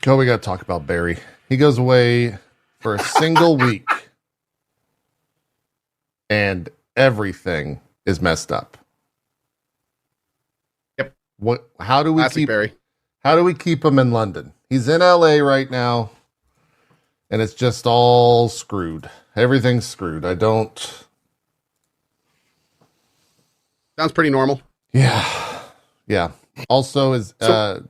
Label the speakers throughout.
Speaker 1: Cohh, we got to talk about Barry. He goes away for a single week, and everything is messed up.
Speaker 2: Yep.
Speaker 1: How do we
Speaker 2: Classic
Speaker 1: keep
Speaker 2: Barry?
Speaker 1: How do we keep him in London? He's in LA right now, and it's just all screwed. Everything's screwed.
Speaker 2: Sounds pretty normal.
Speaker 1: Yeah. Yeah. Also, is that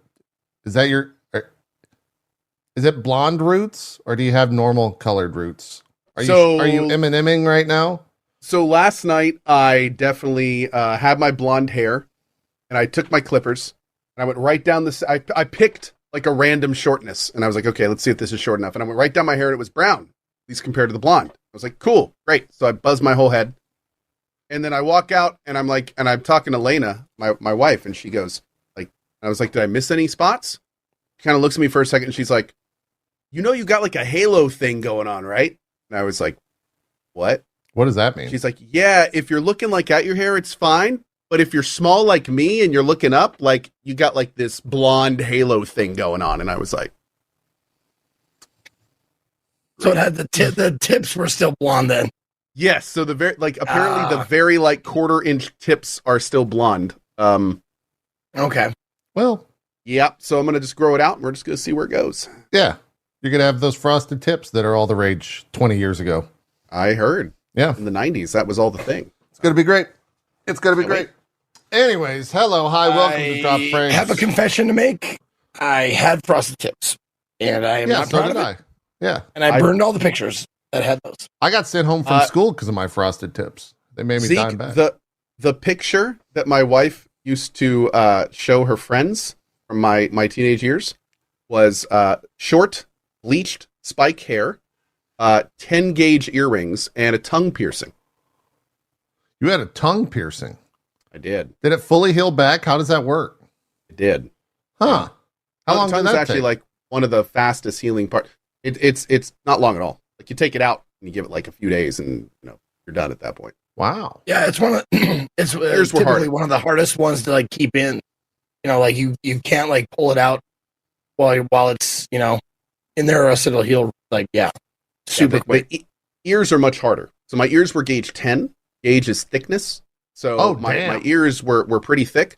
Speaker 1: is it blonde roots, or do you have normal colored roots? Are you M&Ming right now?
Speaker 2: So last night I definitely had my blonde hair, and I took my clippers and I went right down I picked like a random shortness, and I was like, okay, let's see if this is short enough. And I went right down my hair, and it was brown, at least compared to the blonde. I was like, cool, great. So I buzzed my whole head, and then I walk out, and I'm talking to Lena, my wife, and she goes like, I was like, did I miss any spots? She kind of looks at me for a second, and she's like, you got like a halo thing going on, right? And I was like, what?
Speaker 1: What does that mean?
Speaker 2: She's like, yeah, if you're looking like at your hair, it's fine. But if you're small like me and you're looking up, like you got like this blonde halo thing going on. And I was like,
Speaker 3: so it had the tips were still blonde then.
Speaker 2: yes. So apparently the very like quarter-inch tips are still blonde.
Speaker 3: Okay.
Speaker 1: Well,
Speaker 2: Yep. So I'm going to just grow it out, and we're just going to see where it goes.
Speaker 1: yeah. You're going to have those frosted tips that are all the rage 20 years ago.
Speaker 2: I heard.
Speaker 1: Yeah.
Speaker 2: In the 90s, that was all the thing.
Speaker 1: It's going to be great. It's going to be great. Anyways, hello, hi, welcome to Drop Frames.
Speaker 3: I have a confession to make. I had frosted tips, and I am not proud of it.
Speaker 1: Yeah.
Speaker 3: And I burned all the pictures that had those.
Speaker 1: I got sent home from school because of my frosted tips. They made me dime back.
Speaker 2: The picture that my wife used to show her friends from my teenage years was short, bleached, spike hair, 10 gauge earrings, and a tongue piercing.
Speaker 1: You had a tongue piercing?
Speaker 2: I did.
Speaker 1: Did it fully heal back? How does that work?
Speaker 2: It did.
Speaker 1: Huh. How long did that take?
Speaker 2: Actually like one of the fastest healing parts. It's not long at all. Like you take it out and you give it like a few days, and you're done at that point.
Speaker 1: Wow.
Speaker 3: Yeah, it's one of it's typically one of the hardest ones to like keep in. Like you can't like pull it out while it's in there, or else it'll heal super quick.
Speaker 2: The ears are much harder. So my ears were gauge 10. Gauge is thickness. So my ears were pretty thick.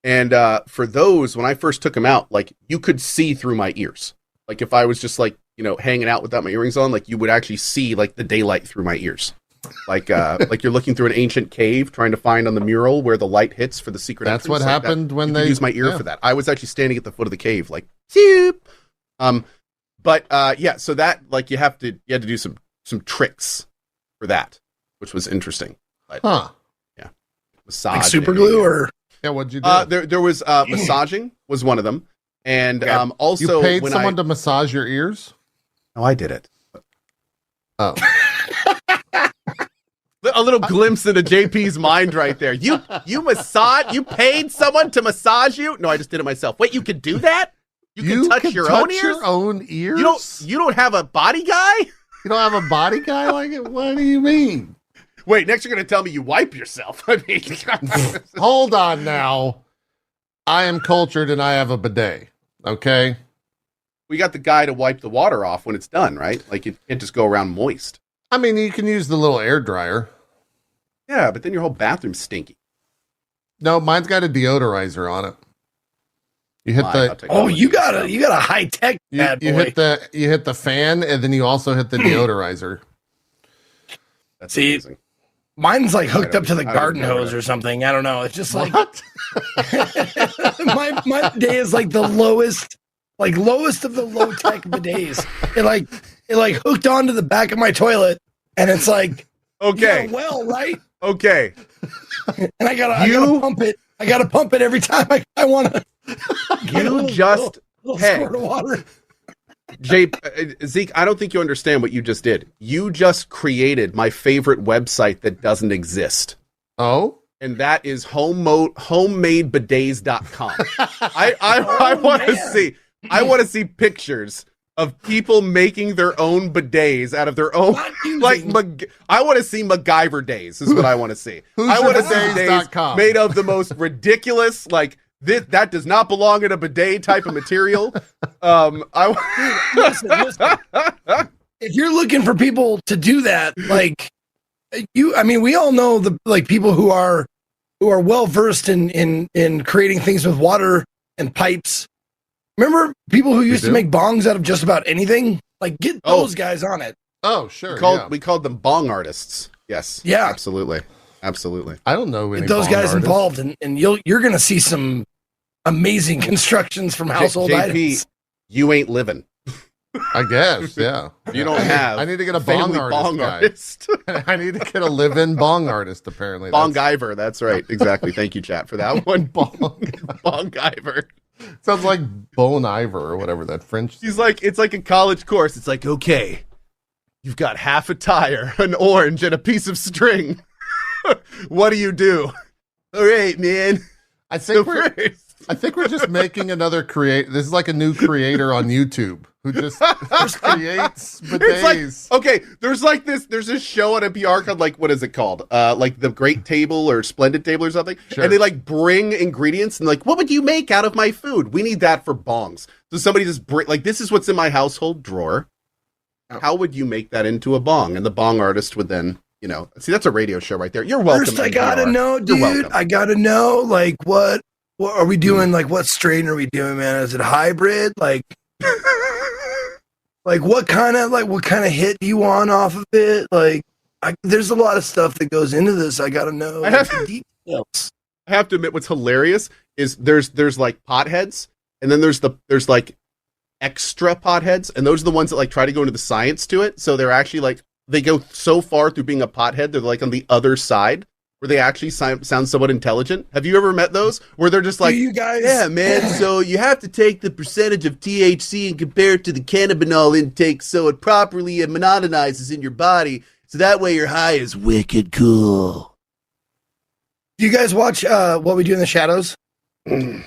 Speaker 2: And for those, when I first took them out, like you could see through my ears. Like if I was just like, hanging out without my earrings on, like you would actually see like the daylight through my ears. Like like you're looking through an ancient cave trying to find on the mural where the light hits for the secret entrance.
Speaker 1: That's what happened when they
Speaker 2: use my ear for that. I was actually standing at the foot of the cave, like, Zoop! So that like you had to do some tricks for that, which was interesting. But, yeah, massage,
Speaker 3: like super glue, or
Speaker 1: what'd you do?
Speaker 2: There was massaging was one of them, and also
Speaker 1: you paid someone to massage your ears.
Speaker 2: No, I did it.
Speaker 1: Oh.
Speaker 2: A little glimpse into JP's mind right there. You paid someone to massage you? No, I just did it myself. Wait, you could do that? You can touch your own ears? You don't have a body guy?
Speaker 1: You don't have a body guy like it? What do you mean?
Speaker 2: Wait, next you're going to tell me you wipe yourself. I mean,
Speaker 1: hold on now. I am cultured and I have a bidet. Okay?
Speaker 2: We got the guy to wipe the water off when it's done, right? Like you can't just go around moist.
Speaker 1: I mean, you can use the little air dryer.
Speaker 2: Yeah, but then your whole bathroom's stinky.
Speaker 1: No, mine's got a deodorizer on it. You hit
Speaker 3: you got a high tech bad boy.
Speaker 1: You hit the fan, and then you also hit the deodorizer.
Speaker 2: That's amazing.
Speaker 3: Mine's like hooked up to the garden hose or something. I don't know. It's just like my bidet is like the lowest of the low tech bidets. It like hooked onto the back of my toilet, and it's like
Speaker 2: okay,
Speaker 3: right?
Speaker 2: Okay,
Speaker 3: and I gotta pump it. I gotta pump it every time I want to.
Speaker 2: Squirt of water. Zeke, I don't think you understand what you just did. You just created my favorite website that doesn't exist.
Speaker 1: Oh?
Speaker 2: And that is homemadebidets.com. I want to see. I want to see pictures of people making their own bidets out of their own. I want to see MacGyver days. Is what I want to see. I want to see days made of the most ridiculous, like that does not belong in a bidet type of material.
Speaker 3: Listen. If you're looking for people to do that, like we all know the people who are well versed in creating things with water and pipes. Remember people who used to make bongs out of just about anything? Like, get those guys on it.
Speaker 1: Oh, sure.
Speaker 2: We called them bong artists. Yes.
Speaker 3: Yeah.
Speaker 2: Absolutely.
Speaker 1: I don't know any
Speaker 3: get those guys
Speaker 1: artists
Speaker 3: involved, and you're going to see some amazing constructions from household items.
Speaker 2: You ain't living.
Speaker 1: I guess, yeah.
Speaker 2: You don't have.
Speaker 1: I need to get a bong artist. I need to get a live-in bong artist. Apparently,
Speaker 2: Bongiver. That's right. Exactly. Thank you, chat, for that one. Bongiver.
Speaker 1: Sounds like Bon Iver or whatever that French.
Speaker 2: He's like, it's like a college course. It's like, okay, you've got half a tire, an orange, and a piece of string. What do you do? All right, man.
Speaker 1: I think we're just making another This is like a new creator on YouTube who just creates bidets.
Speaker 2: There's this show on NPR called, like, what is it called? Like the Great Table or Splendid Table or something. Sure. And they like bring ingredients and like, what would you make out of my food? We need that for bongs. So somebody just this is what's in my household drawer. How would you make that into a bong? And the bong artist would then, see, that's a radio show right there. You're welcome.
Speaker 3: First, I gotta know, dude. I gotta know, like, what are we doing? Like, what strain are we doing, man? Is it hybrid? Like, what kind of hit do you want off of it? Like, there's a lot of stuff that goes into this. I gotta know the details.
Speaker 2: I have to admit, what's hilarious is there's like potheads, and then there's like extra potheads, and those are the ones that like try to go into the science to it. So they're actually like, they go so far through being a pothead, they're like on the other side where they actually sound somewhat intelligent. Have you ever met those where they're just like,
Speaker 3: you guys?
Speaker 2: Yeah, man. So you have to take the percentage of THC and compare it to the cannabinol intake so it properly monotonizes in your body. So that way your high is wicked cool.
Speaker 3: Do you guys watch What We Do in the Shadows?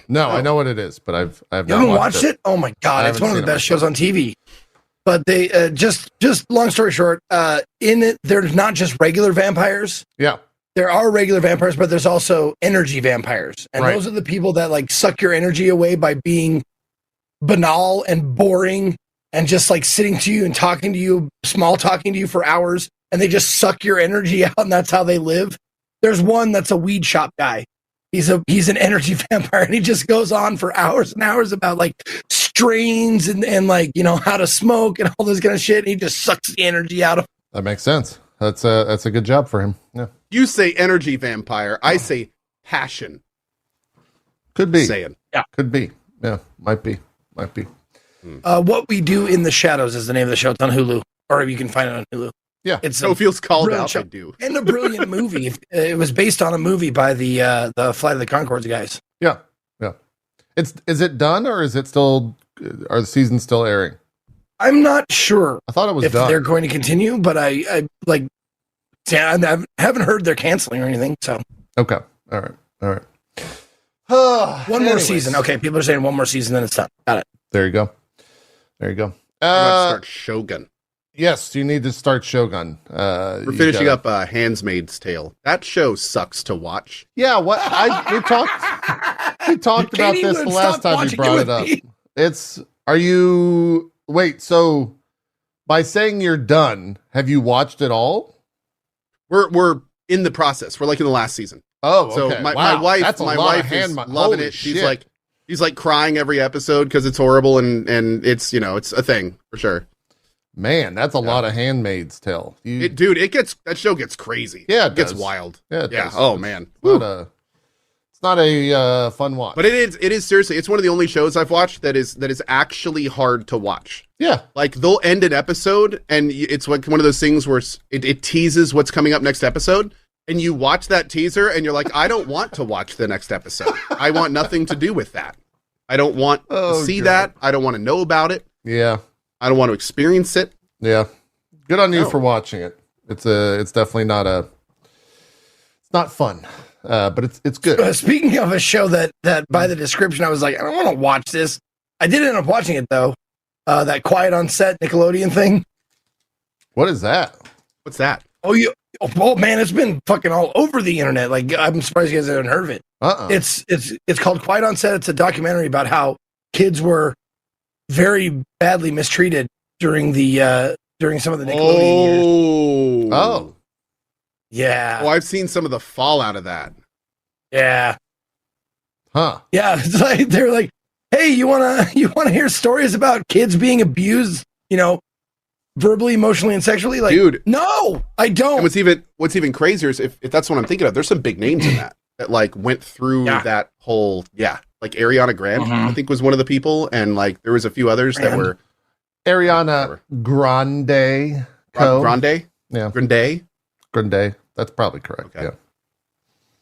Speaker 1: No, I know what it is, but I've
Speaker 3: not watched it. Oh my god, it's one of the best shows on TV. But they just long story short, in it there's not just regular vampires.
Speaker 1: Yeah.
Speaker 3: There are regular vampires, but there's also energy vampires. And those are the people that like suck your energy away by being banal and boring and just like sitting to you and talking to you, small talking to you for hours, and they just suck your energy out, and that's how they live. There's one that's a weed shop guy. He's an energy vampire, and he just goes on for hours and hours about like strains and like, how to smoke and all this kind of shit. And he just sucks the energy out of.
Speaker 1: That makes sense. That's a good job for him. Yeah.
Speaker 2: You say energy vampire. I say passion.
Speaker 1: Could be.
Speaker 2: Saying.
Speaker 1: Yeah. Could be. Yeah. Might be.
Speaker 3: What We Do in the Shadows is the name of the show. It's on Hulu, or you can find it on Hulu.
Speaker 1: Yeah.
Speaker 3: It's
Speaker 2: so feels called out.
Speaker 3: Show.
Speaker 2: I do.
Speaker 3: And a brilliant movie. It was based on a movie by the Flight of the Conchords guys.
Speaker 1: Yeah. Yeah. Is it done, or is it still? Are the seasons still airing?
Speaker 3: I'm not sure.
Speaker 1: I thought it was
Speaker 3: if
Speaker 1: done.
Speaker 3: They're going to continue, but I haven't heard they're canceling or anything. So
Speaker 1: okay, all right.
Speaker 3: One more season. Okay, people are saying one more season, then it's done. Got it.
Speaker 1: There you go.
Speaker 2: Let's start Shogun.
Speaker 1: Yes, you need to start Shogun.
Speaker 2: We're finishing up Handmaid's Tale. That show sucks to watch.
Speaker 1: Yeah, we talked about this the last time you brought it up. Wait, so by saying you're done, have you watched it all?
Speaker 2: We're in the process. We're like in the last season.
Speaker 1: Oh, okay.
Speaker 2: So my wife is loving it. She's like crying every episode because it's horrible and it's it's a thing for sure.
Speaker 1: Man, that's a lot of Handmaid's Tale.
Speaker 2: That show gets crazy.
Speaker 1: Yeah,
Speaker 2: it gets wild.
Speaker 1: Yeah.
Speaker 2: Oh man,
Speaker 1: it's not a fun watch.
Speaker 2: But it is seriously. It's one of the only shows I've watched that is actually hard to watch.
Speaker 1: Yeah,
Speaker 2: like they'll end an episode and it's like one of those things where it teases what's coming up next episode, and you watch that teaser and you're like, I don't want to watch the next episode. I want nothing to do with that. I don't want to see that. I don't want to know about it.
Speaker 1: Yeah.
Speaker 2: I don't want to experience it.
Speaker 1: Yeah. Good on you for watching it. It's definitely it's not fun. But it's good.
Speaker 3: Speaking of a show that by the description, I was like, I don't want to watch this. I did end up watching it though. That Quiet on Set Nickelodeon thing.
Speaker 1: What is that?
Speaker 2: What's that?
Speaker 3: Oh man, it's been fucking all over the internet. Like, I'm surprised you guys haven't heard of it. It's called Quiet on Set. It's a documentary about how kids were very badly mistreated during some of the Nickelodeon years.
Speaker 1: Oh,
Speaker 3: yeah.
Speaker 2: Oh, I've seen some of the fallout of that.
Speaker 3: Yeah.
Speaker 1: Huh.
Speaker 3: Yeah. It's like they're like, hey, you wanna hear stories about kids being abused? Verbally, emotionally, and sexually. Like,
Speaker 2: dude,
Speaker 3: no, I don't.
Speaker 2: And what's even crazier is if that's what I'm thinking of. There's some big names in that like went through that whole like Ariana Grande, I think was one of the people, and like there was a few others that were
Speaker 1: Ariana Grande.
Speaker 2: Grande.
Speaker 1: Yeah.
Speaker 2: Grande.
Speaker 1: That's probably correct. Okay.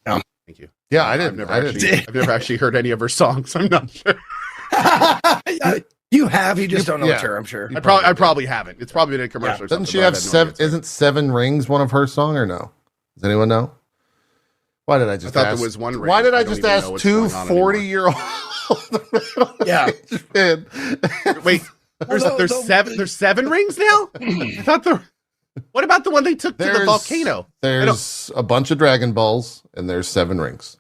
Speaker 2: Yeah. Thank you.
Speaker 1: Yeah, I've
Speaker 2: never actually heard any of her songs. I'm not sure.
Speaker 3: You have. You just don't know it's her, I'm sure.
Speaker 2: I probably haven't. It's probably been a commercial or something.
Speaker 1: Doesn't she have seven? Isn't Seven Rings one of her song or no? Does anyone know? Why did I just
Speaker 2: thought
Speaker 1: ask?
Speaker 2: there was one ring.
Speaker 1: Why did I just ask two 40-year-olds?
Speaker 3: Yeah.
Speaker 2: Wait, there's seven rings now? I thought what about the one they took to the volcano?
Speaker 1: There's a bunch of Dragon Balls and there's 7 rings.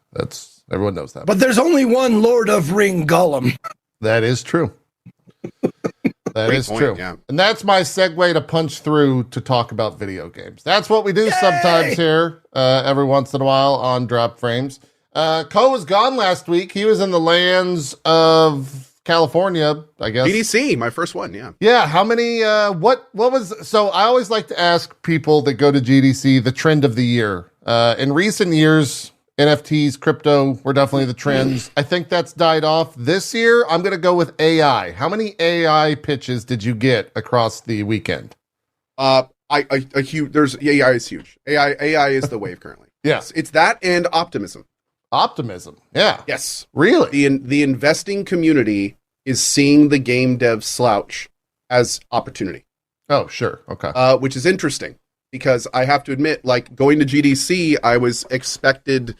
Speaker 1: Everyone knows that.
Speaker 3: But there's only one Lord of Ring Gollum.
Speaker 1: That is true. That is true.
Speaker 2: Yeah.
Speaker 1: And that's my segue to punch through to talk about video games. That's what we do sometimes here, every once in a while on Drop Frames. Cohh was gone last week. He was in the lands of California, I guess.
Speaker 2: GDC, my first one, yeah.
Speaker 1: Yeah, how many, what was, so I always like to ask people that go to GDC the trend of the year. In recent years, NFTs, crypto were definitely the trends. I think that's died off. This year, I'm going to go with AI. How many AI pitches did you get across the weekend?
Speaker 2: AI is huge. AI is the wave currently.
Speaker 1: Yes.
Speaker 2: It's that and optimism.
Speaker 1: Optimism. Yeah.
Speaker 2: Yes.
Speaker 1: Really?
Speaker 2: The investing community is seeing the game dev slouch as opportunity.
Speaker 1: Oh, sure. Okay.
Speaker 2: Which is interesting because I have to admit, like going to GDC, I was expecting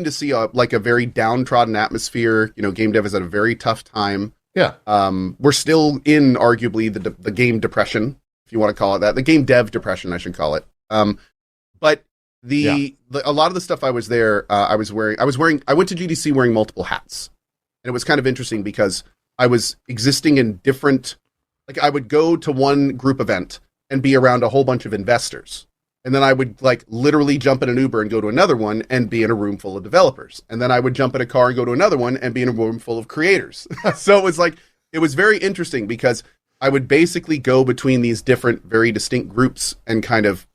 Speaker 2: to see a very downtrodden atmosphere. Game dev is at a very tough time.
Speaker 1: Yeah.
Speaker 2: We're still in arguably the game depression, if you want to call it that. The game dev depression, I should call it. But a lot of the stuff I was there, I went to GDC wearing multiple hats. And it was kind of interesting because I was existing in different, I would go to one group event and be around a whole bunch of investors. And then I would literally jump in an Uber and go to another one and be in a room full of developers. And then I would jump in a car and go to another one and be in a room full of creators. So it was very interesting because I would basically go between these different, very distinct groups and kind of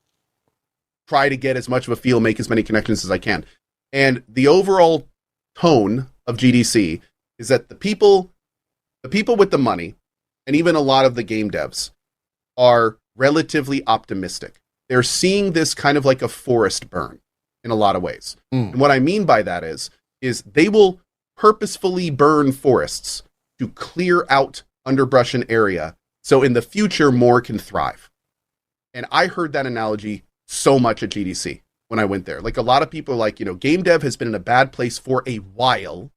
Speaker 2: try to get as much of a feel, make as many connections as I can. And the overall tone of GDC is that the people with the money, and even a lot of the game devs, are relatively optimistic. They're seeing this kind of like a forest burn in a lot of ways. And what I mean by that is they will purposefully burn forests to clear out underbrush and area so in the future more can thrive. And I heard that analogy so much at GDC when I went there. A lot of people are game dev has been in a bad place for a while,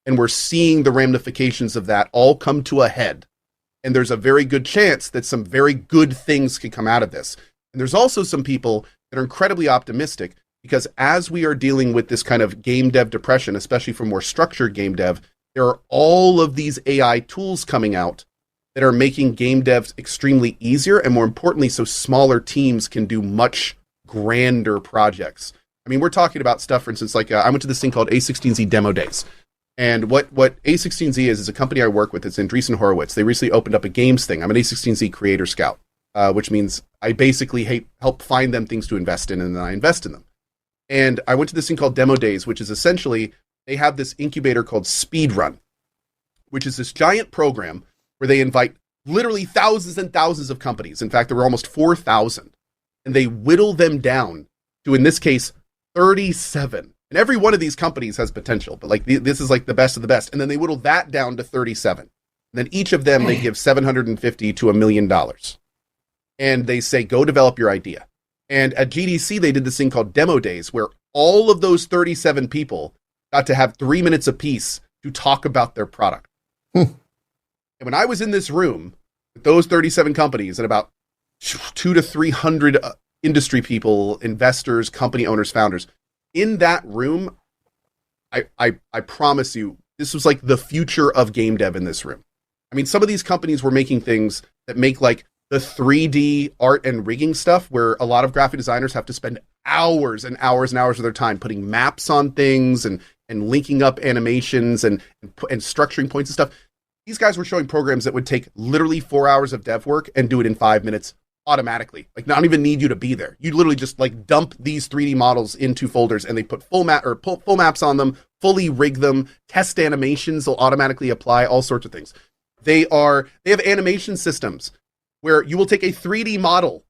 Speaker 2: and we're seeing the ramifications of that all come to a head. And there's a very good chance that some very good things could come out of this. And there's also some people that are incredibly optimistic because as we are dealing with this kind of game dev depression, especially for more structured game dev, there are all of these AI tools coming out that are making game devs extremely easier and more importantly, so smaller teams can do much grander projects. I mean, we're talking about stuff, for instance, I went to this thing called A16Z Demo Days. And what A16Z is a company I work with. It's Andreessen Horowitz. They recently opened up a games thing. I'm an A16Z creator scout, which means I basically help find them things to invest in, and then I invest in them. And I went to this thing called Demo Days, which is essentially, they have this incubator called Speedrun, which is this giant program where they invite literally thousands and thousands of companies. In fact, there were almost 4,000. And they whittle them down to, in this case, 37. And every one of these companies has potential, but this is the best of the best. And then they whittle that down to 37. And then each of them, they give $750 to $1 million. And they say, go develop your idea. And at GDC, they did this thing called Demo Days, where all of those 37 people got to have 3 minutes apiece to talk about their product. And when I was in this room with those 37 companies and about 200 to 300 industry people, investors, company owners, founders. In that room, I promise you, this was like the future of game dev in this room. I mean, some of these companies were making things that make like the 3D art and rigging stuff where a lot of graphic designers have to spend hours and hours and hours of their time putting maps on things and linking up animations and structuring points and stuff. These guys were showing programs that would take literally 4 hours of dev work and do it in 5 minutes automatically. Like, not even need you to be there. You literally just like dump these 3D models into folders and they put full maps on them, fully rig them, test animations will automatically apply, all sorts of things. They have animation systems where you will take a 3D model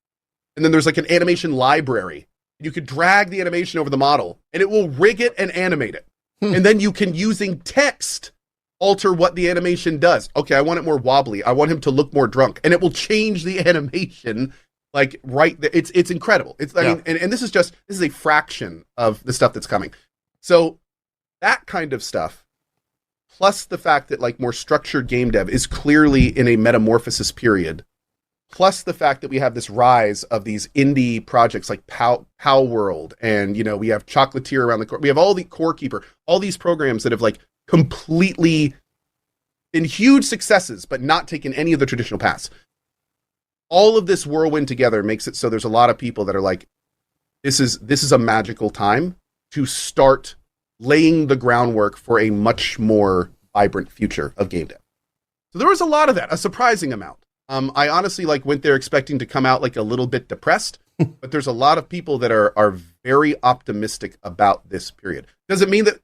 Speaker 2: and then there's like an animation library. You could drag the animation over the model and it will rig it and animate it. And then you can, using text, alter what the animation does. Okay, I want it more wobbly. I want him to look more drunk. And it will change the animation like right there. It's incredible. I mean, and this is a fraction of the stuff that's coming. So that kind of stuff, plus the fact that like more structured game dev is clearly in a metamorphosis period, plus the fact that we have this rise of these indie projects like Pow World, and we have Chocolatier around the corner. We have all the Core Keeper, all these programs that have like completely been huge successes, but not taken any of the traditional paths. All of this whirlwind together makes it so there's a lot of people that are like, this is a magical time to start laying the groundwork for a much more vibrant future of game dev. So there was a lot of that, a surprising amount. I honestly went there expecting to come out like a little bit depressed, but there's a lot of people that are very optimistic about this period. Does it mean that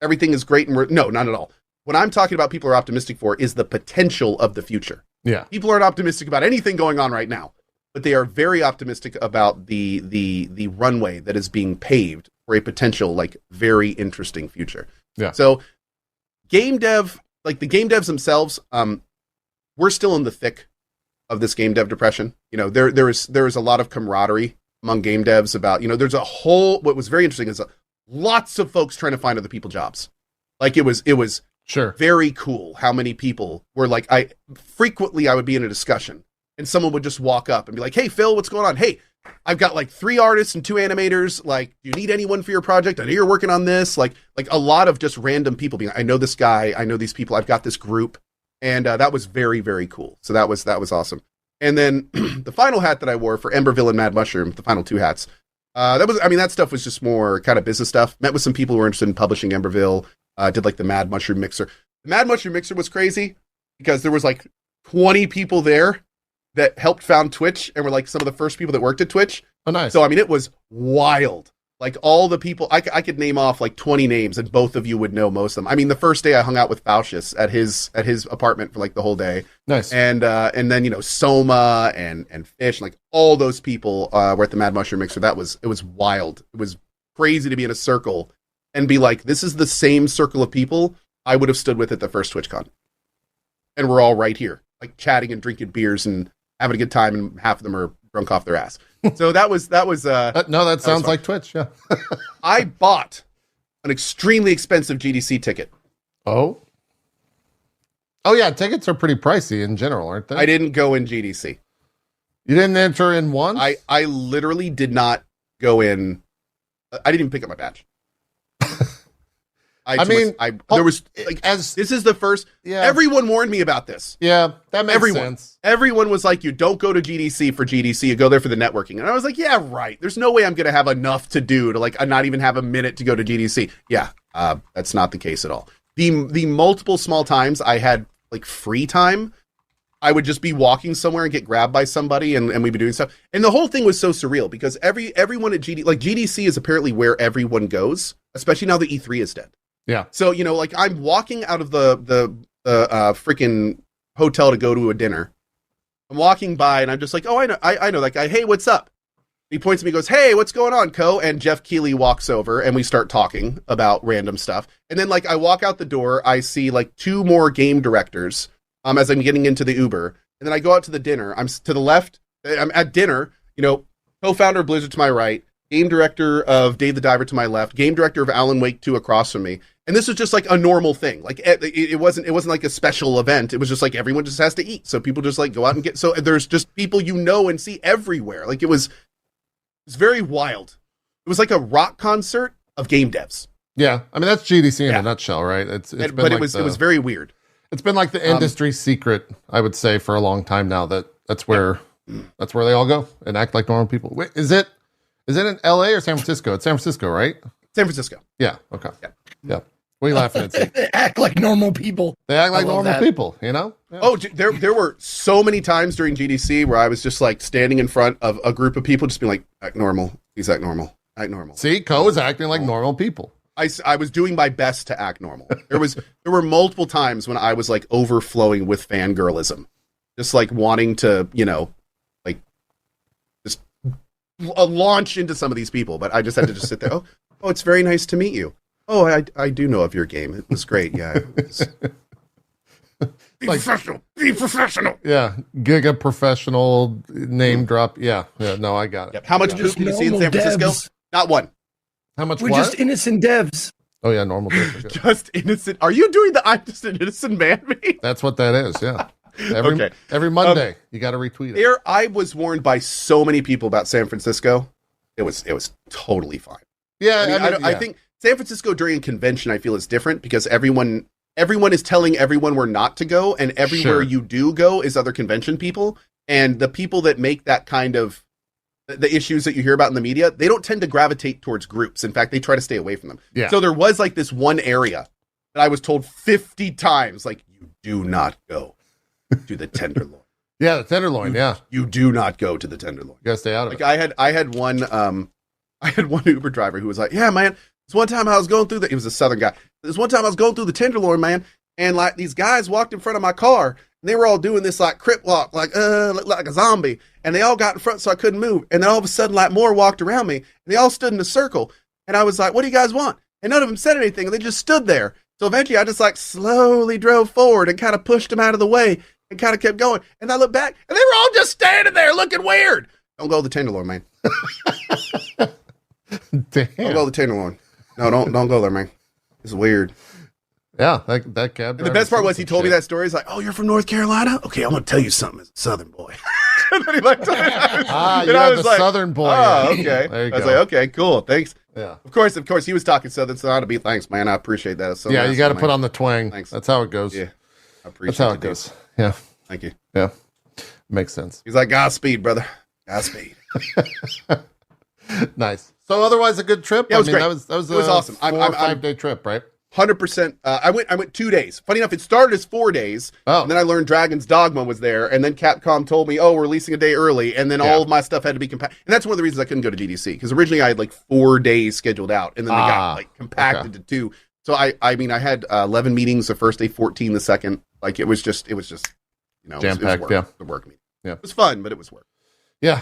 Speaker 2: everything is great and no, not at all. What I'm talking about people are optimistic for is the potential of the future.
Speaker 1: Yeah.
Speaker 2: People aren't optimistic about anything going on right now, but they are very optimistic about the runway that is being paved for a potential very interesting future.
Speaker 1: Yeah.
Speaker 2: So game dev, the game devs themselves, we're still in the thick of this game dev depression. There is a lot of camaraderie among game devs about, there's a whole, what was very interesting is lots of folks trying to find other people jobs. It was
Speaker 1: sure
Speaker 2: very cool how many people were I would be in a discussion and someone would just walk up and be like, "Hey Phil, what's going on? Hey, I've got 3 artists and 2 animators. Do you need anyone for your project? I know you're working on this." Like a lot of just random people being, "I know this guy, I know these people, I've got this group." And that was very, very cool. So that was awesome. And then the final hat that I wore for Emberville and Mad Mushroom, the final 2 hats, that stuff was just more kind of business stuff. Met with some people who were interested in publishing Emberville. Did the Mad Mushroom Mixer. The Mad Mushroom Mixer was crazy because there was 20 people there that helped found Twitch and were some of the first people that worked at Twitch.
Speaker 1: Oh, nice.
Speaker 2: So, it was wild. All the people, I could name off 20 names and both of you would know most of them. The first day I hung out with Faucius at his apartment for the whole day.
Speaker 1: Nice.
Speaker 2: And then, Soma and Fish, all those people were at the Mad Mushroom Mixer. It was wild. It was crazy to be in a circle and be this is the same circle of people I would have stood with at the first TwitchCon. And we're all right here, chatting and drinking beers and having a good time, and half of them are drunk off their ass. So that was no,
Speaker 1: that sounds like Twitch, yeah.
Speaker 2: I bought an extremely expensive GDC ticket.
Speaker 1: Oh yeah, tickets are pretty pricey in general, aren't they?
Speaker 2: I didn't go in GDC.
Speaker 1: You didn't enter in once?
Speaker 2: I literally did not go in. I didn't even pick up my badge. This is the first.
Speaker 1: Yeah.
Speaker 2: Everyone warned me about this.
Speaker 1: Yeah, that makes sense.
Speaker 2: Everyone was like, "You don't go to GDC for GDC. You go there for the networking." And I was like, "Yeah, right. There's no way I'm going to have enough to do to not even have a minute to go to GDC." Yeah, that's not the case at all. The multiple small times I had free time, I would just be walking somewhere and get grabbed by somebody, and we'd be doing stuff. And the whole thing was so surreal because everyone at GDC is apparently where everyone goes, especially now that E3 is dead.
Speaker 1: Yeah.
Speaker 2: So, I'm walking out of the freaking hotel to go to a dinner. I'm walking by and I'm just oh, I know that guy. Hey, what's up? He points at me and goes, "Hey, what's going on, Cohh?" And Jeff Keighley walks over and we start talking about random stuff. And then I walk out the door, I see 2 more game directors as I'm getting into the Uber. And then I go out to the dinner. I'm to the left. I'm at dinner, co-founder of Blizzard to my right, game director of Dave the Diver to my left, game director of Alan Wake 2 across from me. And this was just a normal thing. It wasn't a special event. It was just everyone just has to eat. So people just go out and get, so there's just people and see everywhere. It was was very wild. It was like a rock concert of game devs.
Speaker 1: Yeah, I mean that's GDC in a nutshell, right?
Speaker 2: But like it was very weird.
Speaker 1: It's been like the industry secret, I would say, for a long time now. That's where they all go and act like normal people. Wait, is it in LA or San Francisco? It's San Francisco, right?
Speaker 2: San Francisco.
Speaker 1: Yeah. Okay. Yeah. What are you laughing at?
Speaker 3: They act like normal people.
Speaker 1: They act like normal people, you know?
Speaker 2: Yeah. Oh, there were so many times during GDC where I was just like standing in front of a group of people, just being like, act normal. He's act normal. Act normal.
Speaker 1: See, Cohh is acting like normal people.
Speaker 2: I was doing my best to act normal. There were multiple times when I was like overflowing with fangirlism, just like wanting to, like just launch into some of these people. But I just had to just sit there. Oh, it's very nice to meet you. Oh, I do know of your game. It was great. Yeah. Be professional. Be professional.
Speaker 1: Yeah. Giga professional name drop. Yeah. No, I got it.
Speaker 2: Yep. How much poop did you see in San Francisco?
Speaker 3: Devs.
Speaker 2: Not one.
Speaker 1: How much?
Speaker 3: We're just innocent devs.
Speaker 1: Oh yeah, normal devs.
Speaker 2: Just innocent. Are you doing the I'm just an innocent man meme?
Speaker 1: That's what that is. Yeah. Every Monday, you got to retweet it.
Speaker 2: I was warned by so many people about San Francisco. It was totally fine.
Speaker 1: Yeah,
Speaker 2: I think San Francisco during a convention, I feel is different because everyone is telling everyone where not to go, and everywhere you do go is other convention people, and the people that make that kind of the issues that you hear about in the media, they don't tend to gravitate towards groups. In fact, they try to stay away from them.
Speaker 1: Yeah.
Speaker 2: So there was like this one area that I was told 50 times, like, you do not go to the Tenderloin.
Speaker 1: Yeah, the Tenderloin.
Speaker 2: You do not go to the Tenderloin.
Speaker 1: You gotta stay out of it.
Speaker 2: I had one Uber driver who was like, yeah, man, this one time I was going through he was a Southern guy. This one time I was going through the Tenderloin, man, and like these guys walked in front of my car, and they were all doing this like crip walk, like a zombie, and they all got in front so I couldn't move, and then all of a sudden like more walked around me, and they all stood in a circle, and I was like, what do you guys want? And none of them said anything, and they just stood there. So eventually I just like slowly drove forward and kind of pushed them out of the way and kind of kept going, and I looked back, and they were all just standing there looking weird. Don't go to the Tenderloin, man.
Speaker 1: Damn.
Speaker 2: Don't go to the Tenderloin. No, don't go there, man. It's weird.
Speaker 1: Yeah, that cab.
Speaker 2: And the best part was he told me that story. He's like, "Oh, you're from North Carolina? Okay, I'm gonna tell you something as a Southern boy." And then he like,
Speaker 1: you have the like, Southern boy.
Speaker 2: Oh, okay. I was like, okay, cool, thanks.
Speaker 1: Yeah.
Speaker 2: Of course, he was talking Southern, so to be thanks, man. I appreciate that. So
Speaker 1: yeah, you got to put on the twang.
Speaker 2: Thanks.
Speaker 1: That's how it goes.
Speaker 2: Yeah,
Speaker 1: I appreciate. That's how it goes. Yeah.
Speaker 2: Thank you.
Speaker 1: Yeah, makes sense.
Speaker 2: He's like, Godspeed, brother. Godspeed.
Speaker 1: Nice. So otherwise, a good trip.
Speaker 2: Yeah, it was great.
Speaker 1: That was
Speaker 2: awesome.
Speaker 1: 4 or 5 day trip, right?
Speaker 2: 100%. I went 2 days. Funny enough, it started as 4 days.
Speaker 1: Oh.
Speaker 2: And then I learned Dragon's Dogma was there. And then Capcom told me, we're releasing a day early. And then all of my stuff had to be compacted. And that's one of the reasons I couldn't go to GDC. Because originally I had like 4 days scheduled out. And then they got like compacted to 2. So I mean, I had 11 meetings the first day, 14 the second. Like it was just
Speaker 1: jam-packed,
Speaker 2: the work meeting.
Speaker 1: Yeah.
Speaker 2: It was fun, but it was work.
Speaker 1: Yeah.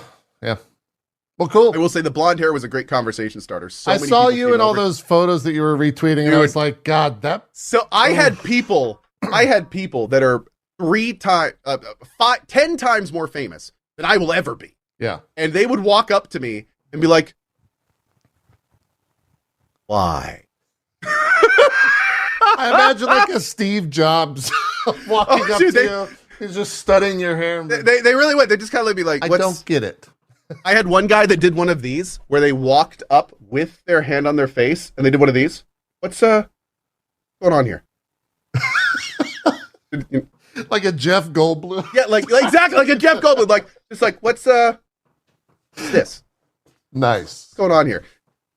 Speaker 1: Well, cool.
Speaker 2: I will say the blonde hair was a great conversation starter.
Speaker 1: I saw you in all those photos that you were retweeting, and I was like, God, that.
Speaker 2: So I had people that are 10 times more famous than I will ever be.
Speaker 1: Yeah.
Speaker 2: And they would walk up to me and be like, why?
Speaker 1: I imagine like a Steve Jobs walking up to you. He's just studying your hair.
Speaker 2: They really would. They just kind of be like,
Speaker 1: I don't get it.
Speaker 2: I had one guy that did one of these where they walked up with their hand on their face and they did one of these. What's going on here?
Speaker 1: Like a Jeff Goldblum.
Speaker 2: Yeah, like exactly like a Jeff Goldblum. Like just like what's this?
Speaker 1: Nice.
Speaker 2: What's going on here?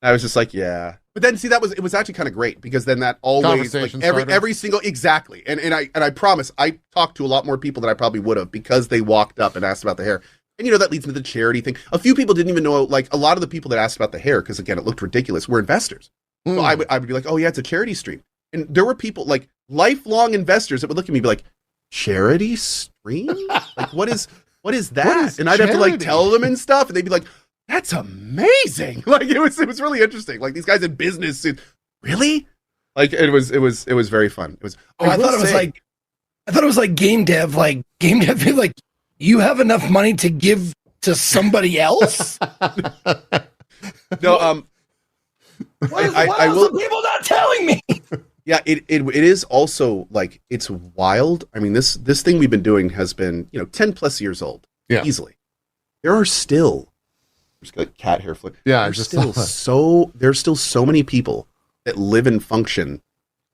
Speaker 2: And I was just like, yeah. But then see it was actually kind of great because then that always like every single exactly. And I promise I talked to a lot more people than I probably would have because they walked up and asked about the hair. And that leads me to the charity thing. A few people didn't even know, like a lot of the people that asked about the hair, because again, it looked ridiculous, were investors. So I would be like, oh yeah, it's a charity stream. And there were people like lifelong investors that would look at me and be like, charity stream? Like what is that? And I'd have to like tell them and stuff. And they'd be like, that's amazing. Like it was really interesting. Like these guys in business, really? Like it was very fun. It was.
Speaker 3: I thought it was like game dev. Like game dev be like, you have enough money to give to somebody else?
Speaker 2: No,
Speaker 3: why are some people not telling me?
Speaker 2: Yeah, it is also like it's wild. I mean, this thing we've been doing has been 10 plus years old, easily. There are still There's got cat hair flick.
Speaker 1: Yeah,
Speaker 2: there's still so many people that live and function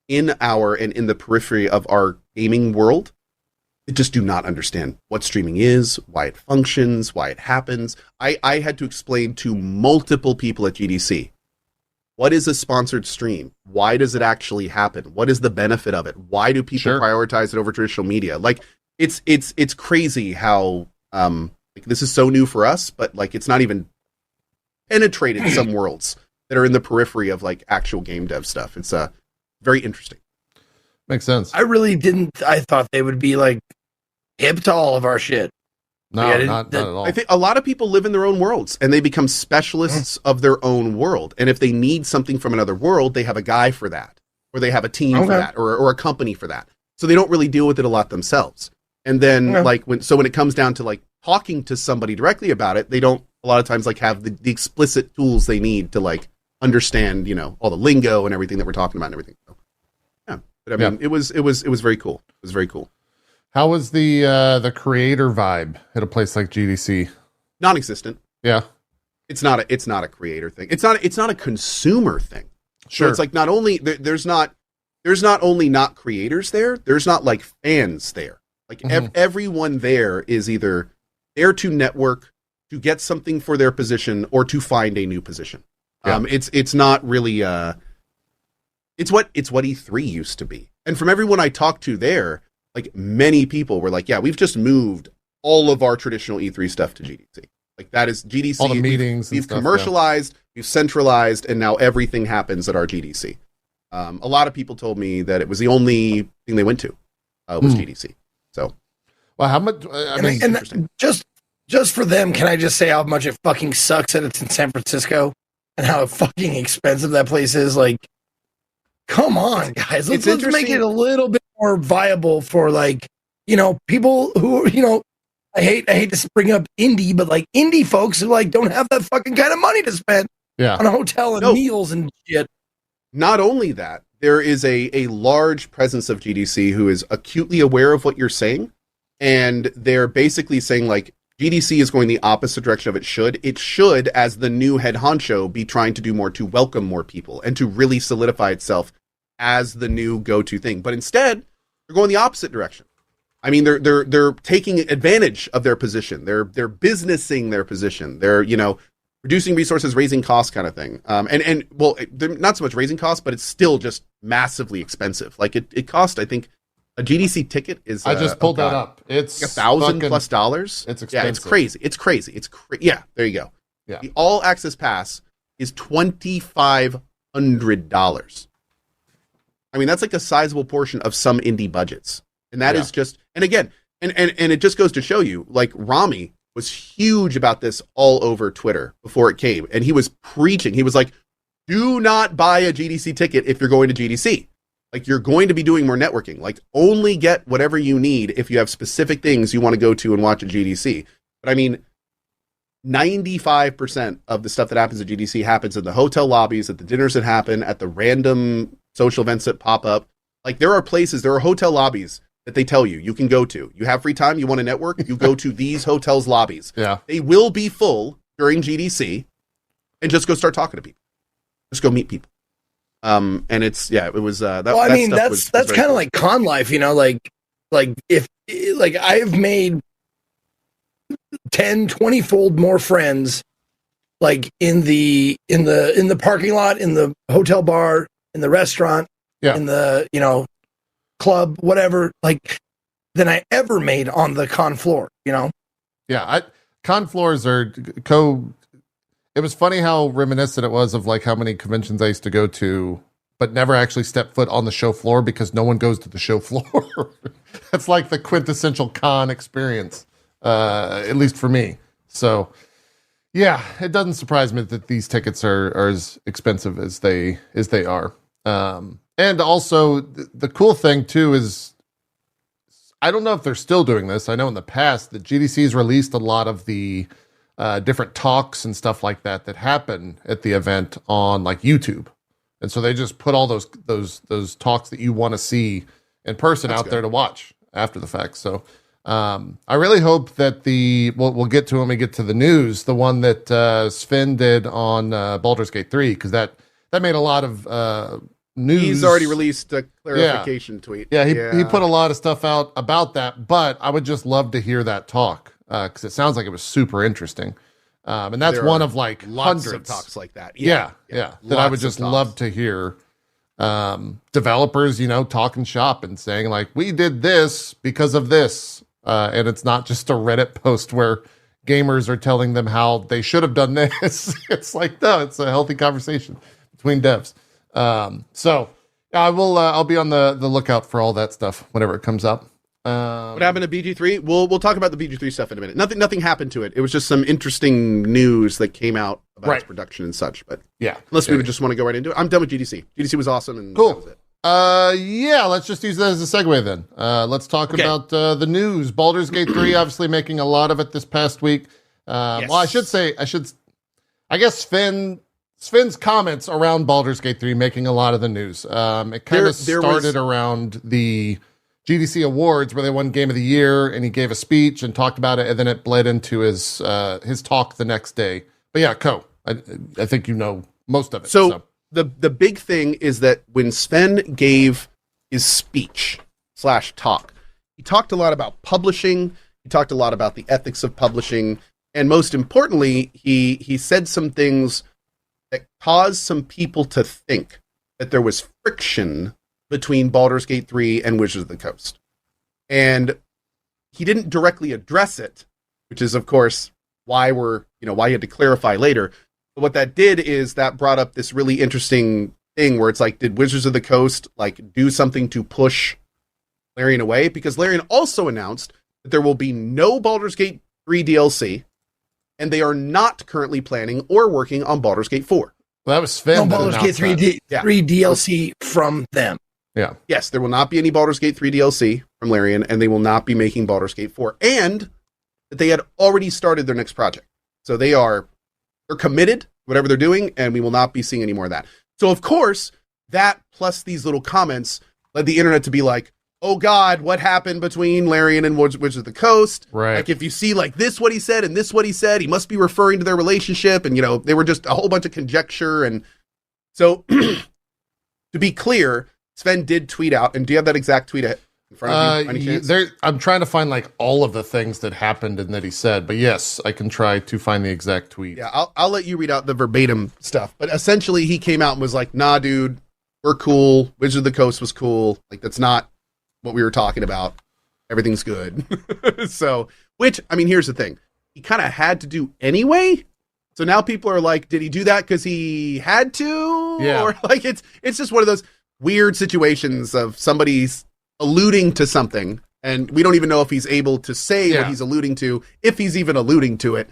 Speaker 2: in the periphery of our gaming world that just do not understand what streaming is, why it functions, why it happens. I had to explain to multiple people at GDC, what is a sponsored stream? Why does it actually happen? What is the benefit of it? Why do people prioritize it over traditional media? Like, it's crazy how like, this is so new for us, but like it's not even penetrated some worlds that are in the periphery of like actual game dev stuff. It's very interesting.
Speaker 1: Makes sense.
Speaker 3: I really didn't. I thought they would be like hip to all of our shit.
Speaker 1: No,
Speaker 3: like,
Speaker 1: not at all.
Speaker 2: I think a lot of people live in their own worlds and they become specialists of their own world. And if they need something from another world, they have a guy for that, or they have a team for that, or a company for that. So they don't really deal with it a lot themselves. And then like when it comes down to like talking to somebody directly about it, they don't a lot of times like have the explicit tools they need to like understand, you know, all the lingo and everything that we're talking about and everything. So, yeah. But I mean, it was very cool. It was very cool.
Speaker 1: How was the creator vibe at a place like GDC?
Speaker 2: Non-existent.
Speaker 1: Yeah.
Speaker 2: It's not a creator thing. It's not a consumer thing.
Speaker 1: Sure.
Speaker 2: So it's like not only there's not only not creators there, there's not like fans there. Like everyone there is either there to network, to get something for their position, or to find a new position. Yeah. It's not really it's what E3 used to be. And from everyone I talked to there, like many people were like, yeah, we've just moved all of our traditional E3 stuff to GDC. Like that is GDC.
Speaker 1: All the meetings.
Speaker 2: We've commercialized, we've centralized, and now everything happens at our GDC. A lot of people told me that it was the only thing they went to was GDC. So,
Speaker 1: well, how much? I mean,
Speaker 3: and just for them, can I just say how much it fucking sucks that it's in San Francisco and how fucking expensive that place is? Like, come on, guys, let's make it a little bit more viable for like, you know, people who, you know, I hate to bring up indie, but like indie folks who like don't have that fucking kind of money to spend on a hotel and meals and shit.
Speaker 2: Not only that, there is a large presence of GDC who is acutely aware of what you're saying, and they're basically saying like GDC is going the opposite direction of it should. It should, as the new head honcho, be trying to do more to welcome more people and to really solidify itself as the new go-to thing. But instead, they're going the opposite direction. I mean, they're taking advantage of their position. They're businessing their position. They're, you know, reducing resources, raising costs kind of thing. And well, they're not so much raising costs, but it's still just massively expensive. Like it cost, I think, a GDC ticket is.
Speaker 1: I just pulled that up. It's
Speaker 2: $1,000+.
Speaker 1: It's expensive.
Speaker 2: Yeah, it's crazy. It's crazy. Yeah, there you go.
Speaker 1: Yeah.
Speaker 2: The all access pass is $2,500. I mean, that's like a sizable portion of some indie budgets. And that is just, and again, and it just goes to show you, like Rami was huge about this all over Twitter before it came. And he was preaching. He was like, do not buy a GDC ticket if you're going to GDC. Like, you're going to be doing more networking. Like, only get whatever you need if you have specific things you want to go to and watch at GDC. But I mean, 95% of the stuff that happens at GDC happens in the hotel lobbies, at the dinners that happen, at the random social events that pop up. Like, there are hotel lobbies that they tell you can go to. You have free time, you want to network, you go to these hotels' lobbies.
Speaker 1: Yeah.
Speaker 2: They will be full during GDC, and just go start talking to people. Just go meet people. And it's, it was, that, well, I mean,
Speaker 3: that's kind of cool. Like con life, you know, like if, like I've made 10, 20 fold more friends, like in the parking lot, in the hotel bar, in the restaurant, in the, you know, club, whatever, like than I ever made on the con floor, you know?
Speaker 1: Yeah. Con floors are it was funny how reminiscent it was of like how many conventions I used to go to, but never actually step foot on the show floor because no one goes to the show floor. That's like the quintessential con experience, at least for me. So yeah, it doesn't surprise me that these tickets are as expensive as they are. And also, the cool thing, too, is I don't know if they're still doing this. I know in the past that GDC's released a lot of the different talks and stuff like that happen at the event on, like, YouTube. And so they just put all those talks that you want to see in person out there to watch after the fact. So I really hope that we'll get to when we get to the news, the one that Sven did on Baldur's Gate 3, because that made a lot of news.
Speaker 2: He's already released a clarification tweet.
Speaker 1: Yeah, he put a lot of stuff out about that, but I would just love to hear that talk, because it sounds like it was super interesting. And that's one of like
Speaker 2: lots
Speaker 1: hundreds
Speaker 2: of talks like that.
Speaker 1: Yeah. That I would just love to hear. Developers, talking shop and saying like, we did this because of this. And it's not just a Reddit post where gamers are telling them how they should have done this. It's like, no, it's a healthy conversation between devs. So I'll be on the lookout for all that stuff whenever it comes up.
Speaker 2: What happened to BG3? We'll talk about the BG3 stuff in a minute. Nothing happened to it. It was just some interesting news that came out about its production and such. But
Speaker 1: yeah,
Speaker 2: unless we would just want to go right into it, I'm done with GDC. GDC was awesome, and
Speaker 1: cool.
Speaker 2: That was it.
Speaker 1: Yeah, let's just use that as a segue then. Let's talk about the news. Baldur's Gate 3 obviously making a lot of it this past week. Yes. Well, I guess Sven's comments around Baldur's Gate 3 making a lot of the news. It kind of started around the GDC Awards where they won Game of the Year, and he gave a speech and talked about it, and then it bled into his talk the next day. But yeah, Cohh, I think you know most of it.
Speaker 2: So. The big thing is that when Sven gave his speech / talk, he talked a lot about publishing. He talked a lot about the ethics of publishing. And most importantly, he said some things that caused some people to think that there was friction between Baldur's Gate 3 and Wizards of the Coast. And he didn't directly address it, which is, of course, why he had to clarify later. But what that did is that brought up this really interesting thing where it's like, did Wizards of the Coast do something to push Larian away? Because Larian also announced that there will be no Baldur's Gate 3 DLC, and they are not currently planning or working on Baldur's Gate 4.
Speaker 1: Well, that was Sven.
Speaker 3: No Baldur's Gate 3 DLC from them.
Speaker 1: Yeah.
Speaker 2: Yes, there will not be any Baldur's Gate 3 DLC from Larian, and they will not be making Baldur's Gate 4. And that they had already started their next project. So they're committed, whatever they're doing, and we will not be seeing any more of that. So, of course, that plus these little comments led the internet to be like, oh, God, what happened between Larian and Wizards of the Coast?
Speaker 1: Right.
Speaker 2: Like, if you see, this what he said and this what he said, he must be referring to their relationship. And, they were just a whole bunch of conjecture. And so, to be clear, Sven did tweet out, and do you have that exact tweet in front of you, by any chance?
Speaker 1: I'm trying to find all of the things that happened and that he said, but yes, I can try to find the exact tweet.
Speaker 2: Yeah, I'll let you read out the verbatim stuff. But essentially, he came out and was like, nah, dude, we're cool. Wizards of the Coast was cool. That's not what we were talking about. Everything's good. So, here's the thing. He kind of had to do anyway. So now people are like, did he do that because he had to?
Speaker 1: Yeah.
Speaker 2: Or it's just one of those weird situations of somebody's alluding to something, and we don't even know if he's able to say what he's alluding to, if he's even alluding to it.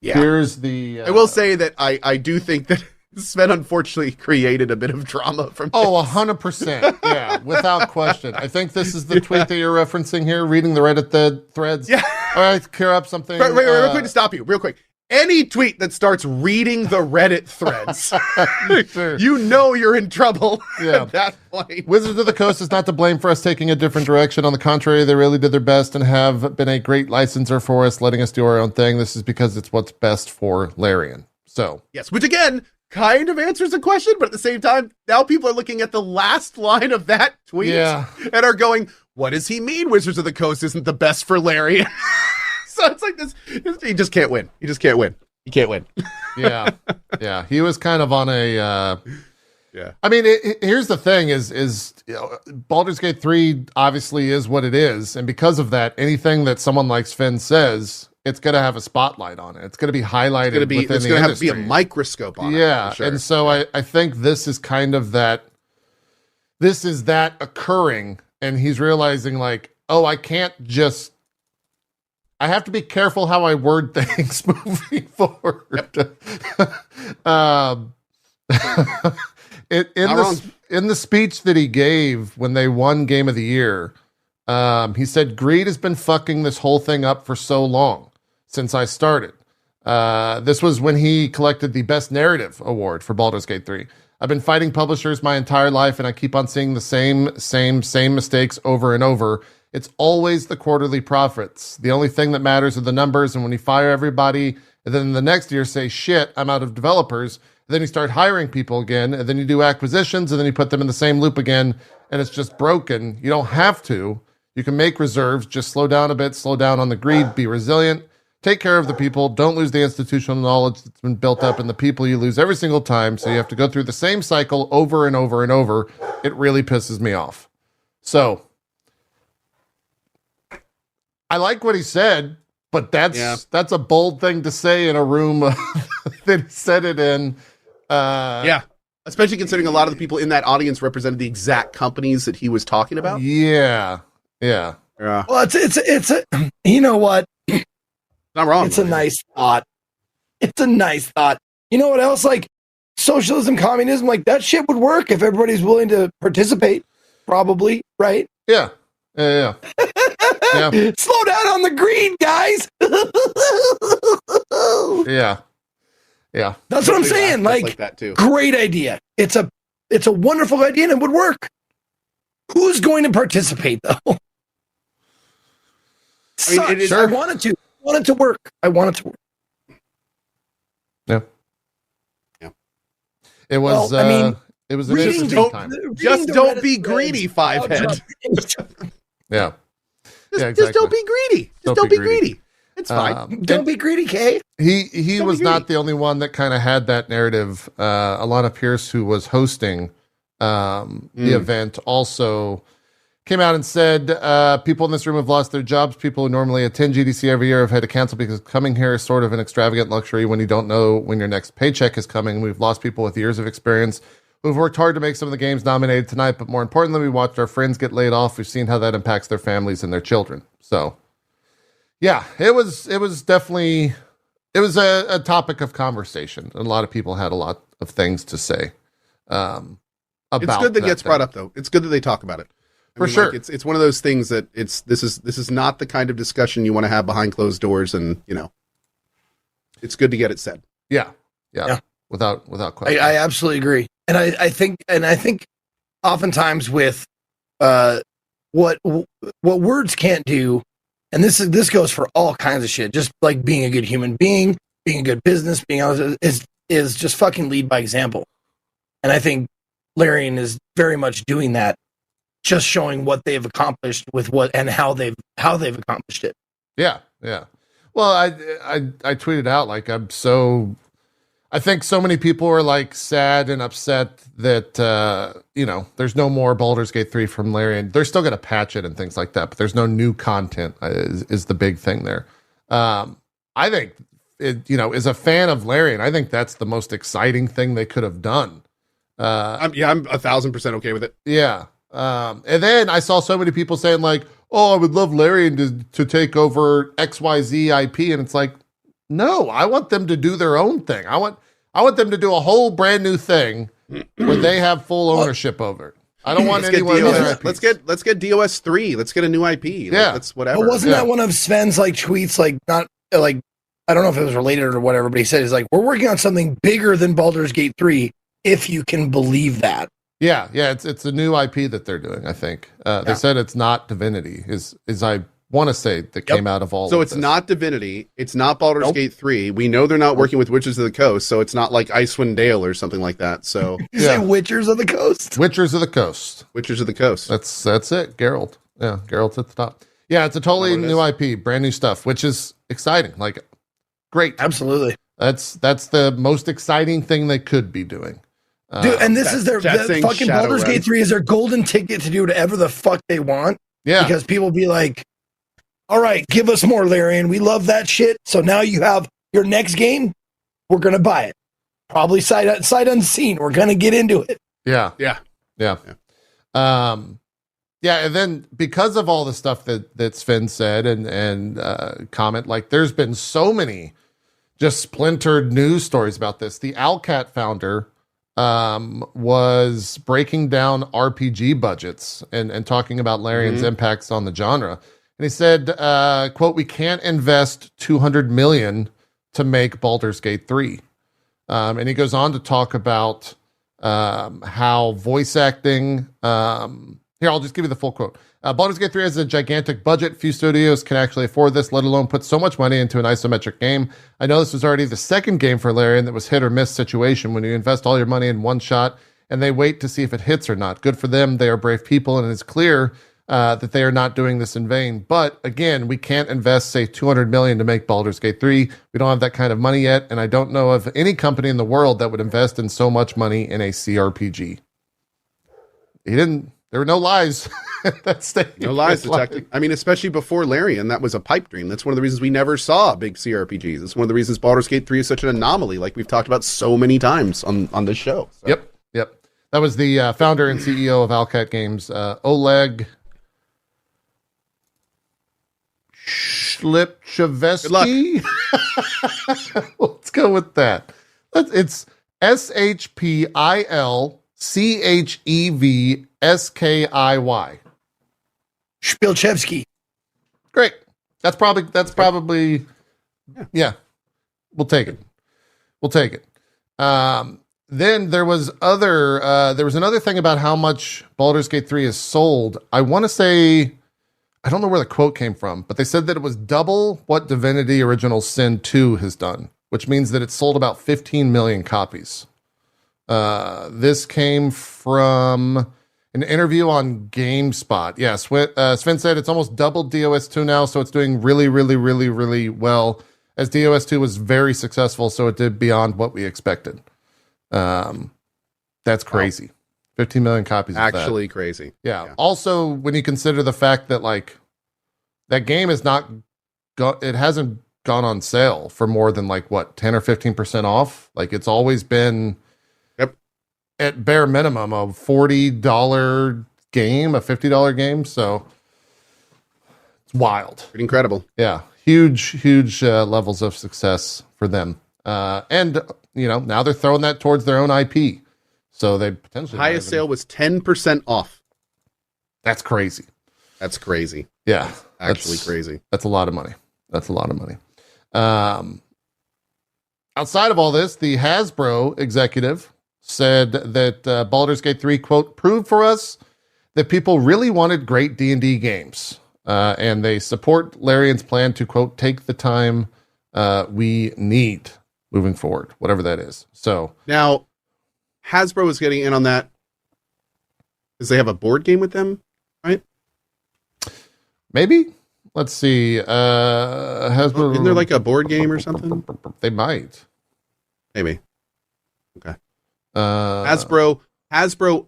Speaker 2: Yeah.
Speaker 1: Here's the...
Speaker 2: I will say that I do think that Sven unfortunately created a bit of drama from this.
Speaker 1: 100%. Yeah, without question. I think this is the tweet that you're referencing here, reading the Reddit threads.
Speaker 2: Yeah.
Speaker 1: All right, clear up something.
Speaker 2: Wait, real quick to stop you, real quick. Any tweet that starts reading the Reddit threads,
Speaker 1: sure.
Speaker 2: You're in trouble at that point.
Speaker 1: Wizards of the Coast is not to blame for us taking a different direction. On the contrary, they really did their best and have been a great licensor for us, letting us do our own thing. This is because it's what's best for Larian. So
Speaker 2: yes, which again kind of answers the question, but at the same time, now people are looking at the last line of that tweet and are going, what does he mean Wizards of the Coast isn't the best for Larian? So it's like this, he just can't win. He can't win.
Speaker 1: Yeah. He was kind of on a, here's the thing is Baldur's Gate 3 obviously is what it is. And because of that, anything that someone like Sven says, it's going to have a spotlight on it. It's going to be highlighted within the industry.
Speaker 2: It's going to have to be a microscope on it.
Speaker 1: Yeah.
Speaker 2: Sure.
Speaker 1: And so I think this is kind of that, this is that occurring. And he's realizing I have to be careful how I word things moving forward. In the speech that he gave when they won Game of the Year, he said, greed has been fucking this whole thing up for so long since I started. This was when he collected the Best Narrative Award for Baldur's Gate 3. I've been fighting publishers my entire life, and I keep on seeing the same mistakes over and over. It's always the quarterly profits. The only thing that matters are the numbers. And when you fire everybody, and then the next year say, shit, I'm out of developers. And then you start hiring people again, and then you do acquisitions, and then you put them in the same loop again, and it's just broken. You don't have to. You can make reserves. Just slow down a bit, slow down on the greed, be resilient, take care of the people. Don't lose the institutional knowledge that's been built up in the people you lose every single time. So you have to go through the same cycle over and over and over. It really pisses me off. So I like what he said, but that's a bold thing to say in a room that he said it in.
Speaker 2: Especially considering a lot of the people in that audience represented the exact companies that he was talking about.
Speaker 1: Yeah.
Speaker 3: Well, it's you know what?
Speaker 2: Not wrong.
Speaker 3: It's a nice thought. It's a nice thought. You know what else? Like socialism, communism, like that shit would work if everybody's willing to participate. Probably, right?
Speaker 1: Yeah.
Speaker 3: Slow down on the greed, guys.
Speaker 1: Yeah.
Speaker 3: That's what I'm saying. Like
Speaker 2: that too.
Speaker 3: Great idea. It's a wonderful idea and it would work. Who's going to participate though? I want it to. I want it to work.
Speaker 1: Yeah. It was. It was an interesting time.
Speaker 2: Just don't be greedy, Fivehead.
Speaker 1: Yeah.
Speaker 2: Just don't be greedy. Just don't be greedy. It's fine.
Speaker 3: Don't be greedy, Kay.
Speaker 1: He was not the only one that kind of had that narrative. Alana Pierce, who was hosting the event, also came out and said, people in this room have lost their jobs. People who normally attend GDC every year have had to cancel because coming here is sort of an extravagant luxury when you don't know when your next paycheck is coming. We've lost people with years of experience who've worked hard to make some of the games nominated tonight, but more importantly, we watched our friends get laid off. We've seen how that impacts their families and their children. So, yeah, it was definitely, it was a topic of conversation. And a lot of people had a lot of things to say about
Speaker 2: It's good that gets brought up, though. It's good that they talk about it.
Speaker 1: For sure.
Speaker 2: Like, it's one of those things that this is not the kind of discussion you want to have behind closed doors, and it's good to get it said.
Speaker 1: Yeah. Without question.
Speaker 3: I absolutely agree. And I think oftentimes with what words can't do, and this goes for all kinds of shit, just like being a good human being, being a good business, being honest, is just fucking lead by example. And I think Larian is very much doing that, just showing what they've accomplished with what and how they've accomplished it.
Speaker 1: Yeah. Well, I tweeted out like I think so many people are like sad and upset that there's no more Baldur's Gate 3 from Larian. They're still going to patch it and things like that, but there's no new content is the big thing there. I think as a fan of Larian, I think that's the most exciting thing they could have done.
Speaker 2: I'm 1,000% okay with it.
Speaker 1: Yeah. And then I saw so many people saying like, "Oh, I would love Larian to take over XYZ IP," and it's like, no, I want them to do their own thing. I want them to do a whole brand new thing where they have full ownership over it. I don't want anyone else.
Speaker 2: Let's get DOS 3. Let's get a new IP.
Speaker 1: Yeah,
Speaker 2: that's whatever.
Speaker 3: But wasn't that one of Sven's like tweets? Like not like I don't know if it was related or whatever, but he said he's like, we're working on something bigger than Baldur's Gate 3, if you can believe that.
Speaker 1: Yeah, it's a new IP that they're doing. I think they said it's not Divinity. Is I want to say that came out of all.
Speaker 2: So
Speaker 1: of
Speaker 2: it's
Speaker 1: this.
Speaker 2: Not Divinity. It's not Baldur's Gate 3. We know they're not working with Witches of the Coast, so it's not like Icewind Dale or something like that. So
Speaker 3: you say Witchers of the Coast.
Speaker 1: Witchers of the Coast.
Speaker 2: Witchers of the Coast.
Speaker 1: That's it. Geralt. Yeah, Geralt's at the top. Yeah, it's a totally new IP, brand new stuff, which is exciting. Like, great.
Speaker 3: Absolutely.
Speaker 1: That's the most exciting thing they could be doing.
Speaker 3: Dude, and this is their fucking Baldur's Gate 3 is their golden ticket to do whatever the fuck they want.
Speaker 1: Yeah.
Speaker 3: Because people be like, all right, give us more, Larian. We love that shit. So now you have your next game. We're going to buy it. Probably sight unseen. We're going to get into it.
Speaker 1: Yeah. And then because of all the stuff that Sven said and comment, like there's been so many just splintered news stories about this. The Owlcat founder was breaking down RPG budgets and talking about Larian's impacts on the genre. And he said, quote, "We can't invest $200 million to make Baldur's Gate 3. And he goes on to talk about how voice acting, Here, I'll just give you the full quote. Baldur's Gate 3 has a gigantic budget. Few studios can actually afford this, let alone put so much money into an isometric game. I know this was already the second game for Larian that was hit or miss situation when you invest all your money in one shot and they wait to see if it hits or not. Good for them. They are brave people, and it's clear that they are not doing this in vain. But again, we can't invest, say, $200 million to make Baldur's Gate 3. We don't have that kind of money yet, and I don't know of any company in the world that would invest in so much money in a CRPG. There were no lies. That statement.
Speaker 2: No lies detected. I mean, especially before Larian, that was a pipe dream. That's one of the reasons we never saw big CRPGs. It's one of the reasons Baldur's Gate 3 is such an anomaly, like we've talked about so many times on this show. So.
Speaker 1: Yep. That was the founder and CEO of Owlcat Games, Oleg Shlipchevsky. Let's go with that. It's SHPILCHEVSKIY.
Speaker 3: Spilchevsky.
Speaker 1: Great. That's probably yeah. We'll take it. Then there was another thing about how much Baldur's Gate 3 is sold. I want to say, I don't know where the quote came from, but they said that it was double what Divinity Original Sin 2 has done, which means that it sold about 15 million copies. This came from an interview on GameSpot. Yeah, Sven said it's almost doubled DOS 2 now, so it's doing really, really, really, really well. As DOS 2 was very successful, so it did beyond what we expected. That's crazy. 15 million copies.
Speaker 2: Actually crazy.
Speaker 1: Yeah. Also, when you consider the fact that like that game is it hasn't gone on sale for more than 10 or 15% off. Like it's always been at bare minimum a $40 game, a $50 game. So it's wild.
Speaker 2: Pretty incredible.
Speaker 1: Yeah. Huge levels of success for them. And now they're throwing that towards their own IP. So they potentially
Speaker 2: highest sale was 10% off.
Speaker 1: That's crazy.
Speaker 2: Yeah. Actually crazy.
Speaker 1: That's a lot of money. Outside of all this, the Hasbro executive said that Baldur's Gate 3, quote, proved for us that people really wanted great D&D games. And they support Larian's plan to, quote, take the time we need moving forward, whatever that is. So
Speaker 2: now Hasbro is getting in on that because they have a board game with them, right?
Speaker 1: Maybe. Let's see. Hasbro.
Speaker 2: Isn't there like a board game or something?
Speaker 1: They might.
Speaker 2: Maybe. Okay. Hasbro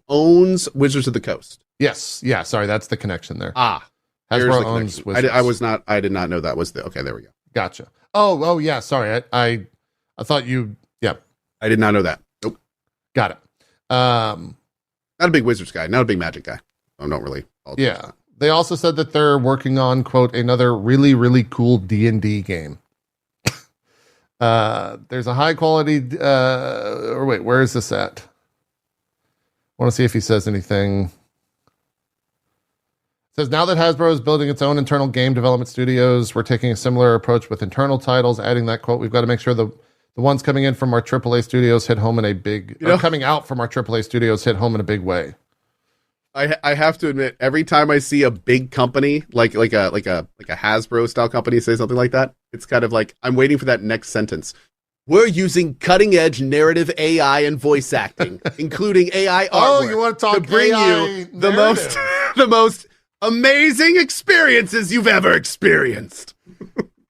Speaker 2: owns Wizards of the Coast.
Speaker 1: Yes. Yeah. Sorry, that's the connection there.
Speaker 2: Hasbro owns Wizards. I did not know that was the. Okay, there we go.
Speaker 1: Gotcha. Oh yeah. Sorry, I thought you. Yeah.
Speaker 2: I did not know that. Nope.
Speaker 1: Got it.
Speaker 2: Not a big Wizards guy. Not a big Magic guy. I don't really.
Speaker 1: Yeah. They also said that they're working on, quote, another really, really cool D&D game. There's a high quality, where is this at? I want to see if he says anything. It says, now that Hasbro is building its own internal game development studios, we're taking a similar approach with internal titles, adding that, quote, we've got to make sure the ones coming in from our AAA studios hit home in a big, coming out from our AAA studios hit home in a big way.
Speaker 2: I have to admit, every time I see a big company like a Hasbro style company say something like that, it's kind of like I'm waiting for that next sentence. We're using cutting edge narrative AI and voice acting, including AI artwork.
Speaker 1: You want to talk
Speaker 2: to bring
Speaker 1: AI
Speaker 2: you the most amazing experiences you've ever experienced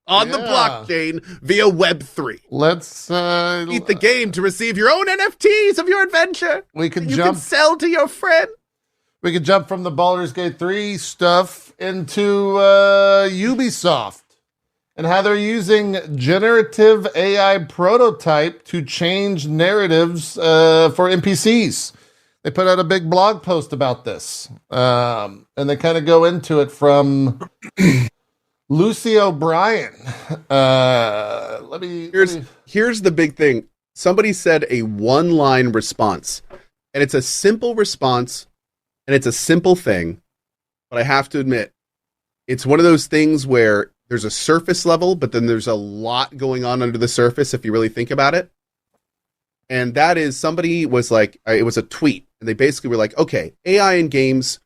Speaker 2: on the blockchain via Web3.
Speaker 1: Let's
Speaker 2: beat the game to receive your own NFTs of your adventure.
Speaker 1: You can
Speaker 2: sell to your friend.
Speaker 1: We could jump from the Baldur's Gate 3 stuff into Ubisoft and how they're using generative AI prototype to change narratives for NPCs. They put out a big blog post about this. And they kind of go into it from Lucy O'Brien.
Speaker 2: Here's the big thing. Somebody said a one-line response, and it's a simple response. And it's a simple thing, but I have to admit, it's one of those things where there's a surface level, but then there's a lot going on under the surface if you really think about it. And that is, somebody was like, it was a tweet, and they basically were like, okay, AI in games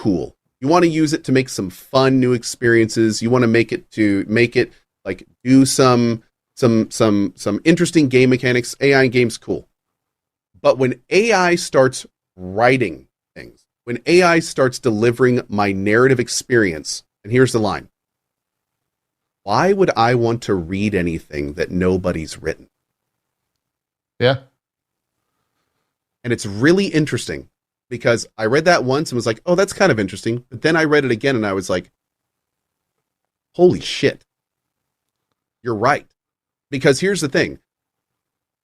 Speaker 2: cool. You want to use it to make some fun new experiences. You want to make it like do some interesting game mechanics. AI in games, cool. But when AI starts writing things, when AI starts delivering my narrative experience, and here's the line: why would I want to read anything that nobody's written?
Speaker 1: Yeah.
Speaker 2: And it's really interesting because I read that once and was like, oh, that's kind of interesting. But then I read it again and I was like, holy shit. You're right. Because here's the thing.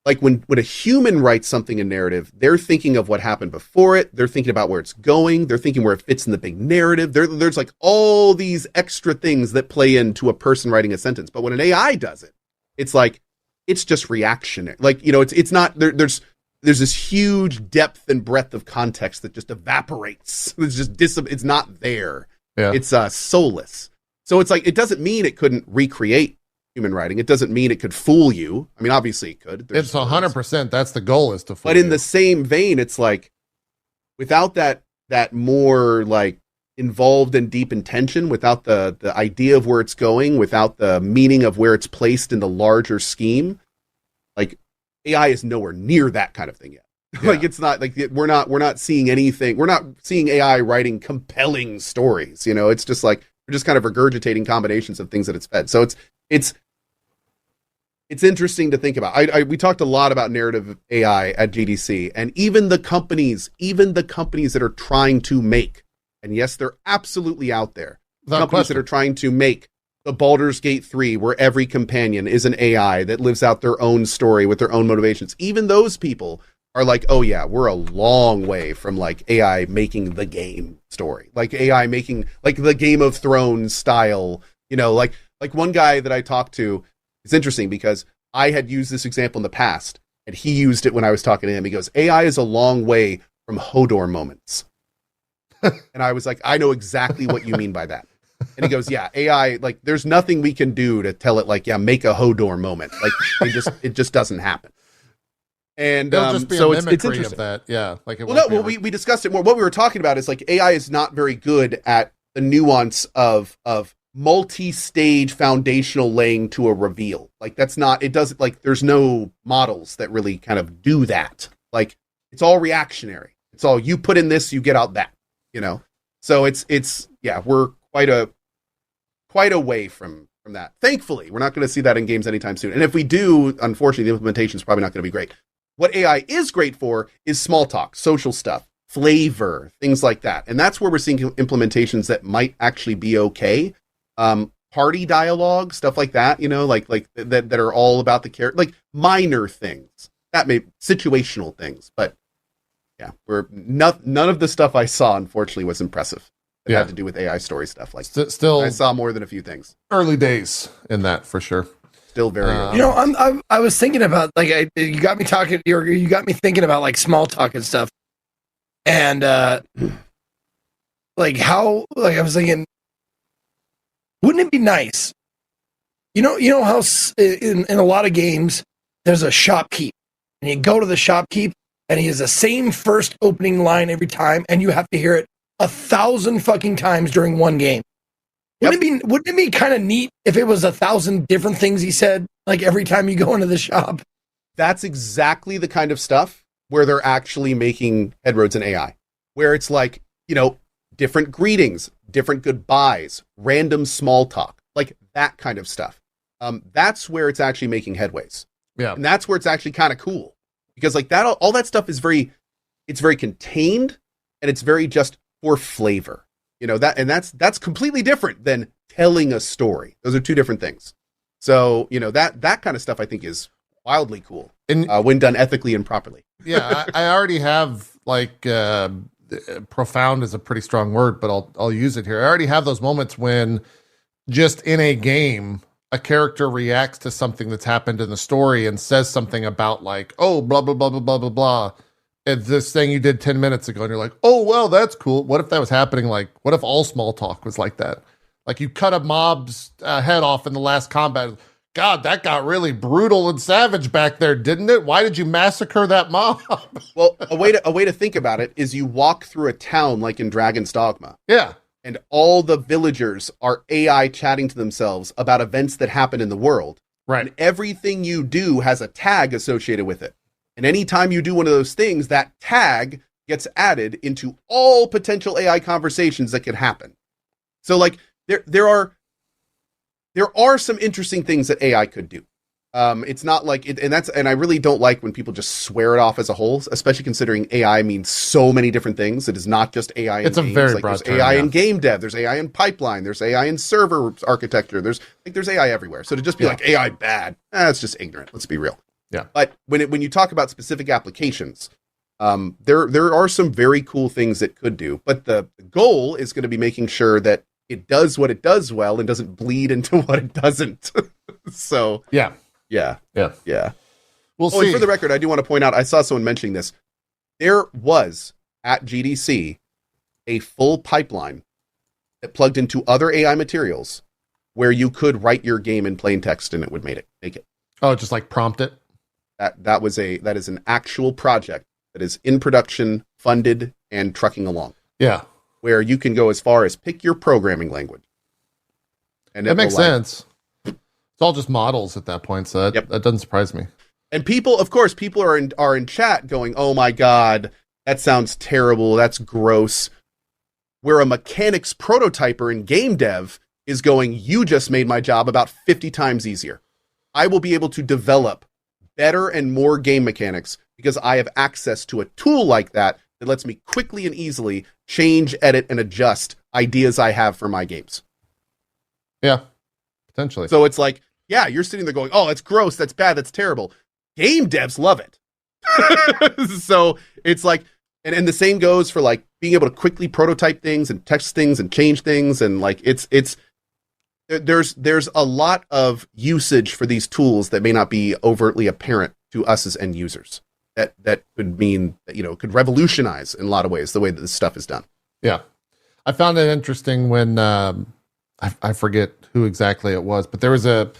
Speaker 2: Like when a human writes something in narrative, they're thinking of what happened before it. They're thinking about where it's going. They're thinking where it fits in the big narrative. There's like all these extra things that play into a person writing a sentence. But when an AI does it, it's like, it's just reactionary. Like, you know, it's not, there's this huge depth and breadth of context that just evaporates. It's just, it's not there.
Speaker 1: Yeah.
Speaker 2: It's soulless. So it's like, it doesn't mean it couldn't recreate human writing. It doesn't mean it could fool you. I mean, obviously it could.
Speaker 1: It's 100%. That's the goal, is to fool
Speaker 2: But in
Speaker 1: you.
Speaker 2: the same vein, it's like, without that more like involved and deep intention, without the idea of where it's going, without the meaning of where it's placed in the larger scheme, like AI is nowhere near that kind of thing yet.
Speaker 1: Yeah.
Speaker 2: Like it's not like we're not seeing anything. We're not seeing AI writing compelling stories. You know, it's just like we're just kind of regurgitating combinations of things that it's fed. So it's interesting to think about. We talked a lot about narrative AI at GDC, and even the companies that are trying to make, and yes, they're absolutely out there. Companies that are trying to make the Baldur's Gate 3, where every companion is an AI that lives out their own story with their own motivations. Even those people are like, oh yeah, we're a long way from like AI making the game story, like AI making like the Game of Thrones style, you know, like one guy that I talked to. It's interesting because I had used this example in the past and he used it when I was talking to him. He goes, AI is a long way from Hodor moments. And I was like, I know exactly what you mean by that. And he goes, yeah, AI, like there's nothing we can do to tell it like, yeah, make a Hodor moment. Like it just doesn't happen. And
Speaker 1: just be
Speaker 2: so
Speaker 1: a
Speaker 2: it's
Speaker 1: mimicry
Speaker 2: interesting.
Speaker 1: Of that. Yeah. Like
Speaker 2: we discussed it more. What we were talking about is like AI is not very good at the nuance of multi-stage foundational laying to a reveal. Like that's not, it doesn't, like there's no models that really kind of do that. Like it's all reactionary. It's all you put in this, you get out that, you know? So it's yeah, we're quite a way from that. Thankfully, we're not going to see that in games anytime soon. And if we do, unfortunately, the implementation is probably not going to be great. What AI is great for is small talk, social stuff, flavor, things like that. And that's where we're seeing implementations that might actually be okay. Party dialogue, stuff like that, you know, like that are all about the character, like minor things that may situational things, but yeah, none of the stuff I saw, unfortunately, was impressive. It had to do with AI story stuff. Like
Speaker 1: still,
Speaker 2: I saw more than a few things.
Speaker 1: Early days in that for sure.
Speaker 2: Still very.
Speaker 3: You know, I was thinking about like you got me talking. You got me thinking about like small talk and stuff, and like how like I was thinking. Wouldn't it be nice? You know how in a lot of games there's a shopkeep, and you go to the shopkeep, and he has the same first opening line every time, and you have to hear it 1,000 fucking times during one game. Yep. Wouldn't it be kind of neat if it was 1,000 different things he said, like every time you go into the shop?
Speaker 2: That's exactly the kind of stuff where they're actually making headroads in AI, where it's like, you know, different greetings, different goodbyes, random small talk, like that kind of stuff. That's where it's actually making headways.
Speaker 1: Yeah.
Speaker 2: And that's where it's actually kind of cool because like that, all that stuff is very contained and it's very just for flavor, you know, that's completely different than telling a story. Those are two different things. So, you know, that kind of stuff I think is wildly cool when done ethically and properly.
Speaker 1: Yeah. I already have like, profound is a pretty strong word, but I'll use it here. I already have those moments when just in a game, a character reacts to something that's happened in the story and says something about like, oh, blah, blah, blah, blah, blah, blah, blah. It's this thing you did 10 minutes ago. And you're like, oh, well, that's cool. What if that was happening? Like, what if all small talk was like that? Like you cut a mob's head off in the last combat. God, that got really brutal and savage back there, didn't it? Why did you massacre that mob?
Speaker 2: Well, a way to think about it is you walk through a town like in Dragon's Dogma.
Speaker 1: Yeah.
Speaker 2: And all the villagers are AI chatting to themselves about events that happen in the world.
Speaker 1: Right.
Speaker 2: And everything you do has a tag associated with it. And anytime you do one of those things, that tag gets added into all potential AI conversations that could happen. So like there are some interesting things that AI could do. It's not like it, and I really don't like when people just swear it off as a whole, especially considering AI means so many different things. It is not just AI in
Speaker 1: it's
Speaker 2: games.
Speaker 1: A very
Speaker 2: like
Speaker 1: broad
Speaker 2: there's
Speaker 1: term,
Speaker 2: AI
Speaker 1: yeah.
Speaker 2: in game dev, there's AI in pipeline, there's AI in server architecture, there's AI everywhere. So to just be like AI bad, that's just ignorant. Let's be real.
Speaker 1: Yeah.
Speaker 2: But when you talk about specific applications, there are some very cool things it could do. But the goal is going to be making sure that it does what it does well and doesn't bleed into what it doesn't. So
Speaker 1: Yeah. We'll see.
Speaker 2: And for the record, I do want to point out, I saw someone mentioning this. There was at GDC a full pipeline that plugged into other AI materials where you could write your game in plain text and it would make it.
Speaker 1: Oh, just like prompt it.
Speaker 2: That is an actual project that is in production, funded, and trucking along.
Speaker 1: Yeah.
Speaker 2: Where you can go as far as pick your programming language. And
Speaker 1: that makes sense. It's all just models at that point, so that doesn't surprise me.
Speaker 2: And people are in chat going, "Oh my God, that sounds terrible. That's gross." Where a mechanics prototyper in game dev is going, "You just made my job about 50 times easier. I will be able to develop better and more game mechanics because I have access to a tool like that that lets me quickly and easily change, edit, and adjust ideas I have for my games."
Speaker 1: Yeah, potentially.
Speaker 2: So it's like, yeah, you're sitting there going, "Oh, that's gross, that's bad, that's terrible." Game devs love it. So it's like, and the same goes for like being able to quickly prototype things and test things and change things. And like, there's a lot of usage for these tools that may not be overtly apparent to us as end users. That could mean that, could revolutionize in a lot of ways the way that this stuff is done.
Speaker 1: Yeah. I found it interesting when, I forget who exactly it was, but there was a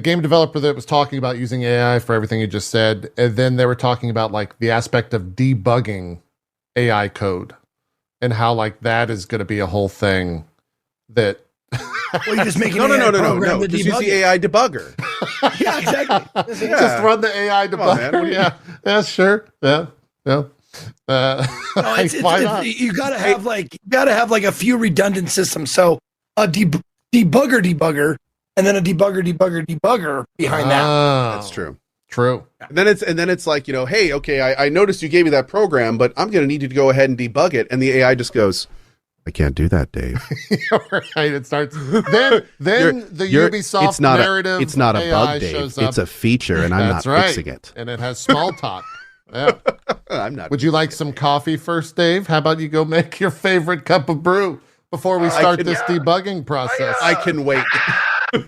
Speaker 1: game developer that was talking about using AI for everything you just said. And then they were talking about like the aspect of debugging AI code and how like that is going to be a whole thing that.
Speaker 3: Well, you just make
Speaker 2: no. Just use the AI debugger.
Speaker 3: Yeah, exactly.
Speaker 1: Just run the AI debugger. Yeah, sure. Yeah.
Speaker 3: No, you gotta have like a few redundant systems. So a debugger, and then a debugger behind that.
Speaker 2: That's true.
Speaker 1: True.
Speaker 2: And then it's like, hey, okay, I noticed you gave me that program, but I'm going to need you to go ahead and debug it. And the AI just goes, "I can't do that, Dave."
Speaker 1: Right. It starts. Then the Ubisoft narrative.
Speaker 2: It's not a
Speaker 1: AI
Speaker 2: bug, Dave. It's a feature, and I'm not fixing it.
Speaker 1: And it has small talk. Yeah.
Speaker 2: I'm not.
Speaker 1: Would you like some coffee first, Dave? How about you go make your favorite cup of brew before we start this debugging process?
Speaker 2: I can wait.
Speaker 4: I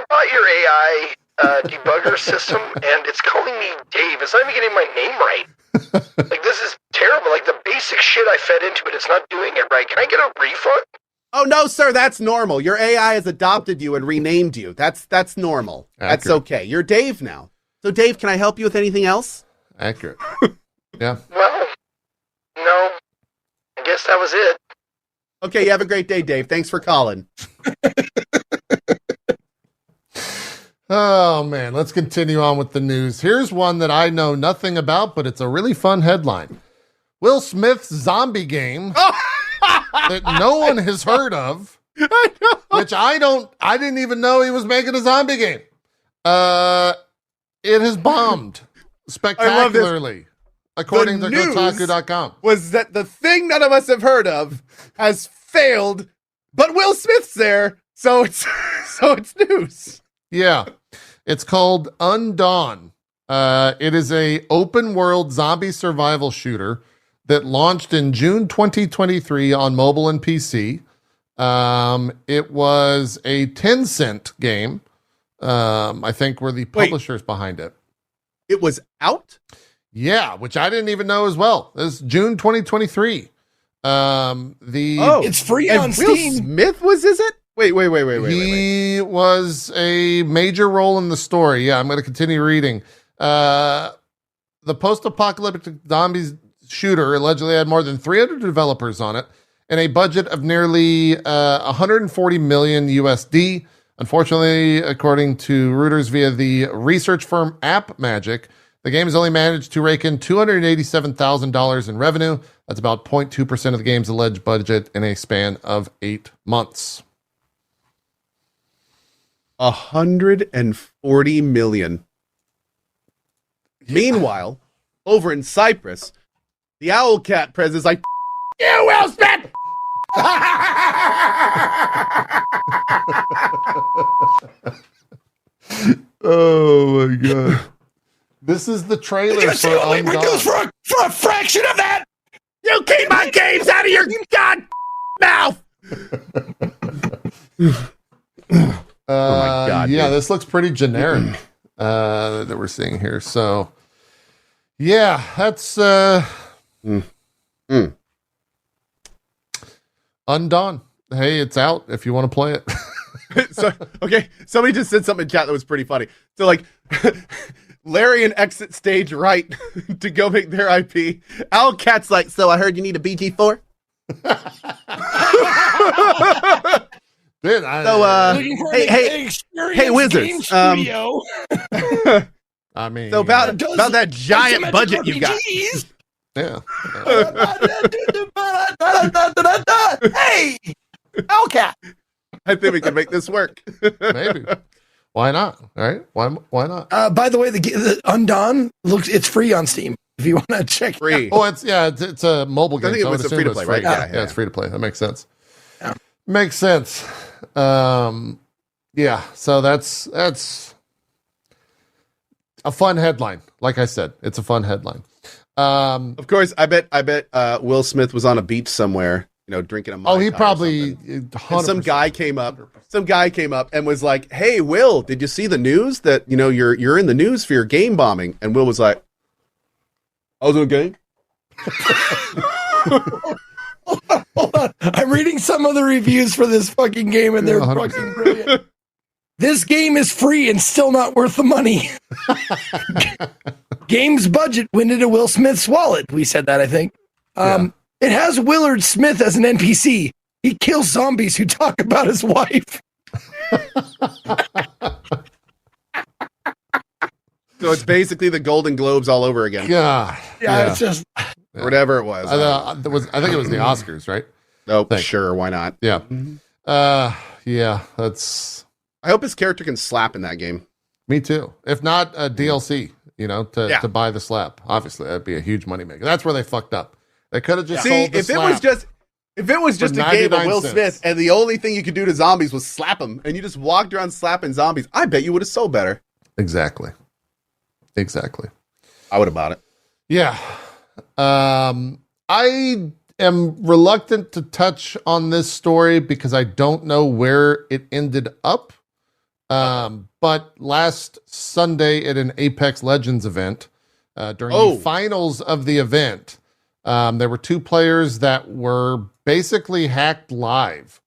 Speaker 4: bought your AI debugger system, and it's calling me Dave. It's not even getting my name right. Like, this is terrible. Like, the basic shit I fed into it, it's not doing it right. Can I get a refund?
Speaker 2: Oh, no, sir, that's normal. Your AI has adopted you and renamed you. That's normal.
Speaker 1: Accurate.
Speaker 2: That's okay. You're Dave now. So, Dave, can I help you with anything else?
Speaker 1: Accurate. Yeah.
Speaker 4: Well, no. I guess that was it.
Speaker 2: Okay, you have a great day, Dave. Thanks for calling.
Speaker 1: Oh, man. Let's continue on with the news. Here's one that I know nothing about, but it's a really fun headline. Will Smith's zombie game that no one has heard of, which I didn't even know he was making a zombie game. It has bombed spectacularly, according to Kotaku.com.
Speaker 2: Was that the thing none of us have heard of has failed, but Will Smith's there, so it's news.
Speaker 1: Yeah. It's called Undawn. It is a open world zombie survival shooter that launched in June 2023 on mobile and PC. It was a Tencent game. I think were the publishers behind it.
Speaker 2: It was out?
Speaker 1: Yeah, which I didn't even know as well. This is June 2023.
Speaker 3: It's free on Steam.
Speaker 2: Will Smith was, is it? Wait.
Speaker 1: He was a major role in the story. Yeah, I'm going to continue reading. The post-apocalyptic zombies shooter allegedly had more than 300 developers on it and a budget of nearly 140 million USD. Unfortunately, according to Reuters via the research firm App Magic, the game has only managed to rake in $287,000 in revenue. That's about 0.2% of the game's alleged budget in a span of 8 months.
Speaker 2: 140 million. Meanwhile, over in Cyprus, the Owlcat prez is like, you Will Smith!
Speaker 1: Oh my god. This is the trailer for
Speaker 3: Undawn. For a fraction of that!
Speaker 2: You keep my games out of your god mouth!
Speaker 1: Oh my god. Yeah, dude. This looks pretty generic that we're seeing here. So yeah, that's Undawn. Hey, it's out if you want to play it.
Speaker 2: So, okay, somebody just said something in chat that was pretty funny. So, like, Larian exit stage right to go make their IP. Owlcat's like, so I heard you need a BG4?
Speaker 1: Dude,
Speaker 2: hey, Wizards.
Speaker 1: I mean,
Speaker 2: so about that giant budget you got.
Speaker 1: Yeah.
Speaker 3: Hey, Owlcat.
Speaker 2: I think we can make this work.
Speaker 1: Maybe. Why not? All right. Why not?
Speaker 3: By the way, the Undawn it's free on Steam if you want to check.
Speaker 2: Free.
Speaker 1: Oh, it's a mobile game.
Speaker 2: I think it's free to play, right?
Speaker 1: Yeah, it's free to play. That makes sense. Yeah. Makes sense. Yeah. So that's a fun headline. Like I said, it's a fun headline.
Speaker 2: Of course, I bet Will Smith was on a beach somewhere, drinking a Mai Tai.
Speaker 1: Oh, he probably.
Speaker 2: Some guy came up and was like, "Hey, Will, did you see the news that you're in the news for your game bombing?" And Will was like, "I was in a game."
Speaker 3: Hold on. I'm reading some of the reviews for this fucking game, and they're 100%. Fucking brilliant. This game is free and still not worth the money. Game's budget went into Will Smith's wallet. We said that, I think. It has Willard Smith as an NPC. He kills zombies who talk about his wife.
Speaker 2: So it's basically the Golden Globes all over again.
Speaker 1: Yeah.
Speaker 3: It's just
Speaker 2: whatever it was.
Speaker 1: I think it was the Oscars, right?
Speaker 2: Oh, sure. Why not?
Speaker 1: Yeah. Yeah. That's.
Speaker 2: I hope his character can slap in that game.
Speaker 1: Me too. If not a DLC, to buy the slap. Obviously, that'd be a huge moneymaker. That's where they fucked up. They could have just sold the slap.
Speaker 2: If it was just a game of Will Smith and the only thing you could do to zombies was slap them, and you just walked around slapping zombies, I bet you would have sold better.
Speaker 1: Exactly.
Speaker 2: I would have bought it.
Speaker 1: Yeah. I am reluctant to touch on this story because I don't know where it ended up. But last Sunday at an Apex Legends event, during the finals of the event, there were two players that were basically hacked live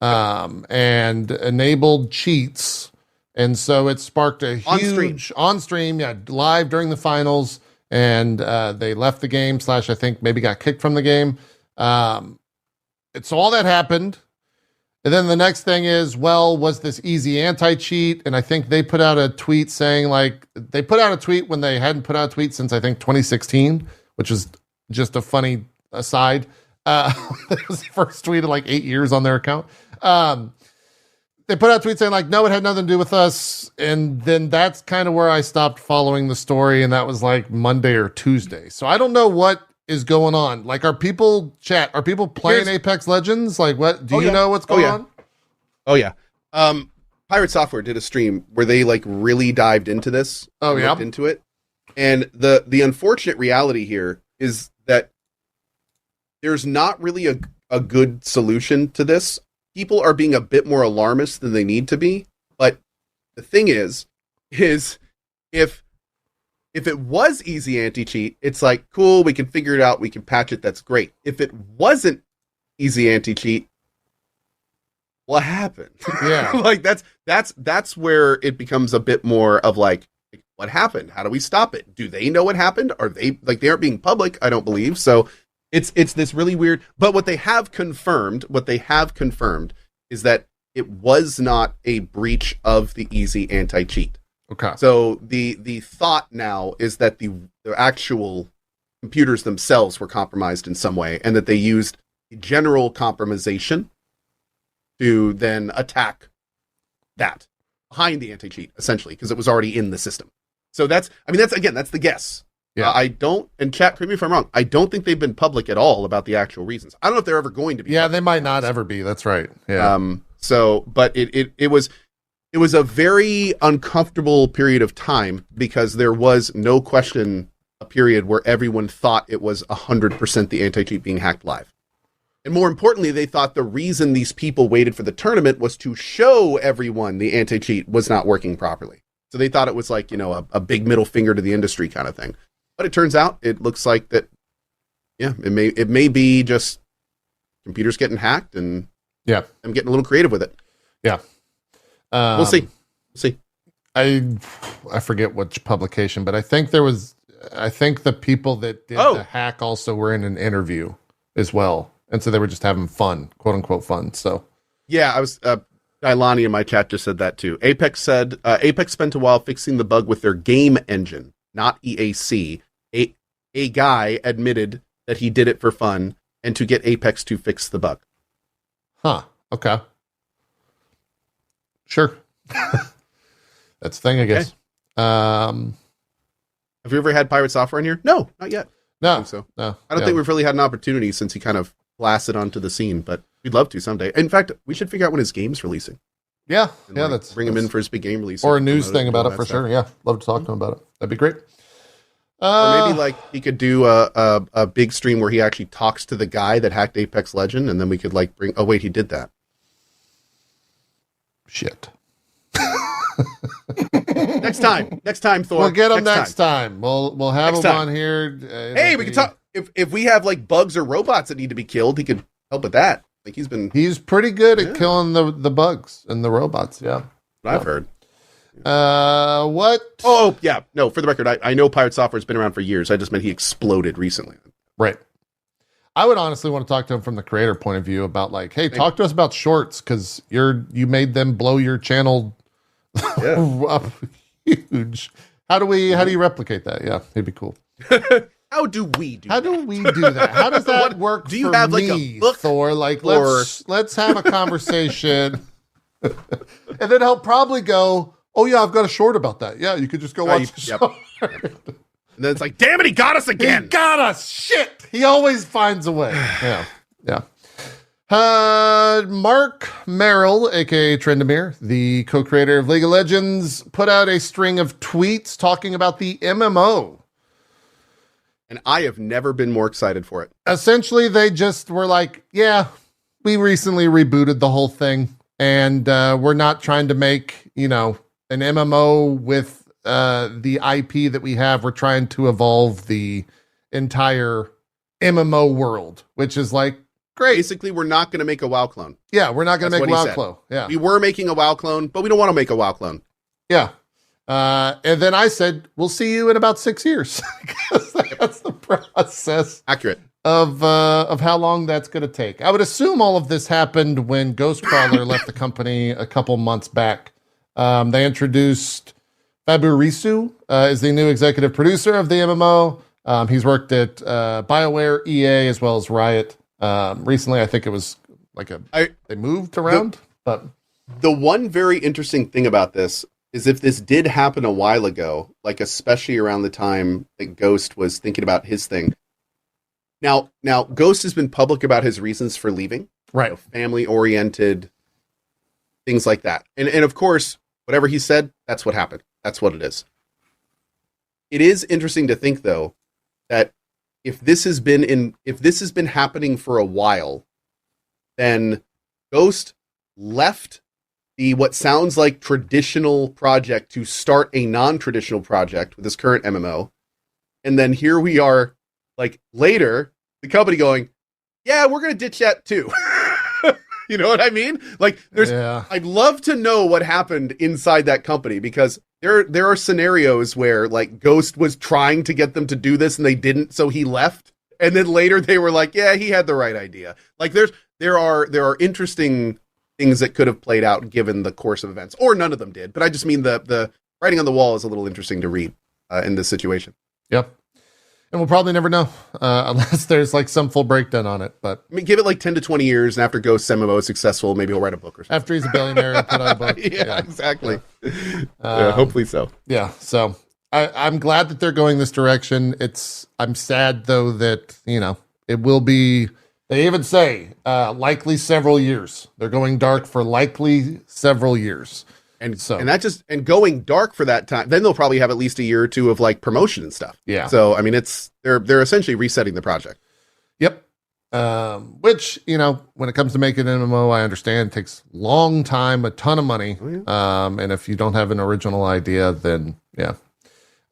Speaker 1: and enabled cheats. And so it sparked a huge on stream, live during the finals. And they left the game / I think maybe got kicked from the game. So all that happened. And then the next thing is, was this easy anti-cheat? And I think they put out a tweet saying, they put out a tweet when they hadn't put out a tweet since, I think, 2016, which is just a funny aside. It was the first tweet in 8 years on their account. They put out a tweet saying, no, it had nothing to do with us. And then that's kind of where I stopped following the story. And that was Monday or Tuesday. So I don't know what is going on. Are people playing Apex Legends? What do you know what's going on?
Speaker 2: Oh yeah. Pirate Software did a stream where they really dived into this. Looked into it. And the unfortunate reality here is that there's not really a good solution to this. People are being a bit more alarmist than they need to be. But the thing is if it was easy anti-cheat, it's cool, we can figure it out, we can patch it, that's great. If it wasn't easy anti-cheat, what happened?
Speaker 1: Yeah.
Speaker 2: Like that's where it becomes a bit more of like, what happened? How do we stop it? Do they know what happened? Are they like, they aren't being public? I don't believe so. It's this really weird. But what they have confirmed is that it was not a breach of the easy anti-cheat.
Speaker 1: Okay.
Speaker 2: So the thought now is that the actual computers themselves were compromised in some way, and that they used general compromisation to then attack that behind the anti-cheat, essentially, because it was already in the system. So that's the guess.
Speaker 1: Yeah.
Speaker 2: I don't, and chat, correct me if I'm wrong, I don't think they've been public at all about the actual reasons. I don't know if they're ever going to be.
Speaker 1: Yeah, they might not ever be. That's right. Yeah.
Speaker 2: So, but it was a very uncomfortable period of time, because there was no question a period where everyone thought it was 100% the anti-cheat being hacked live. And more importantly, they thought the reason these people waited for the tournament was to show everyone the anti-cheat was not working properly. So they thought it was like, a big middle finger to the industry kind of thing. But it turns out, it looks like that, yeah, it may be just computers getting hacked, and
Speaker 1: yeah,
Speaker 2: I'm getting a little creative with it.
Speaker 1: Yeah.
Speaker 2: We'll see.
Speaker 1: I forget which publication, but I think the people that did the hack also were in an interview as well. And so they were just having fun, quote unquote fun. So
Speaker 2: yeah, I was, Ilani in my chat just said that too. Apex said, Apex spent a while fixing the bug with their game engine, not EAC. A guy admitted that he did it for fun and to get Apex to fix the bug.
Speaker 1: Huh. Okay. Sure. That's the thing, I guess.
Speaker 2: Have you ever had Pirate Software in here? No, not yet.
Speaker 1: No.
Speaker 2: I think so.
Speaker 1: No.
Speaker 2: I don't think we've really had an opportunity since he kind of blasted onto the scene, but we'd love to someday. In fact, we should figure out when his game's releasing.
Speaker 1: Yeah.
Speaker 2: And
Speaker 1: that's
Speaker 2: bring him in for his big game release.
Speaker 1: Or a news thing about it for sure. Yeah. Love to talk to him about it. That'd be great.
Speaker 2: Or maybe like he could do a big stream where he actually talks to the guy that hacked Apex Legend, and then we could like bring. Oh wait, he did that.
Speaker 1: Shit.
Speaker 2: Next time, Thor.
Speaker 1: We'll get him next time. We'll have him on here.
Speaker 2: Hey, we can talk if we have like bugs or robots that need to be killed. He could help with that. Like he's
Speaker 1: pretty good at killing the bugs and the robots. Yeah,
Speaker 2: I've heard.
Speaker 1: What?
Speaker 2: Oh, yeah. No, for the record, I know Pirate Software's been around for years. I just meant he exploded recently.
Speaker 1: Right. I would honestly want to talk to him from the creator point of view about like, hey, talk to us about shorts, because you made them blow your channel up huge. How do you replicate that? Yeah, it'd be cool.
Speaker 2: How do we do
Speaker 1: that? How does that work?
Speaker 2: Do you have like a book,
Speaker 1: Thor? Like, let's have a conversation, and then he'll probably go, oh yeah, I've got a short about that. Yeah, you could just go watch the short.
Speaker 2: And then it's like, damn it, he got us again.
Speaker 1: He got us. Shit. He always finds a way. Yeah. Mark Merrill, aka Trendamir, the co-creator of League of Legends, put out a string of tweets talking about the MMO.
Speaker 2: And I have never been more excited for it.
Speaker 1: Essentially, they just were like, yeah, we recently rebooted the whole thing, and we're not trying to make, an MMO with the IP that we have. We're trying to evolve the entire MMO world, which is like, great.
Speaker 2: Basically, we're not going to make a WoW clone.
Speaker 1: Yeah, we're not going to make a WoW clone. Yeah.
Speaker 2: We were making a WoW clone, but we don't want to make a WoW clone.
Speaker 1: Yeah. And then I said, we'll see you in about 6 years. Because that's the process.
Speaker 2: Accurate.
Speaker 1: Of how long that's going to take. I would assume all of this happened when Ghostcrawler left the company a couple months back. They introduced Faburisu as the new executive producer of the MMO. He's worked at BioWare, EA, as well as Riot. Recently, I think it was like they moved around. But
Speaker 2: the one very interesting thing about this is if this did happen a while ago, like especially around the time that Ghost was thinking about his thing. Now Ghost has been public about his reasons for leaving.
Speaker 1: Right.
Speaker 2: Family-oriented, things like that. And of course, whatever he said, that's what happened. That's what it is. It is interesting to think, though, that if this has been happening for a while, then Ghost left the what sounds like traditional project to start a non-traditional project with his current MMO, and then here we are, like later, the company going, "Yeah, we're going to ditch that too." You know what I mean? Like, I'd love to know what happened inside that company, because there are scenarios where like Ghost was trying to get them to do this and they didn't, so he left. And then later they were like, yeah, he had the right idea. Like there are interesting things that could have played out given the course of events, or none of them did. But I just mean the writing on the wall is a little interesting to read in this situation.
Speaker 1: Yep. And we'll probably never know unless there's like some full breakdown on it. But
Speaker 2: I mean, give it like 10 to 20 years, and after Ghost's MMO is successful, maybe he'll write a book or something.
Speaker 1: After he's a billionaire, he'll put out a book.
Speaker 2: Yeah, exactly. Yeah, hopefully so.
Speaker 1: Yeah. So I'm glad that they're going this direction. I'm sad though that, it will be, they even say, likely several years. They're going dark for likely several years. And
Speaker 2: going dark for that time, then they'll probably have at least a year or two of like promotion and stuff.
Speaker 1: Yeah.
Speaker 2: So I mean, they're essentially resetting the project.
Speaker 1: Yep. Which, when it comes to making an MMO, I understand it takes a long time, a ton of money. Oh, yeah. And if you don't have an original idea, then yeah.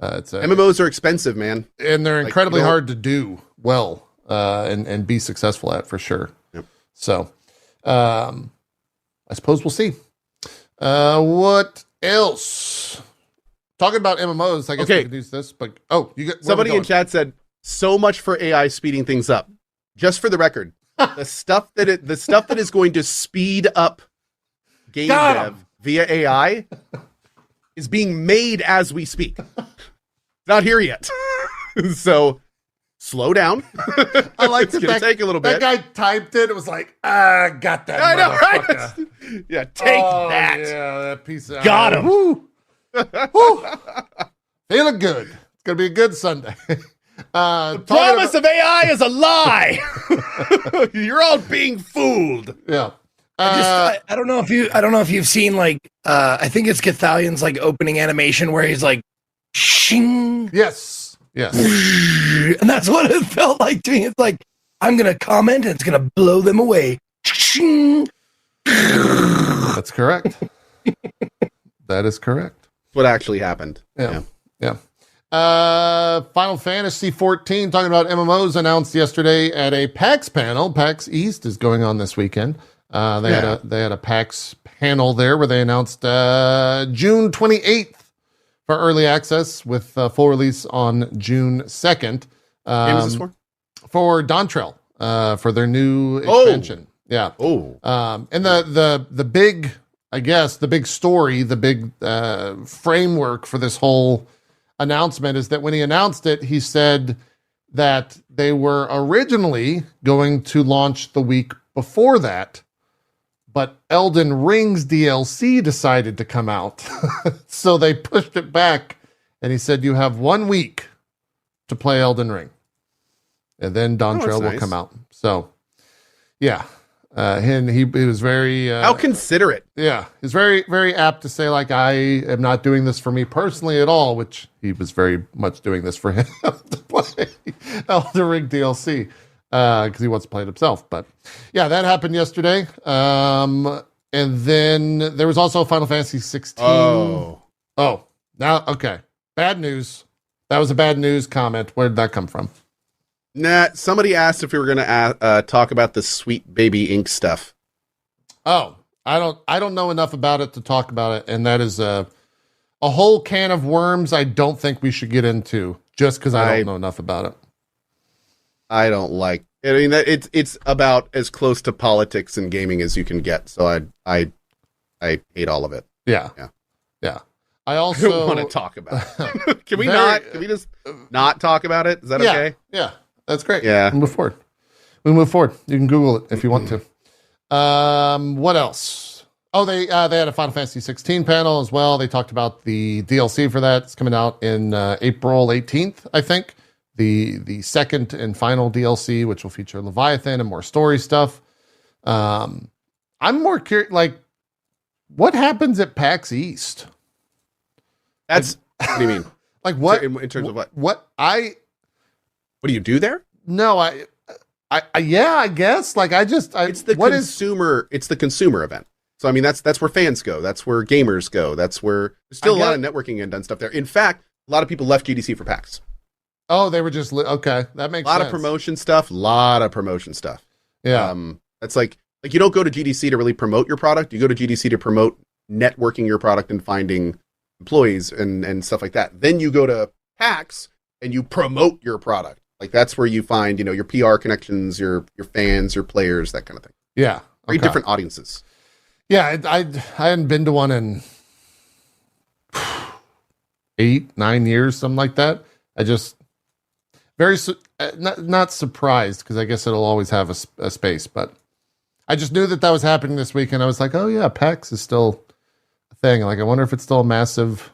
Speaker 2: MMOs are expensive, man.
Speaker 1: And they're incredibly hard to do well, and be successful at, for sure.
Speaker 2: Yep.
Speaker 1: So, I suppose we'll see. What else? Talking about MMOs, I guess we could use this, but
Speaker 2: somebody in chat said so much for AI speeding things up. Just for the record, the stuff that is going to speed up game dev via AI is being made as we speak. Not here yet. So slow down.
Speaker 1: I like
Speaker 2: it's gonna take a little bit.
Speaker 1: That guy typed it. It was like, got that. I know, right?
Speaker 2: Yeah, take that.
Speaker 1: Yeah, that piece of
Speaker 3: got him.
Speaker 1: Woo. Woo. Feeling good. It's gonna be a good Sunday.
Speaker 3: The promise of AI is a lie.
Speaker 2: You're all being fooled.
Speaker 1: Yeah.
Speaker 3: I don't know if you've seen like I think it's Cathalion's like opening animation where he's like shing.
Speaker 1: Yes.
Speaker 3: And that's what it felt like to me. It's like, I'm gonna comment and it's gonna blow them away. Shing.
Speaker 1: That's correct. That is correct.
Speaker 2: What actually happened.
Speaker 1: Yeah. Final Fantasy 14, talking about MMOs, announced yesterday at a PAX panel. PAX East is going on this weekend. They had a PAX panel there where they announced June 28th for early access, with full release on June 2nd.
Speaker 2: What is this for?
Speaker 1: For Dawntrail, for their new expansion. Yeah. And the big, I guess, the big story, the big framework for this whole announcement is that when he announced it, he said that they were originally going to launch the week before that, but Elden Ring's DLC decided to come out. So they pushed it back, and he said, you have 1 week to play Elden Ring, and then Dawntrail will come out. So, yeah. And he was very...
Speaker 2: how considerate.
Speaker 1: Yeah. He's very, very apt to say, like, I am not doing this for me personally at all, which he was very much doing this for him to play Elden Ring DLC. Because he wants to play it himself. But yeah, that happened yesterday. And then there was also Final Fantasy 16. Oh, now, okay. Bad news. That was a bad news comment. Where did that come from?
Speaker 2: Nah, somebody asked if we were going to talk about the Sweet Baby Ink stuff.
Speaker 1: Oh, I don't know enough about it to talk about it. And that is a whole can of worms I don't think we should get into just because I don't know enough about it.
Speaker 2: I don't like. I mean, it's about as close to politics and gaming as you can get. So I hate all of it.
Speaker 1: Yeah. I also
Speaker 2: don't want to talk about it. Can we just not talk about it? Is that okay?
Speaker 1: Yeah, that's great.
Speaker 2: Yeah,
Speaker 1: we move forward. You can Google it if you want to. What else? Oh, they had a Final Fantasy 16 panel as well. They talked about the DLC for that. It's coming out in April 18th, I think. The second and final DLC, which will feature Leviathan and more story stuff. I'm more curious, like, what happens at PAX East?
Speaker 2: What do you mean?
Speaker 1: Like what?
Speaker 2: In terms of what?
Speaker 1: What
Speaker 2: do you do there?
Speaker 1: No, I guess. Like, it's
Speaker 2: the consumer event. So, I mean, that's where fans go. That's where gamers go. That's where there's still a lot of networking and done stuff there. In fact, a lot of people left GDC for PAX.
Speaker 1: Oh, they were just okay. That makes sense.
Speaker 2: A lot of promotion stuff. Yeah. That's like Like, you don't go to GDC to really promote your product. You go to GDC to promote networking your product and finding employees and stuff like that. Then you go to PAX and you promote your product. Like, that's where you find, your PR connections, your fans, your players, that kind of thing.
Speaker 1: Yeah.
Speaker 2: Very different audiences.
Speaker 1: Yeah, I hadn't been to one in 8-9 years, something like that. I just not surprised, because I guess it'll always have a space, but I just knew that was happening this week, and I was like, oh yeah, PAX is still a thing. Like, I wonder if it's still a massive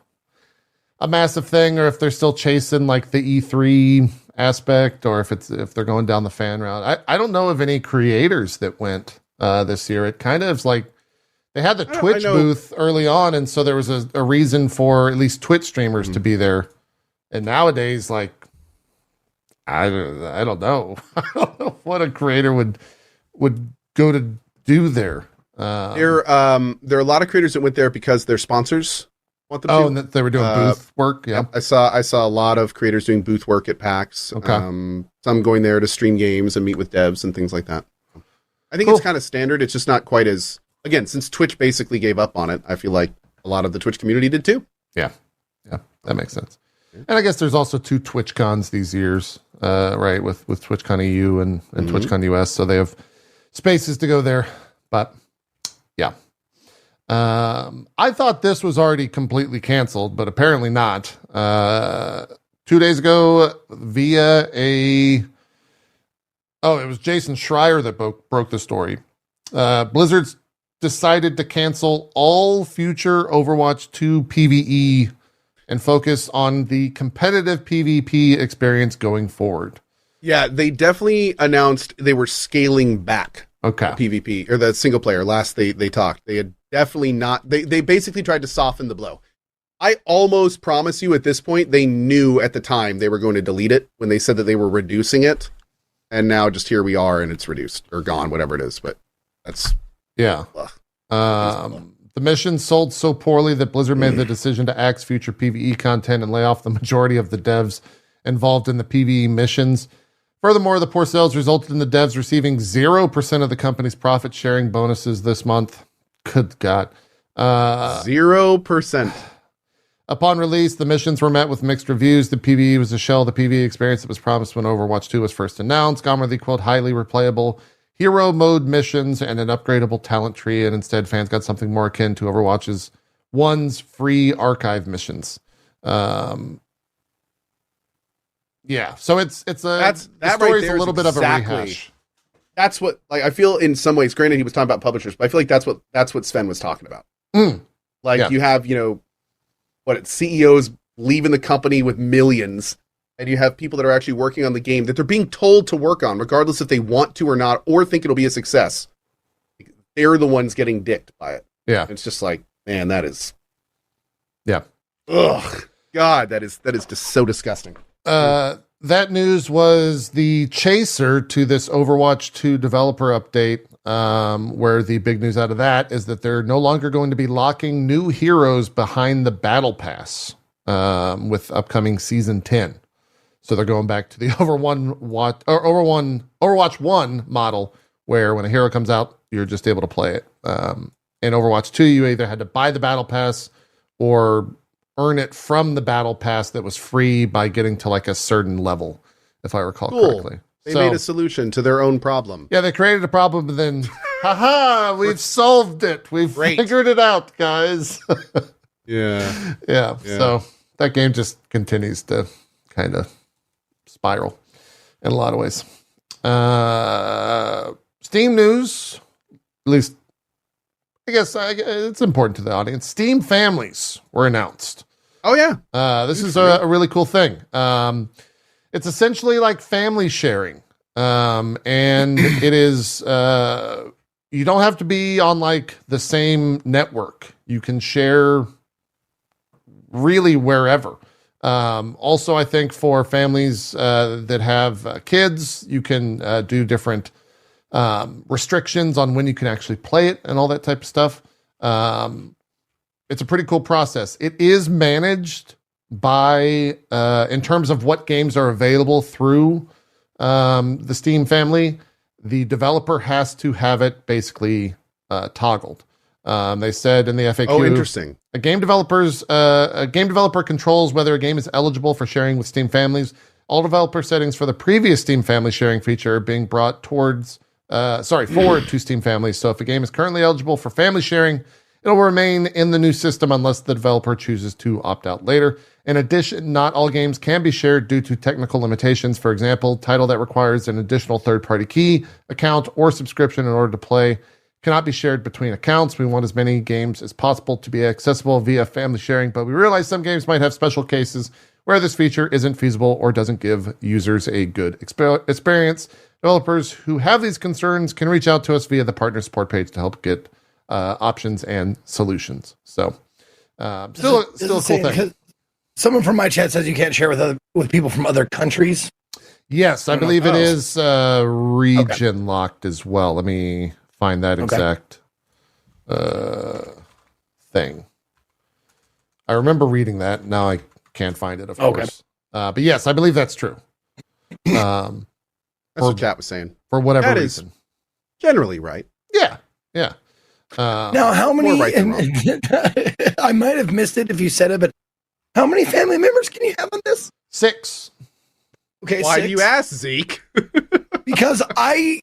Speaker 1: thing, or if they're still chasing like the E3 aspect, or if they're going down the fan route. I don't know of any creators that went this year. It kind of is like they had the Twitch booth early on, and so there was a reason for at least Twitch streamers to be there. And nowadays, like, I don't know. I don't know what a creator would go to do there.
Speaker 2: There are a lot of creators that went there because their sponsors want them to.
Speaker 1: And that they were doing booth work. Yeah,
Speaker 2: I saw a lot of creators doing booth work at PAX.
Speaker 1: Okay.
Speaker 2: Some going there to stream games and meet with devs and things like that. I think it's kind of standard. It's just not quite as, again, since Twitch basically gave up on it, I feel like a lot of the Twitch community did too.
Speaker 1: Yeah, that makes sense. And I guess there's also 2 Twitch cons these years, right? With TwitchCon EU and TwitchCon US, so they have spaces to go there. But yeah, I thought this was already completely canceled, but apparently not. 2 days ago, via it was Jason Schreier that broke the story. Blizzard's decided to cancel all future Overwatch 2 PvE and focus on the competitive PvP experience going forward.
Speaker 2: Yeah, they definitely announced they were scaling back PvP, or the single player. Last they talked, they had definitely not. They basically tried to soften the blow. I almost promise you at this point, they knew at the time they were going to delete it when they said that they were reducing it. And now just here we are, and it's reduced or gone, whatever it is. But that's...
Speaker 1: Yeah. The mission sold so poorly that Blizzard made the decision to axe future PvE content and lay off the majority of the devs involved in the PvE missions. Furthermore, the poor sales resulted in the devs receiving 0% of the company's profit-sharing bonuses this month. Good God.
Speaker 2: 0%.
Speaker 1: Upon release, the missions were met with mixed reviews. The PvE was a shell of the PvE experience that was promised when Overwatch 2 was first announced. Gone were the, quote, highly replayable hero mode missions and an upgradable talent tree, and instead fans got something more akin to Overwatch's 1's free archive missions. Yeah, so it's the story's right, a little bit of a rehash.
Speaker 2: That's what, like, I feel in some ways, granted he was talking about publishers, but I feel like that's what Sven was talking about. You have, CEOs leaving the company with millions, and you have people that are actually working on the game that they're being told to work on, regardless if they want to or not, or think it'll be a success. They're the ones getting dicked by it.
Speaker 1: Yeah.
Speaker 2: And it's just like, man, that is...
Speaker 1: Yeah.
Speaker 2: Ugh. God, that is just so disgusting.
Speaker 1: That news was the chaser to this Overwatch 2 developer update, where the big news out of that is that they're no longer going to be locking new heroes behind the battle pass with upcoming season 10. So they're going back to the Overwatch 1 model, where when a hero comes out, you're just able to play it. In Overwatch 2, you either had to buy the battle pass or earn it from the battle pass that was free by getting to like a certain level, if I recall correctly.
Speaker 2: They made a solution to their own problem.
Speaker 1: Yeah, they created a problem, and then, we've solved it. We've figured it out, guys.
Speaker 2: Yeah.
Speaker 1: So that game just continues to kind of spiral in a lot of ways. Steam news, at least, I guess it's important to the audience. Steam families were announced.
Speaker 2: Oh, yeah.
Speaker 1: This is a really cool thing. It's essentially like family sharing. And it is, you don't have to be on like the same network. You can share really wherever. Also, I think for families that have kids, you can do different restrictions on when you can actually play it and all that type of stuff. It's a pretty cool process. It is managed by, in terms of what games are available through the Steam family, the developer has to have it basically toggled. They said in the FAQ,
Speaker 2: Oh, interesting.
Speaker 1: A game developer controls whether a game is eligible for sharing with Steam families. All developer settings for the previous Steam family sharing feature are being brought forward to Steam families. So if a game is currently eligible for family sharing, it'll remain in the new system unless the developer chooses to opt out later. In addition, not all games can be shared due to technical limitations. For example, title that requires an additional third-party key, account, or subscription in order to play cannot be shared between accounts. We want as many games as possible to be accessible via family sharing, but we realize some games might have special cases where this feature isn't feasible or doesn't give users a good experience. Developers who have these concerns can reach out to us via the partner support page to help get options and solutions. So, still a cool thing.
Speaker 3: Someone from my chat says you can't share with people from other countries.
Speaker 1: Yes, I believe it is region locked as well. Let me find that exact thing. I remember reading that. Now I can't find it, of course. But yes, I believe that's true.
Speaker 2: That's what chat was saying.
Speaker 1: For whatever reason.
Speaker 2: Generally right.
Speaker 1: Yeah.
Speaker 3: Now, how many? I might have missed it if you said it, but how many family members can you have on this?
Speaker 1: 6.
Speaker 3: Okay,
Speaker 2: why
Speaker 3: 6?
Speaker 2: do you ask, Zeke?
Speaker 3: Because I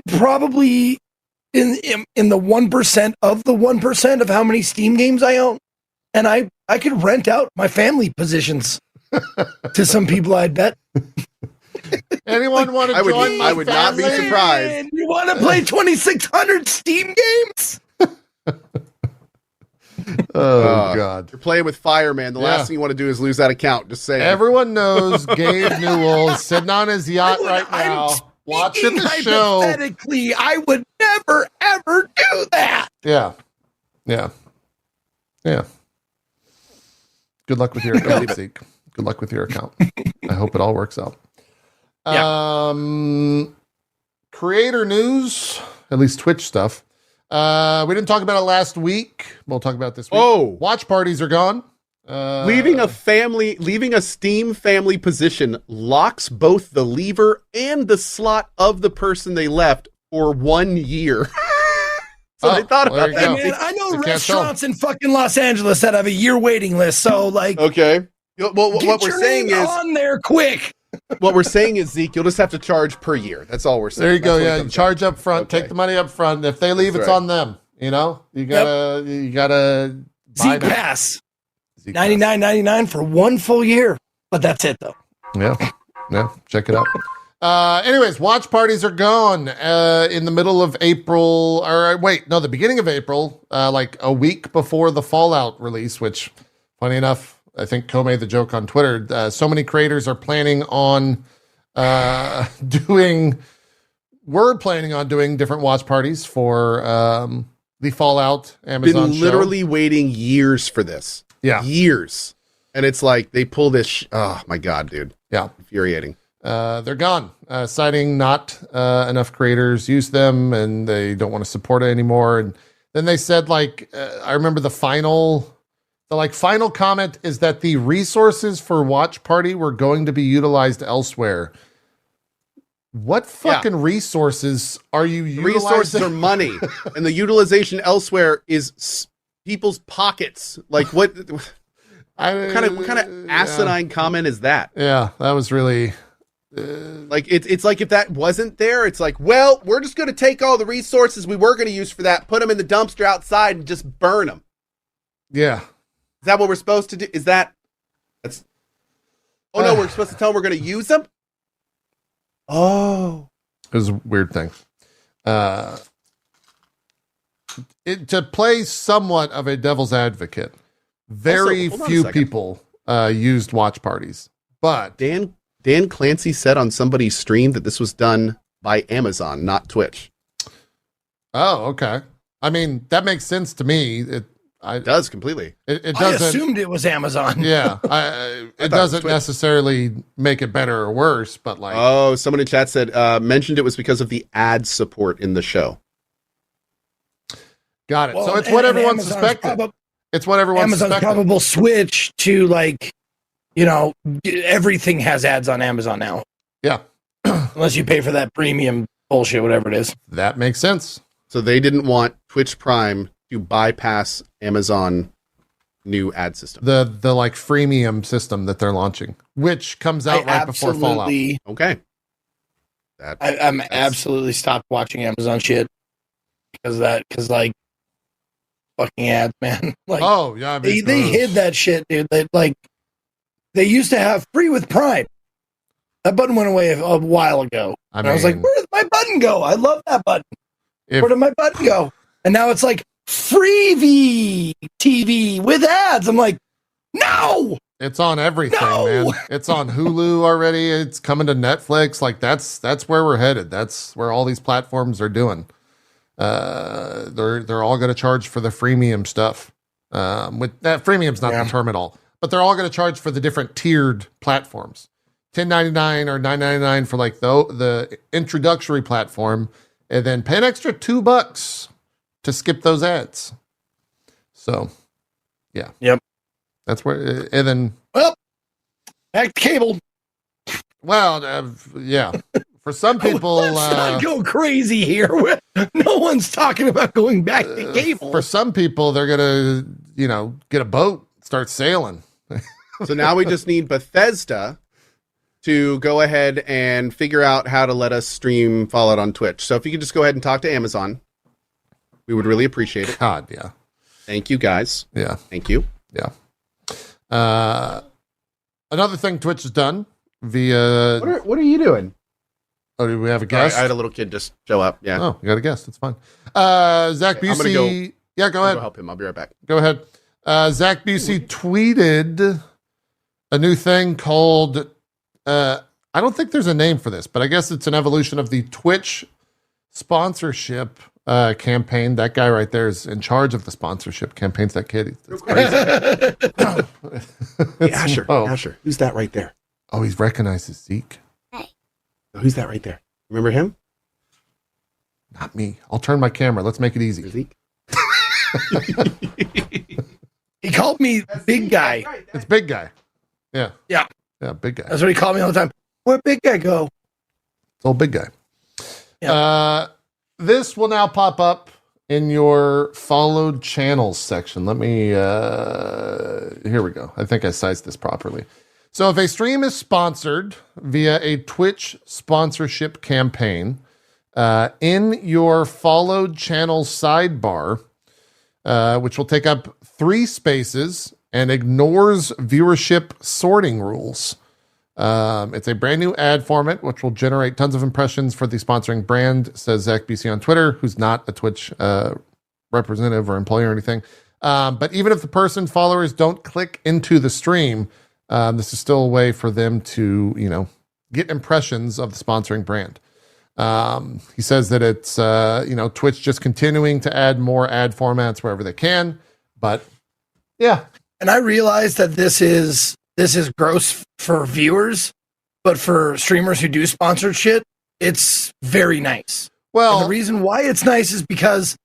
Speaker 3: probably in the 1% of the 1% of how many Steam games I own, and I could rent out my family positions to some people. I'd bet.
Speaker 1: Anyone want to join?
Speaker 2: I would not be surprised.
Speaker 3: You want to play 2,600 Steam games?
Speaker 1: Oh God!
Speaker 2: You're playing with fire, man. The last thing you want to do is lose that account. Just saying.
Speaker 1: Everyone knows Gabe Newell is sitting on his yacht right now, watching the show.
Speaker 3: Hypothetically, I would never ever do that.
Speaker 1: Yeah. Good luck with your account, Zeke. Good luck with your account. I hope it all works out. Yeah. Creator news, at least Twitch stuff. We didn't talk about it last week. We'll talk about it this week.
Speaker 2: Oh,
Speaker 1: watch parties are gone.
Speaker 2: Leaving a Steam family position locks both the lever and the slot of the person they left for 1 year. So they thought about that.
Speaker 3: Man, I know restaurants in fucking Los Angeles that have a year waiting list. So
Speaker 2: okay. Well, what we're saying is
Speaker 3: on there quick.
Speaker 2: What we're saying is, Zeke, you'll just have to charge per year. That's all we're saying.
Speaker 1: There you go. Yeah, charge up front. Okay. Take the money up front. If they leave, it's on them. You know, you gotta buy
Speaker 3: Zeke Pass. $99.99 for 1 full year. But that's it, though.
Speaker 1: Yeah. Check it out. Anyways, watch parties are gone in the middle of April. Or wait, no, the beginning of April, like a week before the Fallout release. Which, funny enough, I think Cohh made the joke on Twitter. So many creators are planning on doing different watch parties for the Fallout Amazon
Speaker 2: Been literally waiting years for this.
Speaker 1: Yeah.
Speaker 2: Years. And it's like they pull this. Oh, my God, dude.
Speaker 1: Yeah.
Speaker 2: Infuriating.
Speaker 1: They're gone, citing not enough creators use them and they don't want to support it anymore. And then they said, I remember the final comment is that the resources for Watch Party were going to be utilized elsewhere. What fucking resources are you utilizing?
Speaker 2: Resources are money, and the utilization elsewhere is people's pockets. Like what kind of asinine comment is that?
Speaker 1: Yeah, that was really
Speaker 2: it's like if that wasn't there, it's like, well, we're just going to take all the resources we were going to use for that, put them in the dumpster outside, and just burn them.
Speaker 1: Yeah.
Speaker 2: Is that what we're supposed to do? That's no, we're supposed to tell them we're going to use them? Oh.
Speaker 1: It was a weird thing. To play somewhat of a devil's advocate, very few people used watch parties. But
Speaker 2: Dan Clancy said on somebody's stream that this was done by Amazon, not Twitch.
Speaker 1: Oh, okay. I mean, that makes sense to me. It
Speaker 2: does completely.
Speaker 1: It doesn't.
Speaker 3: I assumed it was Amazon.
Speaker 1: Yeah, it doesn't necessarily make it better or worse, but
Speaker 2: someone in chat said mentioned it was because of the ad support in the show.
Speaker 1: Got it. Well, so it's what everyone suspected. It's what everyone
Speaker 3: Amazon's
Speaker 1: suspected.
Speaker 3: probable switch to everything has ads on Amazon now.
Speaker 1: Yeah,
Speaker 3: unless you pay for that premium bullshit, whatever it is.
Speaker 1: That makes sense.
Speaker 2: So they didn't want Twitch Prime to bypass Amazon new ad system.
Speaker 1: The like freemium system that they're launching, which comes out right before Fallout.
Speaker 2: Okay.
Speaker 3: I'm absolutely stopped watching Amazon shit because like fucking ads, man. Like,
Speaker 1: oh yeah, I mean,
Speaker 3: they hid that shit, dude. They used to have free with Prime. That button went away a while ago. I was like, where did my button go? I love that button. Where did my button go? And now it's like freebie TV with ads. I'm like, no.
Speaker 1: It's on everything, man. It's on Hulu already. It's coming to Netflix. Like that's where we're headed. That's where all these platforms are doing. They're all going to charge for the freemium stuff. With that, freemium's not the term at all, but they're all going to charge for the different tiered platforms. $10.99 or $9.99 for like the introductory platform, and then pay an extra $2 to skip those ads. So, yeah.
Speaker 3: Yep.
Speaker 1: That's where, and then.
Speaker 3: Well, back to cable.
Speaker 1: Well, yeah. For some people.
Speaker 3: Let's not go crazy here. No one's talking about going back to cable.
Speaker 1: For some people, they're going to, get a boat, start sailing.
Speaker 2: So now we just need Bethesda to go ahead and figure out how to let us stream Fallout on Twitch. So if you could just go ahead and talk to Amazon, we would really appreciate it.
Speaker 1: God, yeah.
Speaker 2: Thank you, guys.
Speaker 1: Yeah.
Speaker 2: Thank you.
Speaker 1: Yeah. Another thing Twitch has done via...
Speaker 2: What are you doing?
Speaker 1: Oh, do we have a guest?
Speaker 2: I had a little kid just show up. Yeah.
Speaker 1: Oh, you got a guest. That's fine. Zach Busey...
Speaker 2: I'm going to go...
Speaker 1: Yeah, go ahead.
Speaker 2: Go help him. I'll be right back.
Speaker 1: Go ahead. Zach Busey tweeted a new thing called... I don't think there's a name for this, but I guess it's an evolution of the Twitch sponsorship campaign. That guy right there is in charge of the sponsorship campaigns. That kid, it's crazy.
Speaker 2: Hey, Asher, who's that right there?
Speaker 1: Oh, he's recognizes Zeke.
Speaker 2: Oh, who's that right there? Remember him?
Speaker 1: Not me. I'll turn my camera. Let's make it easy.
Speaker 2: Zeke.
Speaker 3: He called me big guy.
Speaker 1: It's big guy. Yeah.
Speaker 3: Yeah.
Speaker 1: Yeah, big guy.
Speaker 3: That's what he called me all the time. Where'd big guy go?
Speaker 1: It's old big guy.
Speaker 3: Yeah.
Speaker 1: This will now pop up in your followed channels section. Let me, here we go. I think I sized this properly. So if a stream is sponsored via a Twitch sponsorship campaign, in your followed channel sidebar, which will take up 3 spaces and ignores viewership sorting rules. It's a brand new ad format, which will generate tons of impressions for the sponsoring brand, says Zach BC on Twitter, who's not a Twitch representative or employee or anything. But even if the person's followers don't click into the stream, this is still a way for them to, get impressions of the sponsoring brand. He says that it's, Twitch just continuing to add more ad formats wherever they can. But yeah.
Speaker 3: And I realize that this is gross for viewers, but for streamers who do sponsored shit, it's very nice.
Speaker 1: Well,
Speaker 3: and the reason why it's nice is because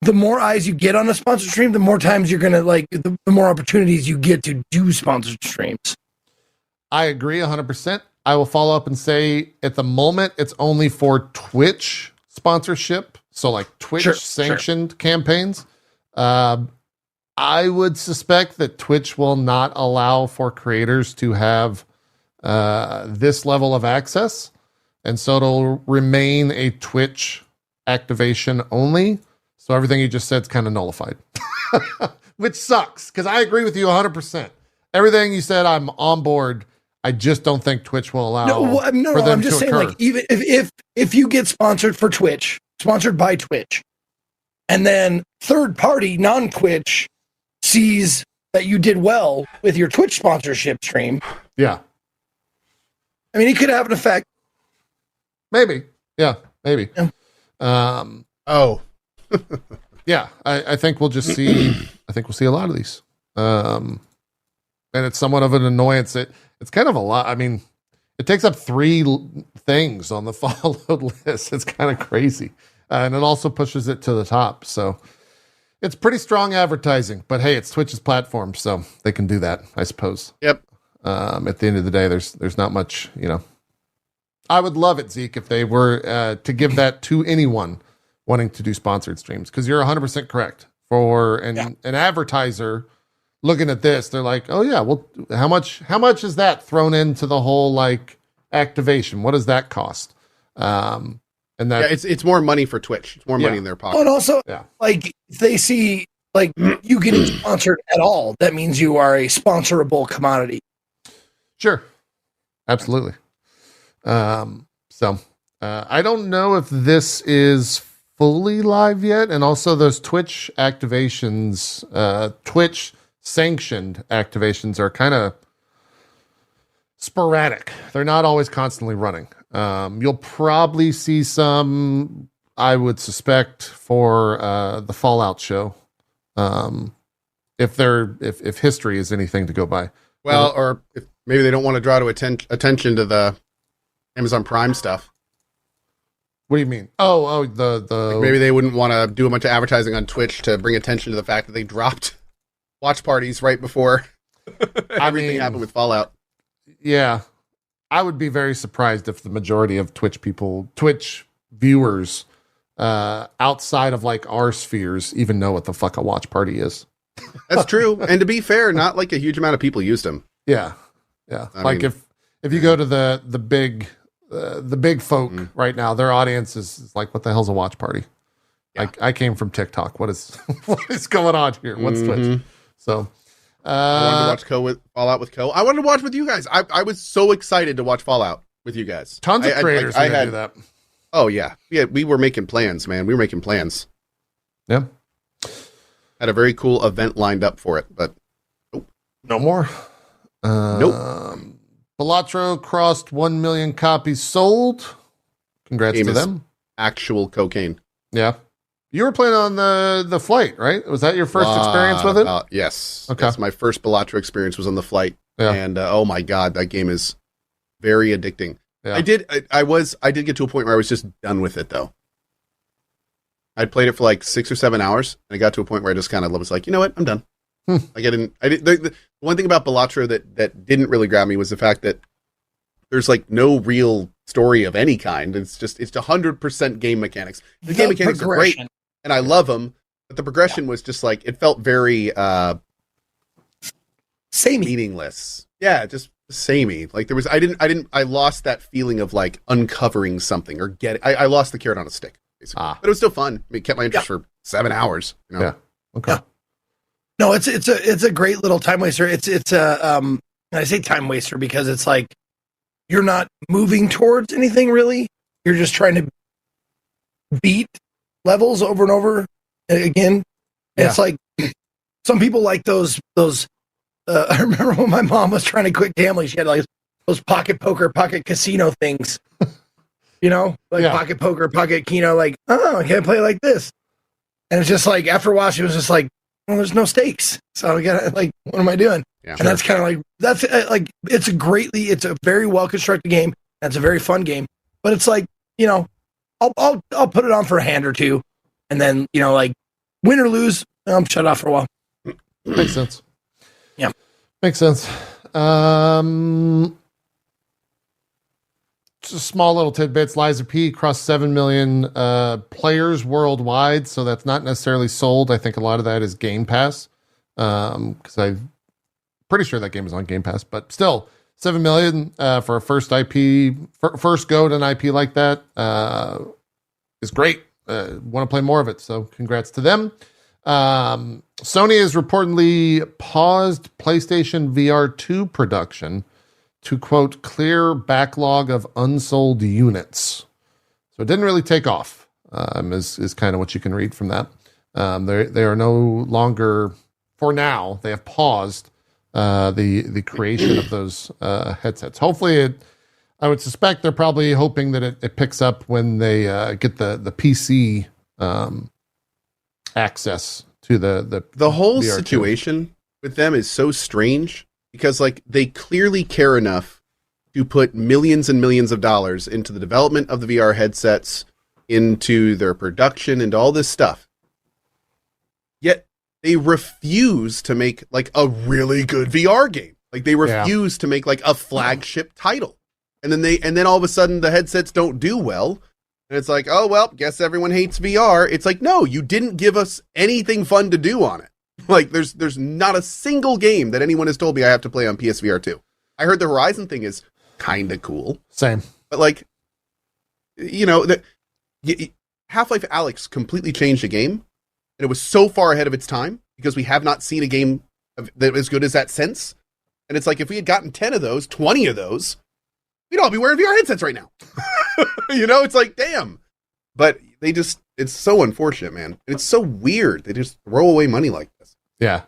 Speaker 3: the more eyes you get on a sponsored stream, the more times you're gonna the more opportunities you get to do sponsored streams.
Speaker 1: I agree 100%. I will follow up and say at the moment it's only for Twitch sponsorship, so like Twitch sanctioned campaigns. I would suspect that Twitch will not allow for creators to have this level of access. And so it'll remain a Twitch activation only. So everything you just said is kind of nullified, which sucks because I agree with you 100%. Everything you said, I'm on board. I just don't think Twitch will allow for them
Speaker 3: I'm just
Speaker 1: to
Speaker 3: saying,
Speaker 1: occur.
Speaker 3: like, even if you get sponsored for Twitch, sponsored by Twitch, and then third party non-Twitch sees that you did well with your Twitch sponsorship stream.
Speaker 1: Yeah.
Speaker 3: I mean, it could have an effect.
Speaker 1: Maybe. Yeah, maybe.
Speaker 3: Yeah.
Speaker 1: Yeah, I think we'll just see, we'll see a lot of these. And it's somewhat of an annoyance. It's kind of a lot. I mean, it takes up 3 things on the followed list. It's kind of crazy. And it also pushes it to the top. So it's pretty strong advertising, but hey, it's Twitch's platform, so they can do that, I suppose.
Speaker 2: Yep.
Speaker 1: At the end of the day, there's not much, I would love it, Zeke, if they were to give that to anyone wanting to do sponsored streams, because you're 100% correct. For an advertiser looking at this, they're like, oh yeah, well, how much is that thrown into the whole like activation? What does that cost? And that
Speaker 2: it's more money for Twitch. It's more money in their pocket.
Speaker 3: Oh, and also, like if they see like you getting sponsored at all, that means you are a sponsorable commodity.
Speaker 1: Sure, absolutely. So I don't know if this is fully live yet, and also those Twitch activations, Twitch sanctioned activations are kind of sporadic. They're not always constantly running. You'll probably see some, I would suspect, for the Fallout show, if history is anything to go by.
Speaker 2: Well, or if maybe they don't want to draw to attention to the Amazon Prime stuff.
Speaker 1: What do you mean? Oh, the
Speaker 2: like maybe they wouldn't want to do a bunch of advertising on Twitch to bring attention to the fact that they dropped watch parties right before everything happened with Fallout.
Speaker 1: Yeah, I would be very surprised if the majority of Twitch viewers, outside of like our spheres, even know what the fuck a watch party is.
Speaker 2: That's true. And to be fair, not like a huge amount of people used them.
Speaker 1: Yeah. I mean, if you go to the big folk right now, their audience is like, what the hell's a watch party? Yeah. I came from TikTok. What is going on here? What's Twitch? So
Speaker 2: I wanted to watch Fallout with Cohh. I wanted to watch with you guys. I was so excited to watch Fallout with you guys.
Speaker 1: Tons of creators do that.
Speaker 2: Oh yeah. We were making plans, man. We were making plans.
Speaker 1: Yeah.
Speaker 2: Had a very cool event lined up for it, but
Speaker 1: no more.
Speaker 2: Nope.
Speaker 1: Balatro crossed 1 million copies sold. Congrats to them.
Speaker 2: Actual cocaine.
Speaker 1: Yeah. You were playing on the flight, right? Was that your first experience with it?
Speaker 2: Yes.
Speaker 1: Okay.
Speaker 2: Yes, my first Balatro experience was on the flight.
Speaker 1: Yeah.
Speaker 2: And oh my God, that game is very addicting. Yeah. I did get to a point where I was just done with it though. I'd played it for like 6 or 7 hours, and I got to a point where I just kind of was like, you know what, I'm done. The one thing about Balatro that didn't really grab me was the fact that there's like no real story of any kind. It's 100% game mechanics. The game mechanics are great, and I love them, but the progression was just like, it felt very
Speaker 3: samey,
Speaker 2: meaningless. Yeah, just samey. Like I lost that feeling of like uncovering something or I lost the carrot on a stick. Basically. But it was still fun. I mean, it kept my interest for 7 hours. You know?
Speaker 1: Yeah. Okay.
Speaker 3: Yeah. No, it's a great little time waster. It's I say time waster because it's like you're not moving towards anything really. You're just trying to beat levels over and over again. Yeah. It's like some people like those. I remember when my mom was trying to quit gambling, she had like those pocket poker, pocket casino things. You know, like pocket poker, pocket keno, like, oh, I can't play like this. And it's just like, after a while, she was just like, well, there's no stakes. So I got like, what am I doing? Yeah, and that's kind of like, it's a very well constructed game. That's a very fun game. But it's like, you know, I'll put it on for a hand or two. And then, you know, like, win or lose, I'm shut off for a while.
Speaker 1: Makes sense.
Speaker 3: Yeah.
Speaker 1: Makes sense. Just small little tidbits. Liza P crossed 7 million players worldwide, so that's not necessarily sold. I think a lot of that is Game Pass, because I'm pretty sure that game is on Game Pass. But still, 7 million for a first IP, first go to an IP like that is great. Want to play more of it, so congrats to them. Sony has reportedly paused PlayStation VR 2 production to, quote, clear backlog of unsold units. So it didn't really take off, is kind of what you can read from that. They are no longer, for now, they have paused the creation of those headsets. Hopefully, I would suspect they're probably hoping that it picks up when they get the PC access to
Speaker 2: the whole
Speaker 1: VR2.
Speaker 2: situation with them is so strange. Because, like, they clearly care enough to put millions and millions of dollars into the development of the VR headsets, into their production, and all this stuff. Yet, they refuse to make, like, a really good VR game. Like, they refuse to make, like, a flagship title. and then all of a sudden the headsets don't do well. And it's like, oh, well, guess everyone hates VR. It's like, no, you didn't give us anything fun to do on it. Like, there's not a single game that anyone has told me I have to play on PSVR 2. I heard the Horizon thing is kind of cool.
Speaker 1: Same.
Speaker 2: But, like, you know, Half-Life Alyx completely changed the game. And it was so far ahead of its time because we have not seen a game that as good as that since. And it's like, if we had gotten 10 of those, 20 of those, we'd all be wearing VR headsets right now. You know, it's like, damn. But it's so unfortunate, man. It's so weird. They just throw away money like this.
Speaker 1: Yeah.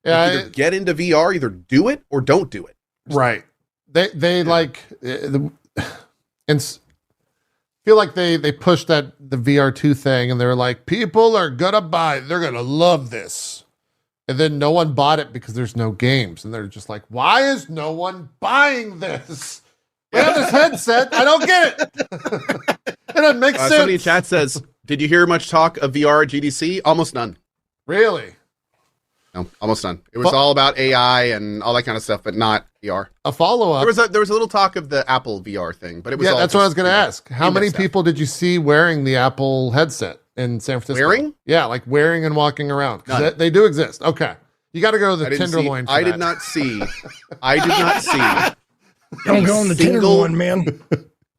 Speaker 2: Yeah. Either get into VR, either do it or don't do it.
Speaker 1: Right. They like, and feel like they pushed the VR2 thing and they're like, people are going to buy it. They're going to love this. And then no one bought it because there's no games. And they're just like, why is no one buying this? We have this headset. I don't get it. And it makes sense.
Speaker 2: Somebody in chat says, did you hear much talk of VR at GDC? Almost none.
Speaker 1: Really?
Speaker 2: No, almost none. It was all about AI and all that kind of stuff, but not VR.
Speaker 1: A follow-up.
Speaker 2: There was a little talk of the Apple VR thing, but it was all
Speaker 1: that's what I was going to ask. How many people did you see wearing the Apple headset in San Francisco?
Speaker 2: Wearing?
Speaker 1: Yeah, like wearing and walking around. They do exist. Okay. You got to go to the Tenderloin for
Speaker 2: I
Speaker 1: that.
Speaker 2: did not see.
Speaker 3: Don't go on the Tenderloin, man.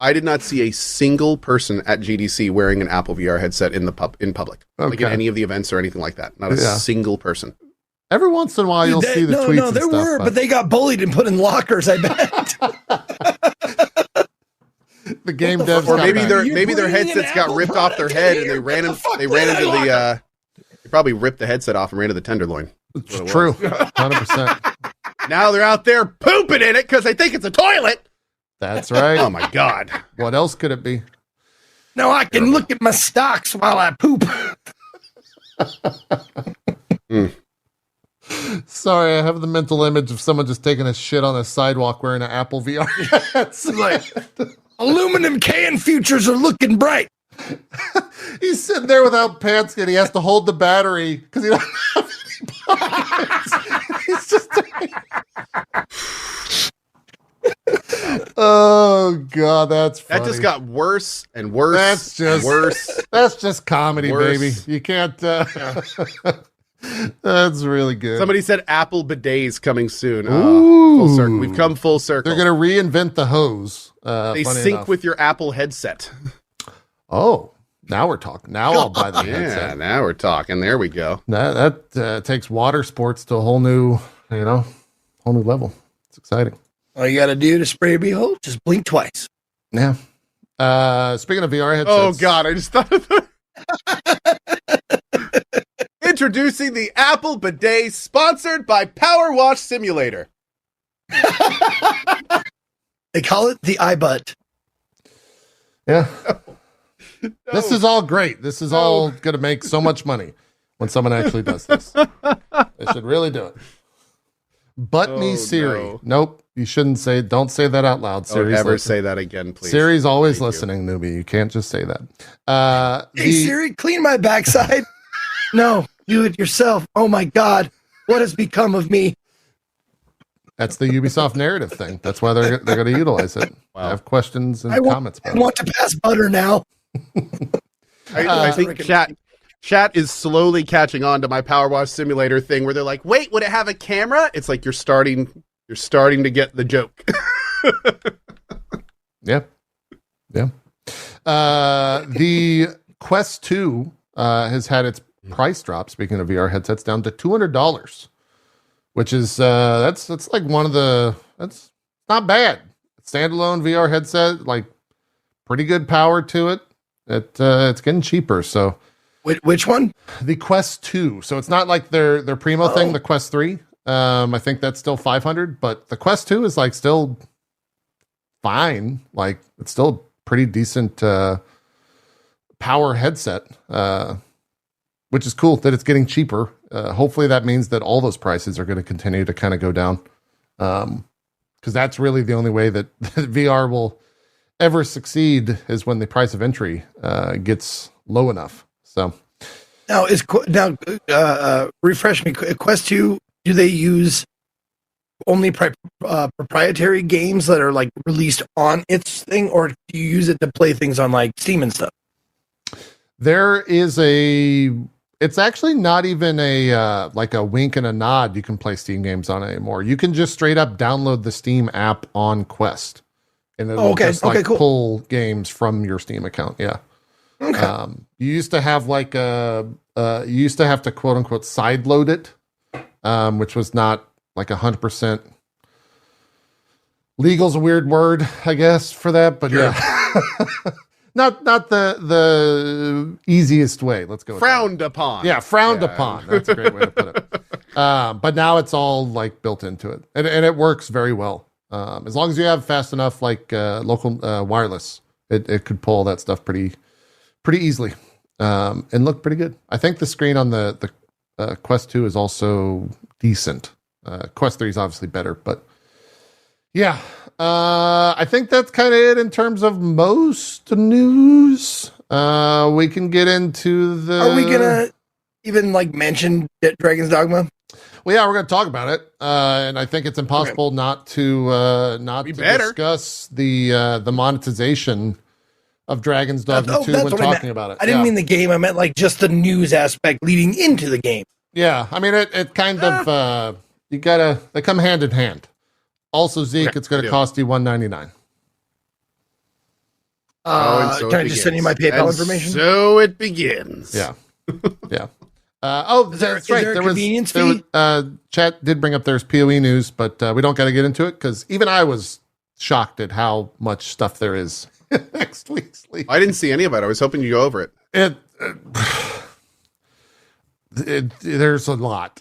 Speaker 2: I did not see a single person at GDC wearing an Apple VR headset in public, like in any of the events or anything like that. Not a single person.
Speaker 1: Every once in a while, you'll see the tweets. No,
Speaker 3: there were, but they got bullied and put in lockers. I bet.
Speaker 1: The game devs,
Speaker 2: or maybe their headsets got ripped off their head and they ran into the. They probably ripped the headset off and ran to the Tenderloin.
Speaker 1: It's true, 100%.
Speaker 2: Now they're out there pooping in it because they think it's a toilet.
Speaker 1: That's right.
Speaker 2: Oh my God!
Speaker 1: What else could it be?
Speaker 3: No, I can look at my stocks while I poop.
Speaker 1: Sorry, I have the mental image of someone just taking a shit on a sidewalk wearing an Apple VR.
Speaker 3: It's like aluminum can futures are looking bright.
Speaker 1: He's sitting there without pants and he has to hold the battery because he doesn't have any pockets. He's just oh God, that's funny.
Speaker 2: That just got worse and worse.
Speaker 1: That's just worse. That's just comedy, baby. You can't. That's really good.
Speaker 2: Somebody said Apple Bidets coming soon. Full circle. We've come full circle.
Speaker 1: They're going to reinvent the hose.
Speaker 2: They sync with your Apple headset.
Speaker 1: Oh, now we're talking. Now I'll buy the headset.
Speaker 2: Yeah, now we're talking. There we go.
Speaker 1: That takes water sports to a whole new level. It's exciting.
Speaker 3: All you got to do to spray a beehole, just blink twice.
Speaker 1: Yeah. Speaking of VR headsets.
Speaker 2: Oh God, I just thought of that. Introducing the Apple Bidet, sponsored by Power Wash Simulator.
Speaker 3: They call it the iButt.
Speaker 1: Yeah. No. This is all great. This is all going to make so much money when someone actually does this. They should really do it. But me, Siri. No. Nope. You shouldn't say. Don't say that out loud.
Speaker 2: Don't ever say that again, please.
Speaker 1: Siri's always listening, newbie. You can't just say that.
Speaker 3: Hey, Siri, clean my backside. No, do it yourself. Oh my God, what has become of me?
Speaker 1: That's the Ubisoft narrative thing. That's why they're going to utilize it. Wow. I have questions and comments about it.
Speaker 3: I want to pass butter now.
Speaker 2: I think chat is slowly catching on to my Power Wash Simulator thing where they're like, wait, would it have a camera? It's like you're starting to get the joke.
Speaker 1: Yeah. The Quest 2 has had its price drop, speaking of VR headsets, down to $200, which is that's like that's not bad. Standalone VR headset, like pretty good power to it. It's getting cheaper. So
Speaker 3: which one?
Speaker 1: The Quest 2. So it's not like their primo thing, the Quest 3. I think that's still $500, but the Quest 2 is like still fine. Like it's still pretty decent power headset. Which is cool that it's getting cheaper. Hopefully that means that all those prices are going to continue to kind of go down. Because that's really the only way that VR will ever succeed is when the price of entry gets low enough. So
Speaker 3: now refresh me. Quest 2, do they use only proprietary games that are like released on its thing, or do you use it to play things on like Steam and stuff?
Speaker 1: There is it's actually not even a like a wink and a nod you can play Steam games on anymore. You can just straight up download the Steam app on Quest, and it'll cool. Pull games from your Steam account. Yeah. Okay. You used to have like you used to have to quote unquote sideload it, which was not like 100%. Legal's a weird word, I guess, for that, but yeah. Not the easiest way. Let's go with
Speaker 2: frowned upon.
Speaker 1: Yeah, frowned upon. That's a great way to put it. But now it's all like built into it, and it works very well. As long as you have fast enough, like local wireless, it could pull that stuff pretty easily, and look pretty good. I think the screen on the Quest 2 is also decent. Quest 3 is obviously better, but yeah. I think that's kind of it in terms of most news. We can get into the...
Speaker 3: Are we going to even like mention Dragon's Dogma?
Speaker 1: Well, yeah, we're going to talk about it. And I think it's impossible not to discuss the monetization of Dragon's Dogma 2 when talking about it.
Speaker 3: I didn't mean the game. I meant like just the news aspect leading into the game.
Speaker 1: Yeah. I mean, it kind of, they come hand in hand. Also, Zeke, it's going to cost you $199.
Speaker 3: Can I just send you my PayPal information?
Speaker 2: So it begins.
Speaker 1: Yeah. Yeah. That's right.
Speaker 3: There was a convenience fee?
Speaker 1: Chat did bring up there's PoE news, but we don't got to get into it because even I was shocked at how much stuff there is next week's league.
Speaker 2: I didn't see any of it. I was hoping you go over it.
Speaker 1: There's a lot.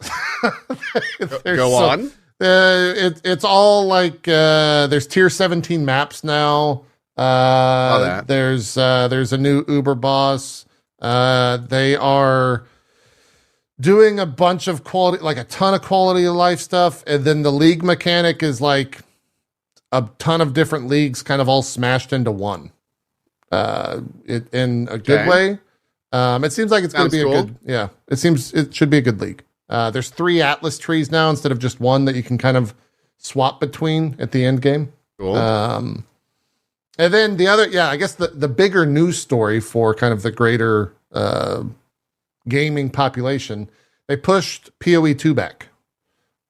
Speaker 2: Go on.
Speaker 1: It's all like there's tier 17 maps now. There's a new Uber boss. They are doing a bunch of quality, like a ton of quality of life stuff, and then the league mechanic is like a ton of different leagues, kind of all smashed into one. In a good way. It seems like it's going to be a good. Yeah, it should be a good league. There's 3 Atlas trees now instead of just one that you can kind of swap between at the end game.
Speaker 2: Cool.
Speaker 1: And then the other, I guess the bigger news story for kind of the greater gaming population, they pushed PoE 2 back.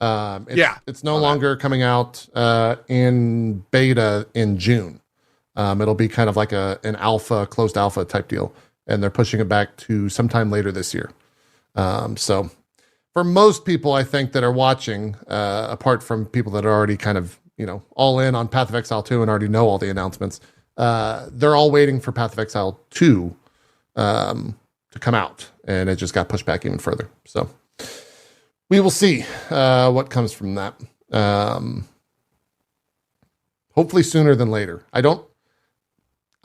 Speaker 1: It's no longer coming out in beta in June. It'll be kind of like an alpha, closed alpha type deal, and they're pushing it back to sometime later this year. So for most people, I think, that are watching, apart from people that are already kind of, all in on Path of Exile 2 and already know all the announcements, they're all waiting for Path of Exile 2 to come out, and it just got pushed back even further. So we will see what comes from that. Hopefully sooner than later.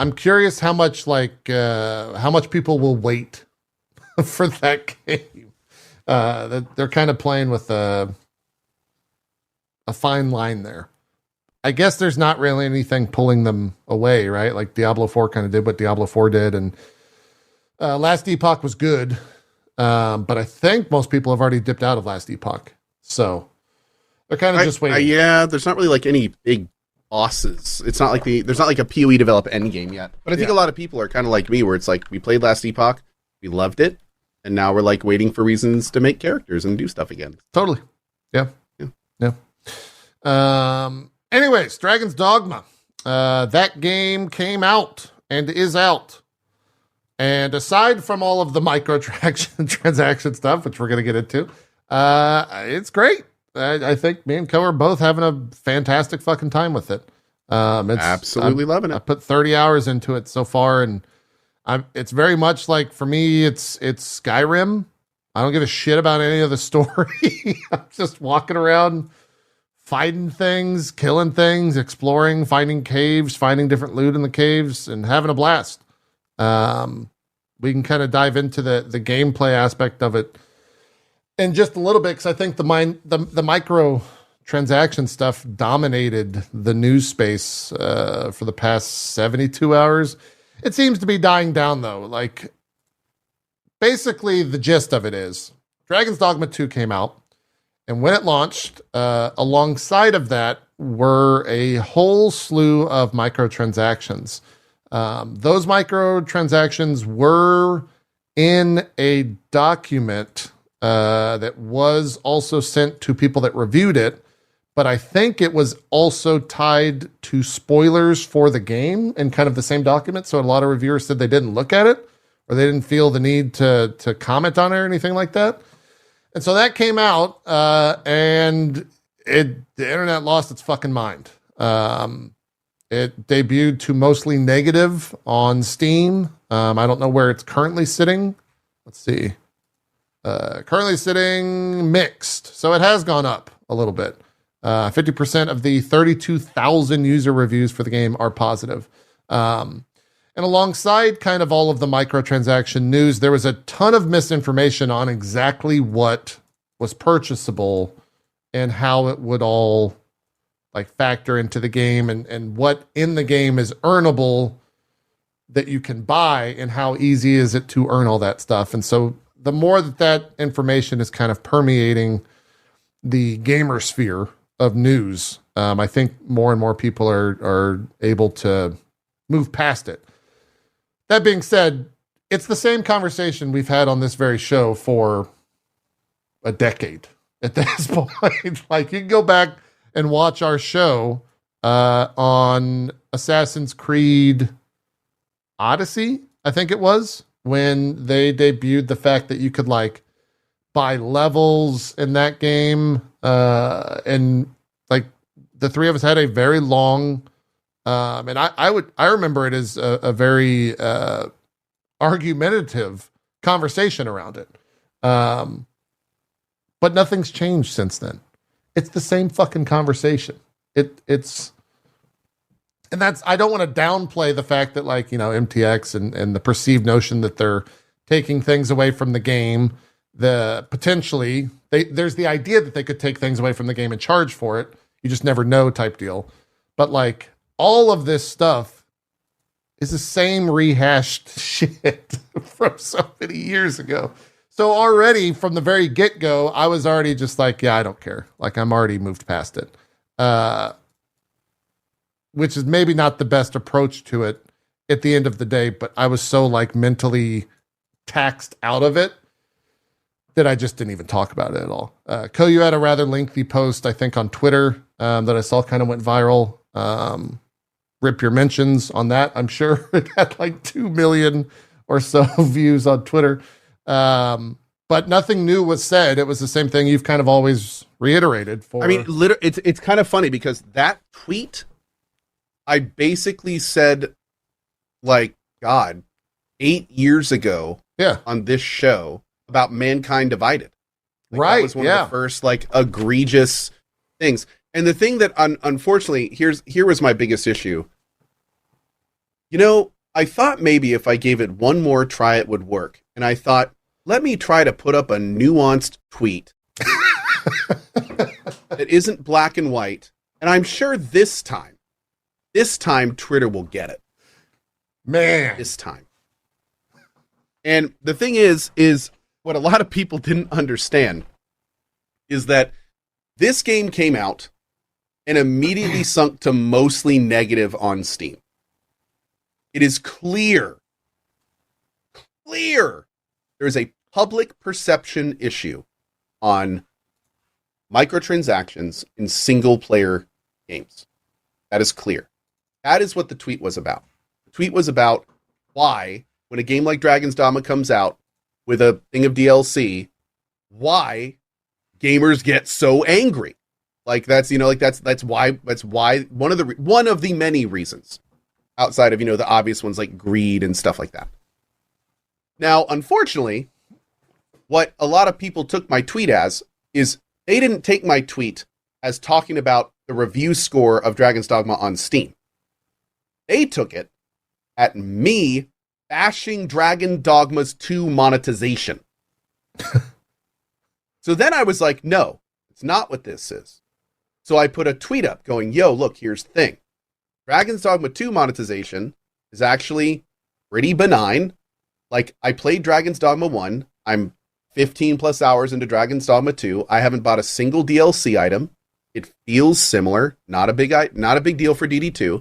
Speaker 1: I'm curious how much people will wait for that game. They're kind of playing with a fine line there. I guess there's not really anything pulling them away, right? Like Diablo 4 kind of did what Diablo 4 did, and Last Epoch was good, but I think most people have already dipped out of Last Epoch, so they're kind of just waiting.
Speaker 2: There's not really like any big bosses. It's not like there's not like a PoE developed end game yet. But I think a lot of people are kind of like me, where it's like we played Last Epoch, we loved it, and now we're like waiting for reasons to make characters and do stuff again.
Speaker 1: Totally. Yeah. Anyways, Dragon's Dogma. That game came out and is out. And aside from all of the microtransaction stuff, which we're going to get into, it's great. I think me and Cohh are both having a fantastic fucking time with it.
Speaker 2: Absolutely loving it.
Speaker 1: I put 30 hours into it so far, and it's very much like, for me, it's Skyrim. I don't give a shit about any of the story. I'm just walking around, fighting things, killing things, exploring, finding caves, finding different loot in the caves, and having a blast. We can kind of dive into the gameplay aspect of it in just a little bit, because I think the micro transaction stuff dominated the news space for the past 72 hours. It seems to be dying down, though. Like, basically, the gist of it is Dragon's Dogma 2 came out, And when it launched, alongside of that were a whole slew of microtransactions. Those microtransactions were in a document that was also sent to people that reviewed it, but I think it was also tied to spoilers for the game in kind of the same document. So a lot of reviewers said they didn't look at it or they didn't feel the need to comment on it or anything like that. And so that came out, and the internet lost its fucking mind. It debuted to mostly negative on Steam. I don't know where it's currently sitting. Let's see. Currently sitting mixed. So it has gone up a little bit. 50% of the 32,000 user reviews for the game are positive. And alongside kind of all of the microtransaction news, there was a ton of misinformation on exactly what was purchasable and how it would all like factor into the game and what in the game is earnable that you can buy and how easy is it to earn all that stuff. And so the more that information is kind of permeating the gamer sphere of news, I think more and more people are able to move past it. That being said, it's the same conversation we've had on this very show for a decade at this point. Like, you can go back and watch our show on Assassin's Creed Odyssey, I think it was, when they debuted the fact that you could like buy levels in that game. And like the three of us had a very long, and I remember it as a very argumentative conversation around it. But nothing's changed since then. It's the same fucking conversation. It's, and that's, I don't want to downplay the fact that like, you know, MTX and the perceived notion that they're taking things away from the game, potentially there's the idea that they could take things away from the game and charge for it. You just never know type deal. But like all of this stuff is the same rehashed shit from so many years ago. So already from the very get-go, I was already just like, yeah, I don't care. Like I'm already moved past it. Which is maybe not the best approach to it at the end of the day, but I was so like mentally taxed out of it that I just didn't even talk about it at all. Cohh, you had a rather lengthy post, I think, on Twitter that I saw kind of went viral. Rip your mentions on that. I'm sure it had like 2 million or so views on Twitter. But nothing new was said. It was the same thing you've kind of always reiterated for.
Speaker 2: I mean, it's kind of funny because that tweet, I basically said, like, God, 8 years ago, on this show about Mankind Divided. Like,
Speaker 1: right.
Speaker 2: That was one of the first like egregious things. And the thing that unfortunately, here was my biggest issue. You know, I thought maybe if I gave it one more try, it would work. And I thought, let me try to put up a nuanced tweet that isn't black and white. And I'm sure this time Twitter will get it.
Speaker 1: Man.
Speaker 2: This time. And the thing is what a lot of people didn't understand is that this game came out and immediately sunk to mostly negative on Steam. It is clear there is a public perception issue on microtransactions in single-player games. That is clear. That is what the tweet was about. The tweet was about why, when a game like Dragon's Dogma comes out with a thing of DLC, why gamers get so angry. Like that's why one of the many reasons outside of, the obvious ones like greed and stuff like that. Now, unfortunately, what a lot of people took my tweet as is they didn't take my tweet as talking about the review score of Dragon's Dogma on Steam. They took it at me bashing Dragon Dogma's 2 monetization. So then I was like, no, it's not what this is. So I put a tweet up going, yo, look, here's the thing. Dragon's Dogma 2 monetization is actually pretty benign. Like, I played Dragon's Dogma 1. I'm 15 plus hours into Dragon's Dogma 2. I haven't bought a single DLC item. It feels similar. Not a big deal for DD2.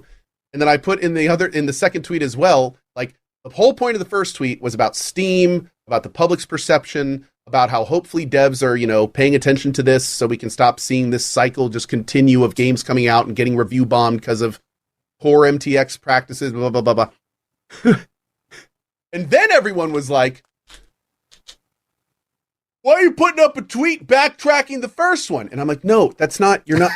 Speaker 2: And then I put in the second tweet as well, like the whole point of the first tweet was about Steam, about the public's perception, about how hopefully devs are, paying attention to this so we can stop seeing this cycle just continue of games coming out and getting review bombed because of poor MTX practices, blah, blah, blah, blah. And then everyone was like, why are you putting up a tweet backtracking the first one? And I'm like, no, you're not.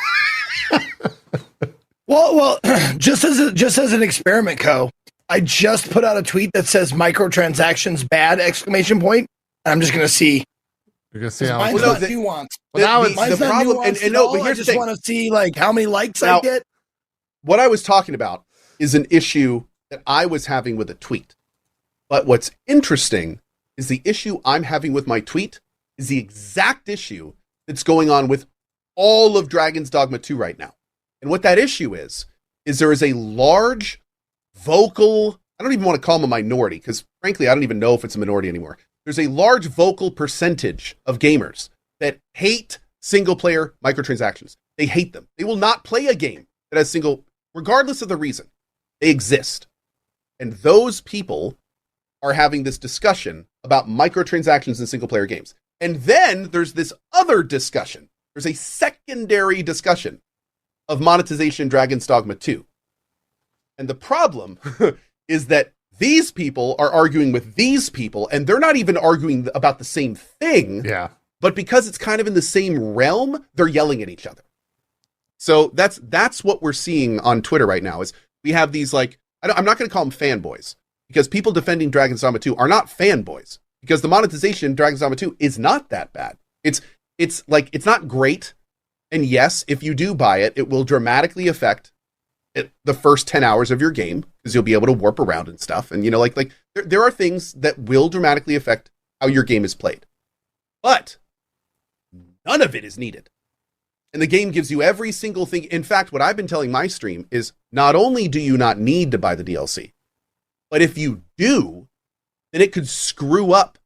Speaker 3: Well, just as an experiment, Cohh, I just put out a tweet that says microtransactions bad, ! And I'm just going to see.
Speaker 1: You're going to see how
Speaker 3: mine's not nuanced.
Speaker 1: Well, now
Speaker 3: mine's
Speaker 2: the
Speaker 3: not
Speaker 2: problem,
Speaker 3: nuanced
Speaker 2: and no, but
Speaker 3: I
Speaker 2: here's the
Speaker 3: just
Speaker 2: thing.
Speaker 3: want to see like how many likes I get.
Speaker 2: What I was talking about is an issue that I was having with a tweet. But what's interesting is the issue I'm having with my tweet is the exact issue that's going on with all of Dragon's Dogma 2 right now. And what that issue is there is a large vocal, I don't even want to call them a minority, because frankly, I don't even know if it's a minority anymore. There's a large vocal percentage of gamers that hate single-player microtransactions. They hate them. They will not play a game that has regardless of the reason. They exist. And those people are having this discussion about microtransactions in single-player games. And then there's this other discussion. There's a secondary discussion of monetization in Dragon's Dogma 2. And the problem is that these people are arguing with these people, and they're not even arguing about the same thing.
Speaker 1: Yeah.
Speaker 2: But because it's kind of in the same realm, they're yelling at each other. So that's what we're seeing on Twitter right now, is we have these, like, I'm not going to call them fanboys, because people defending Dragon's Dogma 2 are not fanboys, because the monetization in Dragon's Dogma 2 is not that bad. It's not great. And yes, if you do buy it, it will dramatically affect the first 10 hours of your game, because you'll be able to warp around and stuff. And, there are things that will dramatically affect how your game is played. But none of it is needed. And the game gives you every single thing. In fact, what I've been telling my stream is not only do you not need to buy the DLC, but if you do, then it could screw up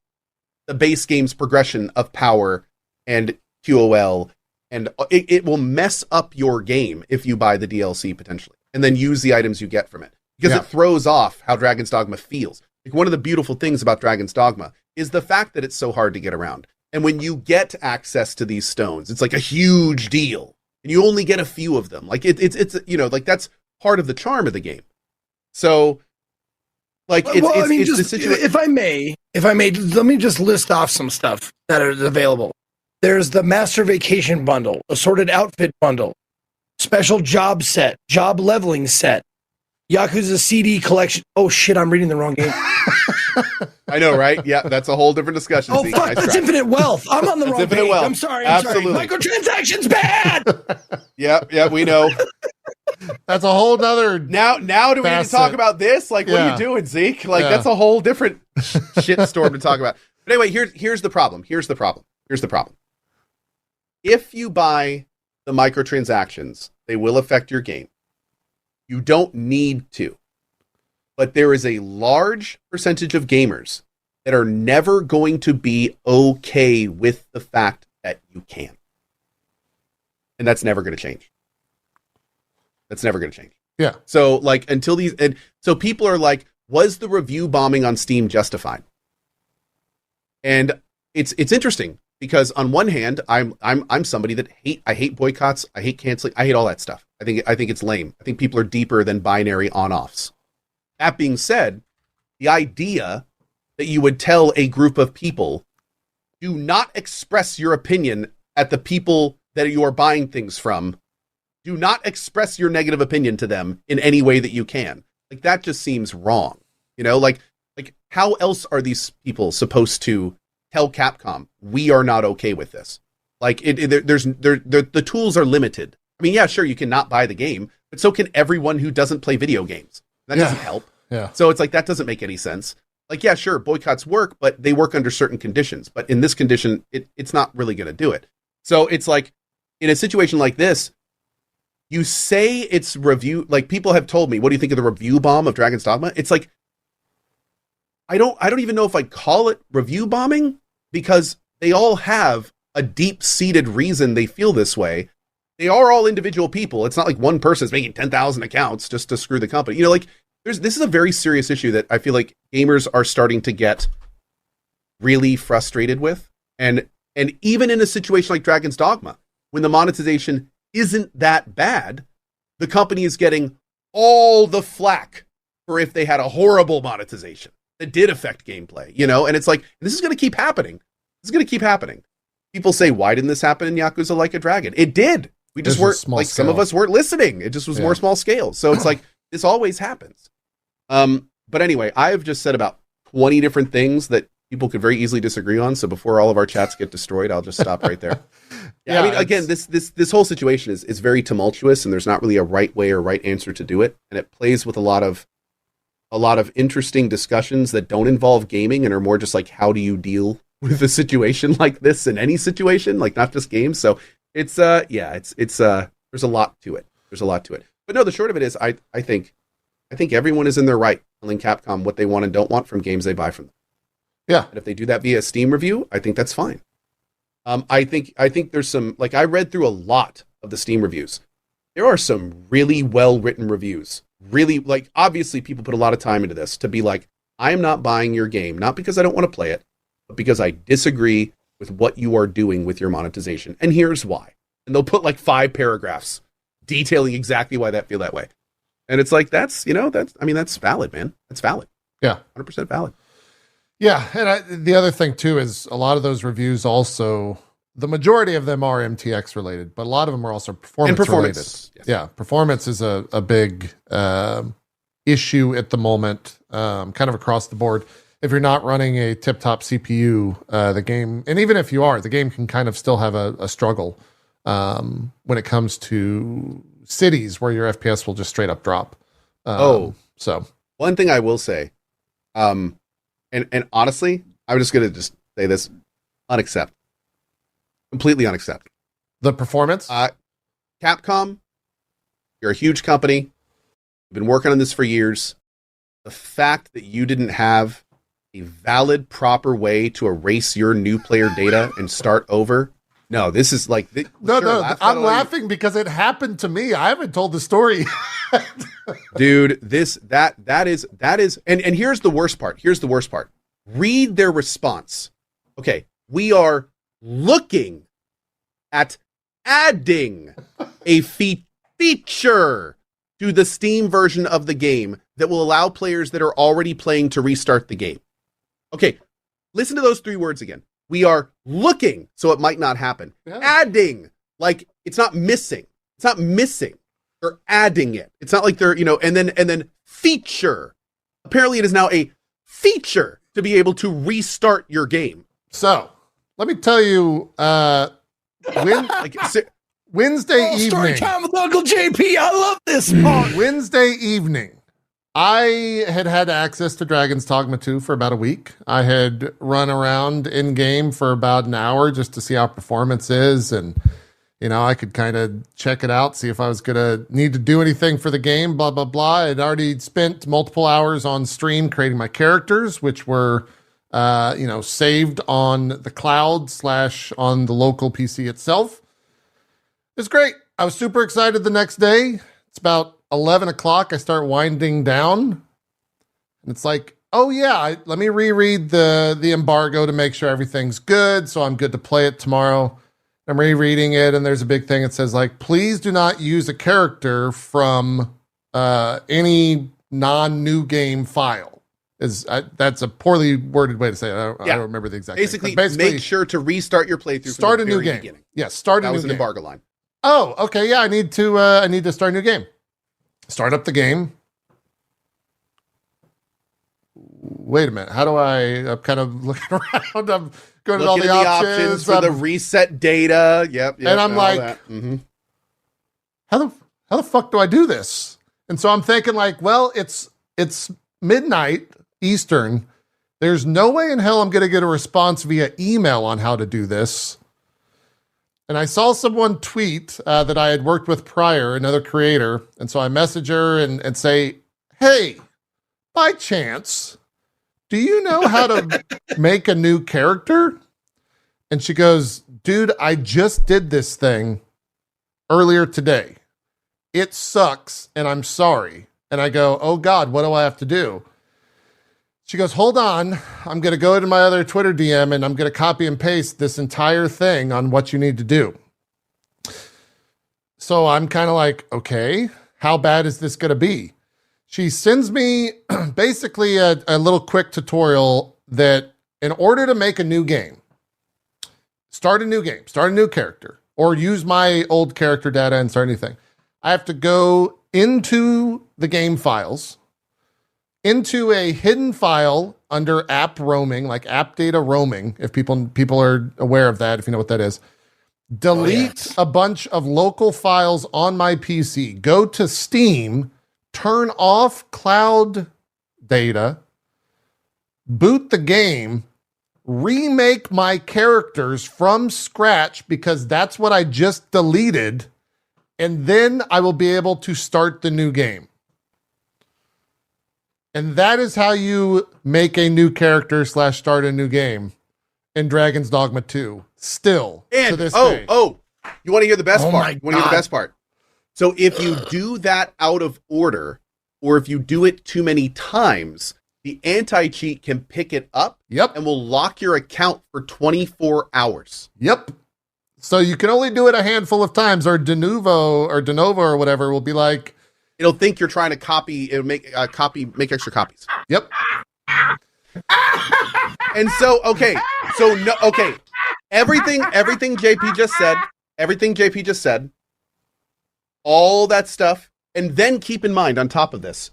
Speaker 2: the base game's progression of power and QOL, and it will mess up your game if you buy the DLC potentially, and then use the items you get from it, because it throws off how Dragon's Dogma feels. Like, one of the beautiful things about Dragon's Dogma is the fact that it's so hard to get around. And when you get access to these stones, it's like a huge deal, and you only get a few of them. Like it's like that's part of the charm of the game. So, like, it's the situation.
Speaker 3: If I may, let me just list off some stuff that are available. There's the Master Vacation Bundle, Assorted Outfit Bundle, Special Job Set, Job Leveling Set, Yakuza CD Collection. Oh shit, I'm reading the wrong game.
Speaker 2: I know, right? Yeah, that's a whole different discussion.
Speaker 3: Oh fuck, that's Infinite Wealth. I'm on the wrong page. Wealth. I'm sorry.
Speaker 2: Absolutely.
Speaker 3: Microtransactions bad.
Speaker 2: Yeah, we know.
Speaker 1: That's a whole nother.
Speaker 2: Now do we need to talk about this? Like, what are you doing, Zeke? Like, that's a whole different shitstorm to talk about. But anyway, here's the problem. Here's the problem. If you buy the microtransactions, they will affect your game. You don't need to. But there is a large percentage of gamers that are never going to be okay with the fact that you can. And that's never going to change.
Speaker 1: Yeah.
Speaker 2: So, like, so people are like, was the review bombing on Steam justified? And it's interesting, because on one hand, I'm somebody that I hate boycotts, I hate canceling, I hate all that stuff. I think it's lame. I think people are deeper than binary on-offs. That being said, the idea that you would tell a group of people, do not express your opinion at the people that you are buying things from, do not express your negative opinion to them in any way that you can. Like, that just seems wrong. Like how else are these people supposed to tell Capcom, we are not okay with this? Like, the tools are limited. I mean, yeah, sure, you can not buy the game, but so can everyone who doesn't play video games. That doesn't help.
Speaker 1: Yeah.
Speaker 2: So it's like, that doesn't make any sense. Like, yeah, sure, boycotts work, but they work under certain conditions. But in this condition, it's not really going to do it. So it's like, in a situation like this, you say it's review, like, people have told me, what do you think of the review bomb of Dragon's Dogma? It's like, I don't even know if I'd call it review bombing, because they all have a deep-seated reason they feel this way. They are all individual people. It's not like one person's making 10,000 accounts just to screw the company. You know, like this is a very serious issue that I feel like gamers are starting to get really frustrated with. And even in a situation like Dragon's Dogma, when the monetization isn't that bad, the company is getting all the flack for if they had a horrible monetization that did affect gameplay, you know? And it's like, this is going to keep happening. This is going to keep happening. People say, why didn't this happen in Yakuza Like a Dragon? It did. We just weren't, like, some of us weren't listening. It just was more small scale. So it's like, this always happens. But anyway, I've just said about 20 different things that people could very easily disagree on. So before all of our chats get destroyed, I'll just stop right there. I mean, again, this whole situation is very tumultuous, and there's not really a right way or right answer to do it. And it plays with a lot of interesting discussions that don't involve gaming and are more just like, how do you deal with a situation like this in any situation, like not just games. So it's there's a lot to it. There's a lot to it. But no, the short of it is I think everyone is in their right telling Capcom what they want and don't want from games they buy from them.
Speaker 1: Yeah.
Speaker 2: And if they do that via Steam review, I think that's fine. I think there's some, like, I read through a lot of the Steam reviews. There are some really well-written reviews. Really, like, obviously people put a lot of time into this to be like, I am not buying your game, not because I don't want to play it, but because I disagree with what you are doing with your monetization. And here's why. And they'll put like 5 paragraphs detailing exactly why that feel that way. And it's like, that's valid, man. That's valid.
Speaker 1: Yeah.
Speaker 2: 100% valid.
Speaker 1: Yeah. And the other thing too, is a lot of those reviews also, the majority of them are MTX related, but a lot of them are also performance related.
Speaker 2: Yes.
Speaker 1: Yeah. Performance is a big issue at the moment, kind of across the board. If you're not running a tip-top CPU, the game, and even if you are, the game can kind of still have a struggle when it comes to cities where your FPS will just straight up drop. So
Speaker 2: one thing I will say, and honestly, I'm just going to say this, unacceptable. Completely unacceptable.
Speaker 1: The performance?
Speaker 2: Capcom, you're a huge company. You've been working on this for years. The fact that you didn't have a valid, proper way to erase your new player data and start over. No, this is like...
Speaker 1: I'm laughing because it happened to me. I haven't told the story.
Speaker 2: Dude, that is... And here's the worst part. Read their response. Okay, we are looking at adding a feature to the Steam version of the game that will allow players that are already playing to restart the game. Okay, listen to those 3 words again. We are looking, so it might not happen. Yeah. Adding, like it's not missing. It's not missing. They're adding it. It's not like they're, and then feature. Apparently it is now a feature to be able to restart your game.
Speaker 1: So, let me tell you, Wednesday evening.
Speaker 3: Story time with Uncle JP. I love this part.
Speaker 1: Wednesday evening. I had access to Dragon's Dogma 2 for about a week. I had run around in game for about an hour just to see how performance is. And, I could kind of check it out, see if I was going to need to do anything for the game, blah, blah, blah. I'd already spent multiple hours on stream creating my characters, which were, saved on the cloud / on the local PC itself. It was great. I was super excited the next day. It's about 11 o'clock, I start winding down. And it's like, oh yeah, let me reread the embargo to make sure everything's good, so I'm good to play it tomorrow. I'm rereading it, and there's a big thing that says, like, please do not use a character from any non-new game file. That's a poorly worded way to say it. I don't remember the exact
Speaker 2: basically,
Speaker 1: thing. Basically,
Speaker 2: make sure to restart your playthrough.
Speaker 1: Start a new game.
Speaker 2: Beginning.
Speaker 1: Yes, start a new game.
Speaker 2: That was an embargo line.
Speaker 1: Oh, okay, yeah, I need to start a new game. Start up the game. Wait a minute. How do I'm kind of looking around. I'm going to all the options
Speaker 2: for the reset data. Yep.
Speaker 1: And I'm like, how the fuck do I do this? And so I'm thinking like, well, it's midnight Eastern. There's no way in hell I'm going to get a response via email on how to do this. And I saw someone tweet that I had worked with prior, another creator. And so I message her and say, hey, by chance, do you know how to make a new character? And she goes, dude, I just did this thing earlier today. It sucks, and I'm sorry. And I go, oh God, what do I have to do? She goes, hold on. I'm going to go to my other Twitter DM, and I'm going to copy and paste this entire thing on what you need to do. So I'm kind of like, okay, how bad is this going to be? She sends me basically a little quick tutorial that in order to make a new game, start a new character, or use my old character data and start anything, I have to go into the game files, into a hidden file under app roaming, like app data roaming, if people are aware of that, if you know what that is. Delete a bunch of local files on my PC, go to Steam, turn off cloud data, boot the game, remake my characters from scratch because that's what I just deleted, and then I will be able to start the new game. And that is how you make a new character / start a new game in Dragon's Dogma 2. Still,
Speaker 2: and,
Speaker 1: to this day.
Speaker 2: You want to hear the best
Speaker 3: Oh
Speaker 2: part?
Speaker 3: my
Speaker 2: You want to hear the best part? So if you do that out of order, or if you do it too many times, the anti-cheat can pick it up and will lock your account for 24 hours.
Speaker 1: Yep. So you can only do it a handful of times, or de novo or whatever will be like,
Speaker 2: it'll think you're trying to copy. It'll make extra copies.
Speaker 1: Yep.
Speaker 2: And so, okay. Everything JP just said, all that stuff. And then keep in mind, on top of this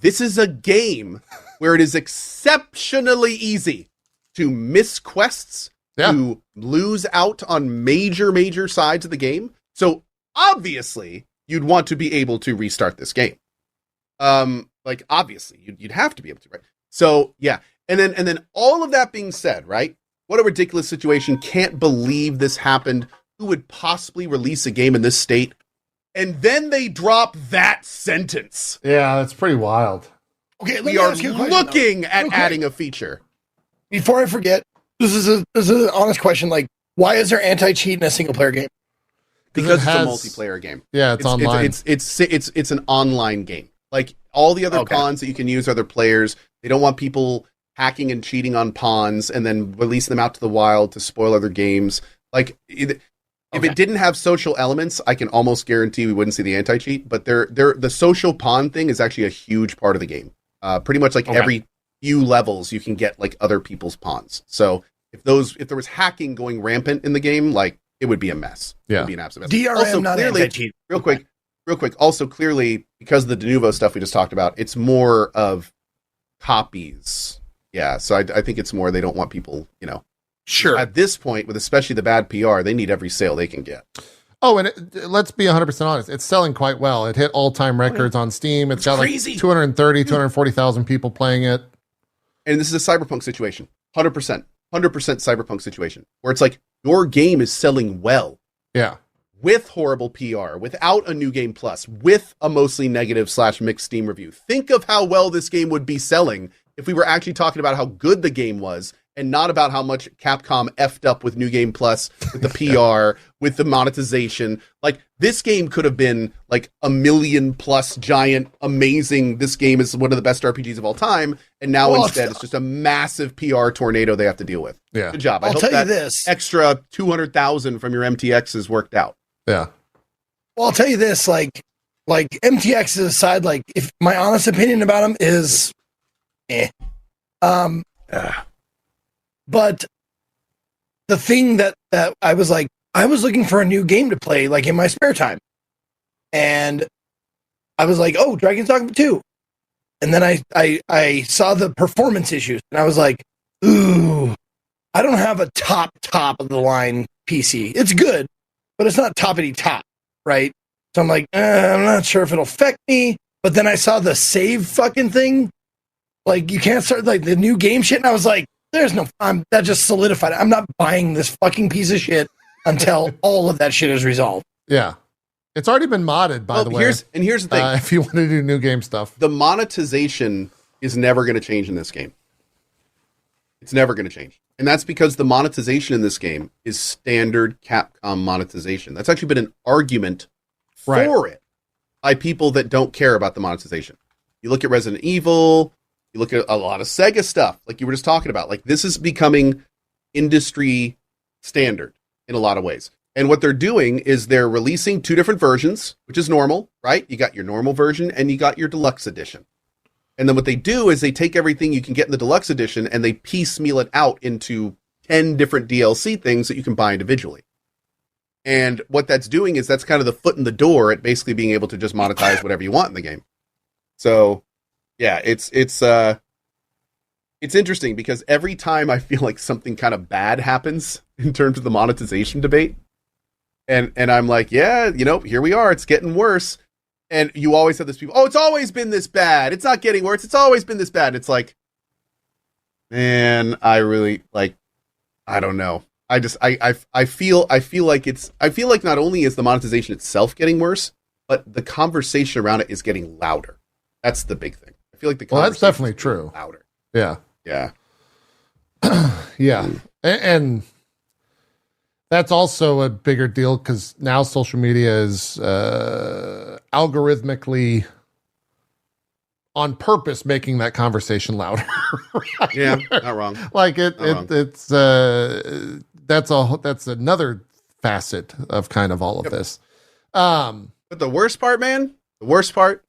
Speaker 2: is a game where it is exceptionally easy to miss quests, to lose out on major sides of the game. So obviously you'd want to be able to restart this game. Obviously you'd have to be able to, right? So yeah. And then all of that being said, right? What a ridiculous situation. Can't believe this happened. Who would possibly release a game in this state? And then they drop that sentence.
Speaker 1: Yeah, that's pretty wild.
Speaker 3: Okay,
Speaker 2: we are looking at adding a feature.
Speaker 3: Before I forget, this is an honest question. Like, why is there anti-cheat in a single player game?
Speaker 2: Because it's a multiplayer game.
Speaker 1: Yeah, it's online.
Speaker 2: It's an online game. Like all the other pawns that you can use are other players. They don't want people hacking and cheating on pawns and then releasing them out to the wild to spoil other games. Like, if it didn't have social elements, I can almost guarantee we wouldn't see the anti-cheat. But the social pawn thing is actually a huge part of the game. Pretty much like every few levels, you can get like other people's pawns. So if there was hacking going rampant in the game, like it would be a mess.
Speaker 1: Yeah,
Speaker 2: it would be an absolute mess.
Speaker 3: DRM,
Speaker 2: also,
Speaker 3: not
Speaker 2: clearly,
Speaker 3: anti-cheat.
Speaker 2: Real quick. Also, clearly, because of the de novo stuff we just talked about, it's more of copies. Yeah, so I think it's more they don't want people,
Speaker 3: Sure.
Speaker 2: At this point, with especially the bad PR, they need every sale they can get.
Speaker 1: Oh, and let's be 100% honest. It's selling quite well. It hit all-time records on Steam. It's got
Speaker 3: crazy.
Speaker 1: Like 240,000 people playing it.
Speaker 2: And this is a Cyberpunk situation. 100% Cyberpunk situation. Where it's like, your game is selling well.
Speaker 1: Yeah.
Speaker 2: With horrible PR, without a New Game Plus, with a mostly negative / mixed Steam review. Think of how well this game would be selling if we were actually talking about how good the game was and not about how much Capcom effed up with New Game Plus, with the PR, with the monetization. Like, this game could have been like a $1 million+ giant, amazing, this game is one of the best RPGs of all time, and now instead it's just a massive PR tornado they have to deal with.
Speaker 1: Yeah.
Speaker 2: Good job. I hope
Speaker 3: tell
Speaker 2: that
Speaker 3: you this.
Speaker 2: extra 200,000 from your MTXs worked out.
Speaker 1: Yeah.
Speaker 3: Well, I'll tell you this, like MTX aside, like, if my honest opinion about them is but the thing that I was looking for a new game to play, like, in my spare time. And I was like, oh, Dragon's Dogma 2. And then I saw the performance issues, and I was like, ooh, I don't have a top of the line PC. It's good, but it's not toppity top, right? So I'm like, I'm not sure if it'll affect me. But then I saw the save fucking thing. Like, you can't start, like, the new game shit. And I was like, that just solidified it. I'm not buying this fucking piece of shit until all of that shit is resolved.
Speaker 1: Yeah. It's already been modded, by the way.
Speaker 2: Here's the thing.
Speaker 1: If you want to do new game stuff.
Speaker 2: The monetization is never going to change in this game. It's never going to change. And that's because the monetization in this game is standard Capcom monetization. That's actually been an argument for it by people that don't care about the monetization. You look at Resident Evil, you look at a lot of Sega stuff, like you were just talking about. Like, this is becoming industry standard in a lot of ways. And what they're doing is they're releasing 2 different versions, which is normal, right? You got your normal version and you got your deluxe edition. And then what they do is they take everything you can get in the deluxe edition and they piecemeal it out into 10 different DLC things that you can buy individually. And what that's doing is that's kind of the foot in the door at basically being able to just monetize whatever you want in the game. So, yeah, it's interesting because every time I feel like something kind of bad happens in terms of the monetization debate, and I'm like, yeah, here we are, it's getting worse. And you always have this people, oh, it's always been this bad. It's not getting worse. It's always been this bad. And it's like, man, I really I don't know. I feel like not only is the monetization itself getting worse, but the conversation around it is getting louder. That's the big thing. I feel like
Speaker 1: that's definitely true.
Speaker 2: Louder.
Speaker 1: Yeah.
Speaker 2: Yeah.
Speaker 1: Yeah. And that's also a bigger deal because now social media is algorithmically on purpose making that conversation louder. Right?
Speaker 2: Yeah, not wrong.
Speaker 1: Like it's that's another facet of kind of all of this.
Speaker 2: But the worst part, man, the worst part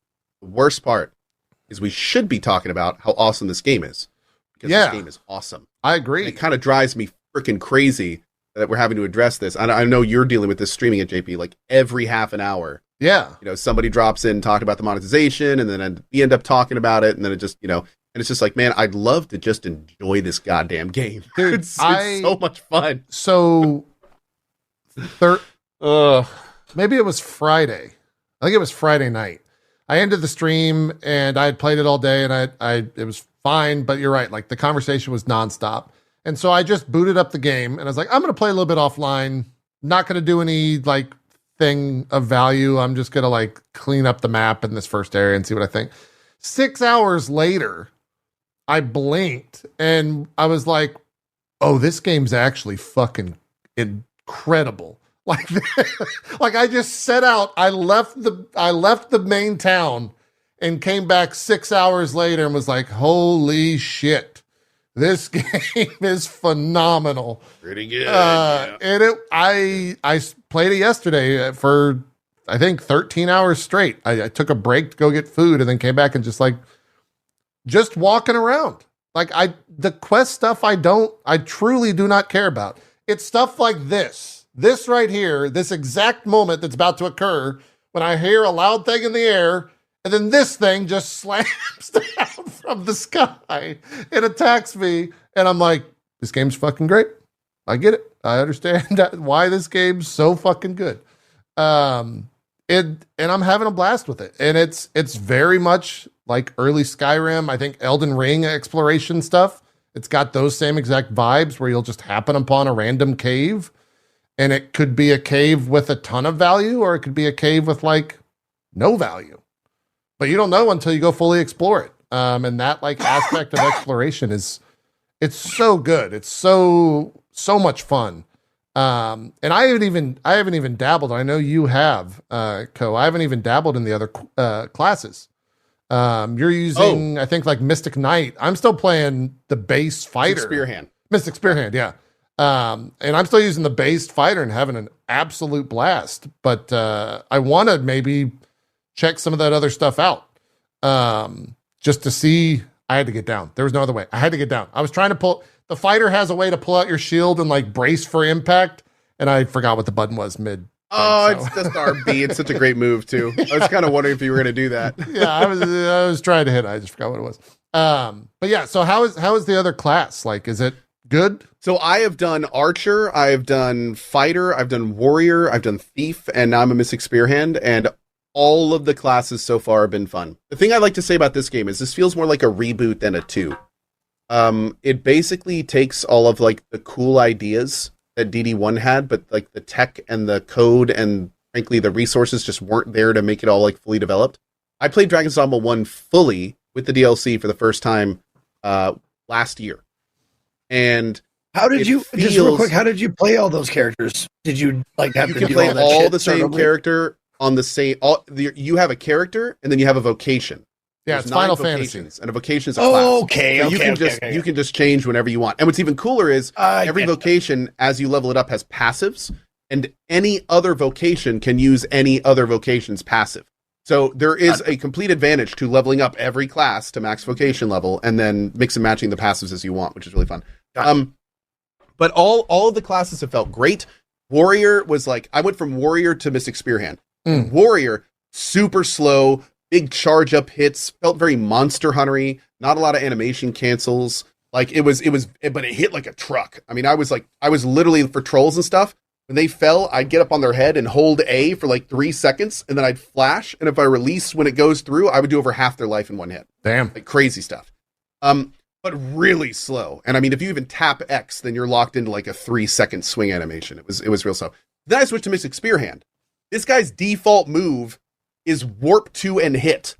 Speaker 2: is we should be talking about how awesome this game is. Because this game is awesome.
Speaker 1: I agree.
Speaker 2: And it kind of drives me freaking crazy that we're having to address this. I know you're dealing with this streaming at JP, like every half an hour.
Speaker 1: Yeah.
Speaker 2: Somebody drops in talking about the monetization and then we end up talking about it. And then it just, and it's just like, man, I'd love to just enjoy this goddamn game. Dude, it's so much fun.
Speaker 1: So maybe it was Friday. I think it was Friday night. I ended the stream and I had played it all day and it was fine, but you're right. Like the conversation was nonstop. And so I just booted up the game and I was like, I'm going to play a little bit offline. Not going to do any thing of value. I'm just going to clean up the map in this first area and see what I think. 6 hours later, I blinked and I was like, oh, this game's actually fucking incredible. Like I just set out, I left the main town and came back 6 hours later and was like, holy shit. This game is phenomenal.
Speaker 2: Pretty good.
Speaker 1: And I played it yesterday for, I think, 13 hours straight. I took a break to go get food and then came back and just walking around. The quest stuff I truly do not care about. It's stuff like this right here, this exact moment that's about to occur when I hear a loud thing in the air and then this thing just slams down from the sky and attacks me. And I'm like, this game's fucking great. I get it. I understand why this game's so fucking good. And I'm having a blast with it. And it's very much like early Skyrim. I think Elden Ring exploration stuff. It's got those same exact vibes where you'll just happen upon a random cave. And it could be a cave with a ton of value, or it could be a cave with no value. But you don't know until you go fully explore it. And that aspect of exploration it's so good. It's so much fun. And I haven't even dabbled. I know you have, Cohh. I haven't even dabbled in the other classes. You're using, I think, Mystic Knight. I'm still playing the base fighter. Mystic Spearhand, yeah. And I'm still using the base fighter and having an absolute blast. But I want to maybe check some of that other stuff out. Just to see. I had to get down. There was no other way. I had to get down. I was trying to pull. The fighter has a way to pull out your shield and brace for impact. And I forgot what the button was mid.
Speaker 2: It's just RB. It's such a great move too. I was kind of wondering if you were going to do that.
Speaker 1: Yeah, I was trying to hit it. I just forgot what it was. But yeah, so how is the other class? Is it good?
Speaker 2: So I have done Archer, I've done Fighter, I've done Warrior, I've done Thief, and now I'm a Mystic Spearhand, and all of the classes so far have been fun. The thing I like to say about this game is this feels more like a reboot than a 2. It basically takes all of the cool ideas that DD1 had, but the tech and the code and frankly the resources just weren't there to make it all fully developed. I played Dragon's Dogma 1 fully with the DLC for the first time last year. And
Speaker 3: how did you just real quick? How did you play all those characters? Did you like have
Speaker 2: you
Speaker 3: to
Speaker 2: can
Speaker 3: do
Speaker 2: play all
Speaker 3: shit
Speaker 2: the same character on the same? You have a character and then you have a vocation.
Speaker 1: Yeah,
Speaker 2: There's
Speaker 1: it's
Speaker 2: 9
Speaker 1: Final
Speaker 2: vocations,
Speaker 1: Fantasy.
Speaker 2: and a vocation is a class.
Speaker 3: Okay,
Speaker 2: so
Speaker 3: okay,
Speaker 2: you can just change whenever you want. And what's even cooler is every vocation, as you level it up, has passives, and any other vocation can use any other vocation's passive. So there is a complete advantage to leveling up every class to max vocation level, and then mix and matching the passives as you want, which is really fun. But all of the classes have felt great. Warrior was like, I went from Warrior to Mystic Spearhand. Warrior, super slow, big charge up hits, felt very Monster Huntery, not a lot of animation cancels. Like but it hit like a truck. I mean, I was literally for trolls and stuff. When they fell, I'd get up on their head and hold A for like 3 seconds, and then I'd flash. And if I release when it goes through, I would do over half their life in one hit.
Speaker 1: Damn.
Speaker 2: Like crazy stuff. But really slow. And I mean, if you even tap X, then you're locked into like a 3-second swing animation. It was real slow. Then I switched to Mystic Spearhand. This guy's default move is warp to and hit.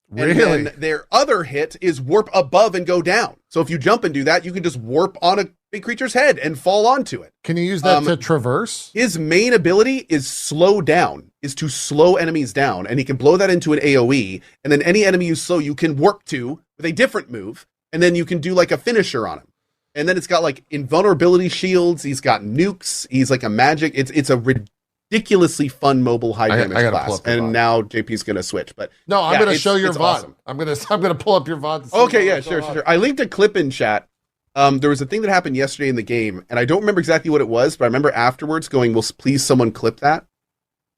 Speaker 1: Really?
Speaker 2: And then their other hit is warp above and go down. So if you jump and do that, you can just warp on a big creature's head and fall onto it.
Speaker 1: Can you use that to traverse?
Speaker 2: His main ability is slow down, is to slow enemies down, and he can blow that into an AoE, and then any enemy you slow, you can warp to with a different move, and then you can do like a finisher on him. And then it's got like invulnerability shields, he's got nukes, he's like a magic, it's a ridiculously fun mobile high damage class. And now JP's gonna switch. But
Speaker 1: no, I'm gonna show your VOD.
Speaker 2: Awesome.
Speaker 1: I'm gonna pull up your VOD.
Speaker 2: Okay, yeah, sure. I linked a clip in chat. There was a thing that happened yesterday in the game, and I don't remember exactly what it was, but I remember afterwards going, "Will please someone clip that?"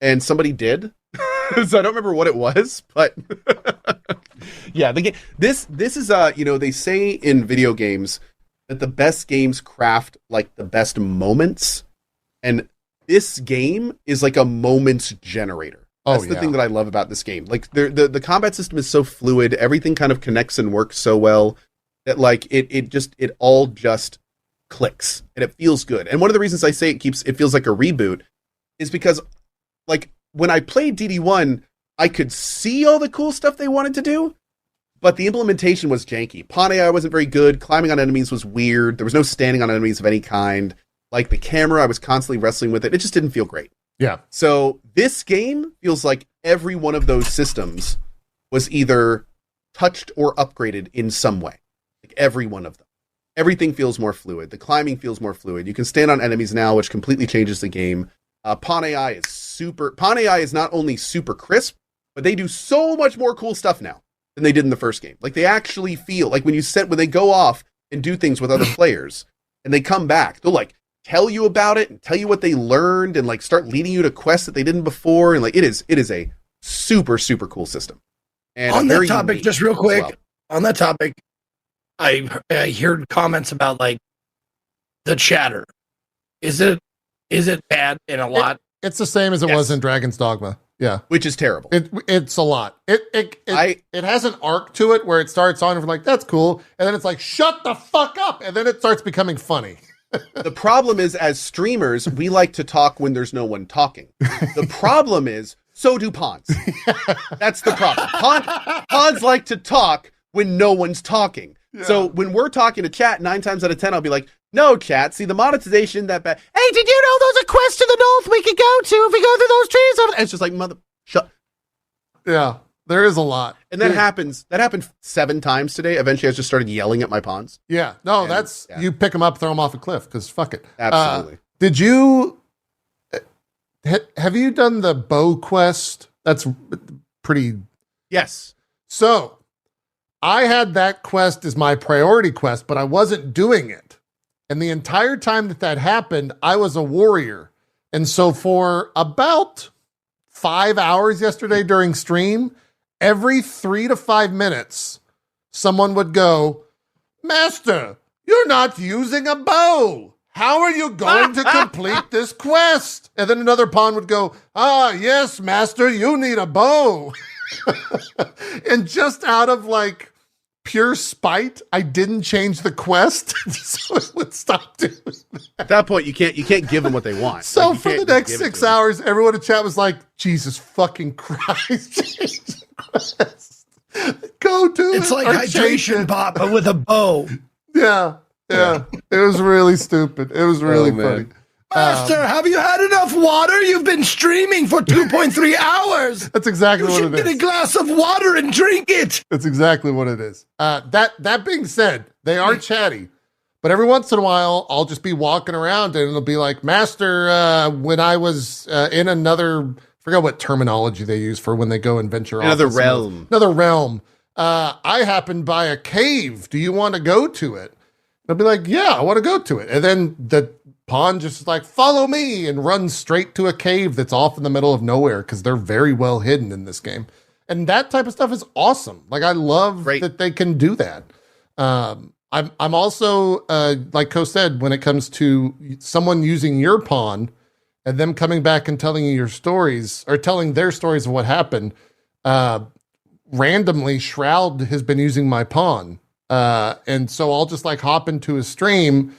Speaker 2: And somebody did. So I don't remember what it was, but yeah, the game. This is they say in video games that the best games craft like the best moments, and this game is like a moments generator. That's the thing that I love about this game. Like the combat system is so fluid, everything kind of connects and works so well that like it all just clicks and it feels good. And one of the reasons I say it feels like a reboot is because like when I played DD1, I could see all the cool stuff they wanted to do, but the implementation was janky. Pawn AI wasn't very good. Climbing on enemies was weird. There was no standing on enemies of any kind. Like the camera, I was constantly wrestling with it. It just didn't feel great.
Speaker 1: Yeah.
Speaker 2: So this game feels like every one of those systems was either touched or upgraded in some way. Like every one of them. Everything feels more fluid. The climbing feels more fluid. You can stand on enemies now, which completely changes the game. Pawn AI is not only super crisp, but they do so much more cool stuff now than they did in the first game. Like they actually feel like when they go off and do things with other players and they come back, they'll like tell you about it and tell you what they learned and like start leading you to quests that they didn't before. And like it is a super, super cool system. And
Speaker 3: on that topic, just real quick, on that topic, I heard comments about like the chatter. Is it bad in a lot?
Speaker 1: It's the same as it was in Dragon's Dogma. Yeah,
Speaker 2: which is terrible.
Speaker 1: It's a lot. It has an arc to it where it starts on and like that's cool, and then it's like shut the fuck up, and then it starts becoming funny.
Speaker 2: The problem is, as streamers, we like to talk when there's no one talking. The problem is, so do pawns. That's the problem. Pawns like to talk when no one's talking. Yeah. So when we're talking to chat, 9 times out of 10, I'll be like, no, chat, see, the monetization that bad. Hey, did you know there's a quest to the north we could go to if we go through those trees? And it's just like, shut.
Speaker 1: Yeah, there is a lot.
Speaker 2: And that happens. That happened 7 times today. Eventually, I just started yelling at my pawns.
Speaker 1: Yeah. No, you pick them up, throw them off a cliff, because fuck it.
Speaker 2: Absolutely.
Speaker 1: Did you... Have you done the bow quest? That's pretty...
Speaker 2: Yes.
Speaker 1: So, I had that quest as my priority quest, but I wasn't doing it. And the entire time that happened, I was a warrior. And so for about 5 hours yesterday during stream, every 3 to 5 minutes, someone would go, Master, you're not using a bow. How are you going to complete this quest? And then another pawn would go, yes, Master, you need a bow. And just out of like pure spite, I didn't change the quest so it would stop doing that.
Speaker 2: At that point, you can't give them what they want.
Speaker 1: So like, for the next 6 hours, everyone in chat was like, Jesus fucking Christ, change the quest. Go do it.
Speaker 3: It's like hydration pop, but with a bow.
Speaker 1: Yeah. Yeah, it was really stupid. It was really funny.
Speaker 3: Master, have you had enough water? You've been streaming for 2.3 hours.
Speaker 1: That's exactly what it is.
Speaker 3: You should get a glass of water and drink it.
Speaker 1: That's exactly what it is. That being said, they are chatty, but every once in a while, I'll just be walking around and it'll be like, Master, when I was in another, I forgot what terminology they use for when they go and venture off.
Speaker 2: Another realm.
Speaker 1: I happened by a cave. Do you want to go to it? I'll be like, yeah, I want to go to it. And then the pawn just is like, follow me, and runs straight to a cave that's off in the middle of nowhere because they're very well hidden in this game. And that type of stuff is awesome. Like, I love that they can do that. I'm also, like Cohh said, when it comes to someone using your pawn and them coming back and telling you your stories, or telling their stories of what happened, randomly, Shroud has been using my pawn. And so I'll just like hop into his stream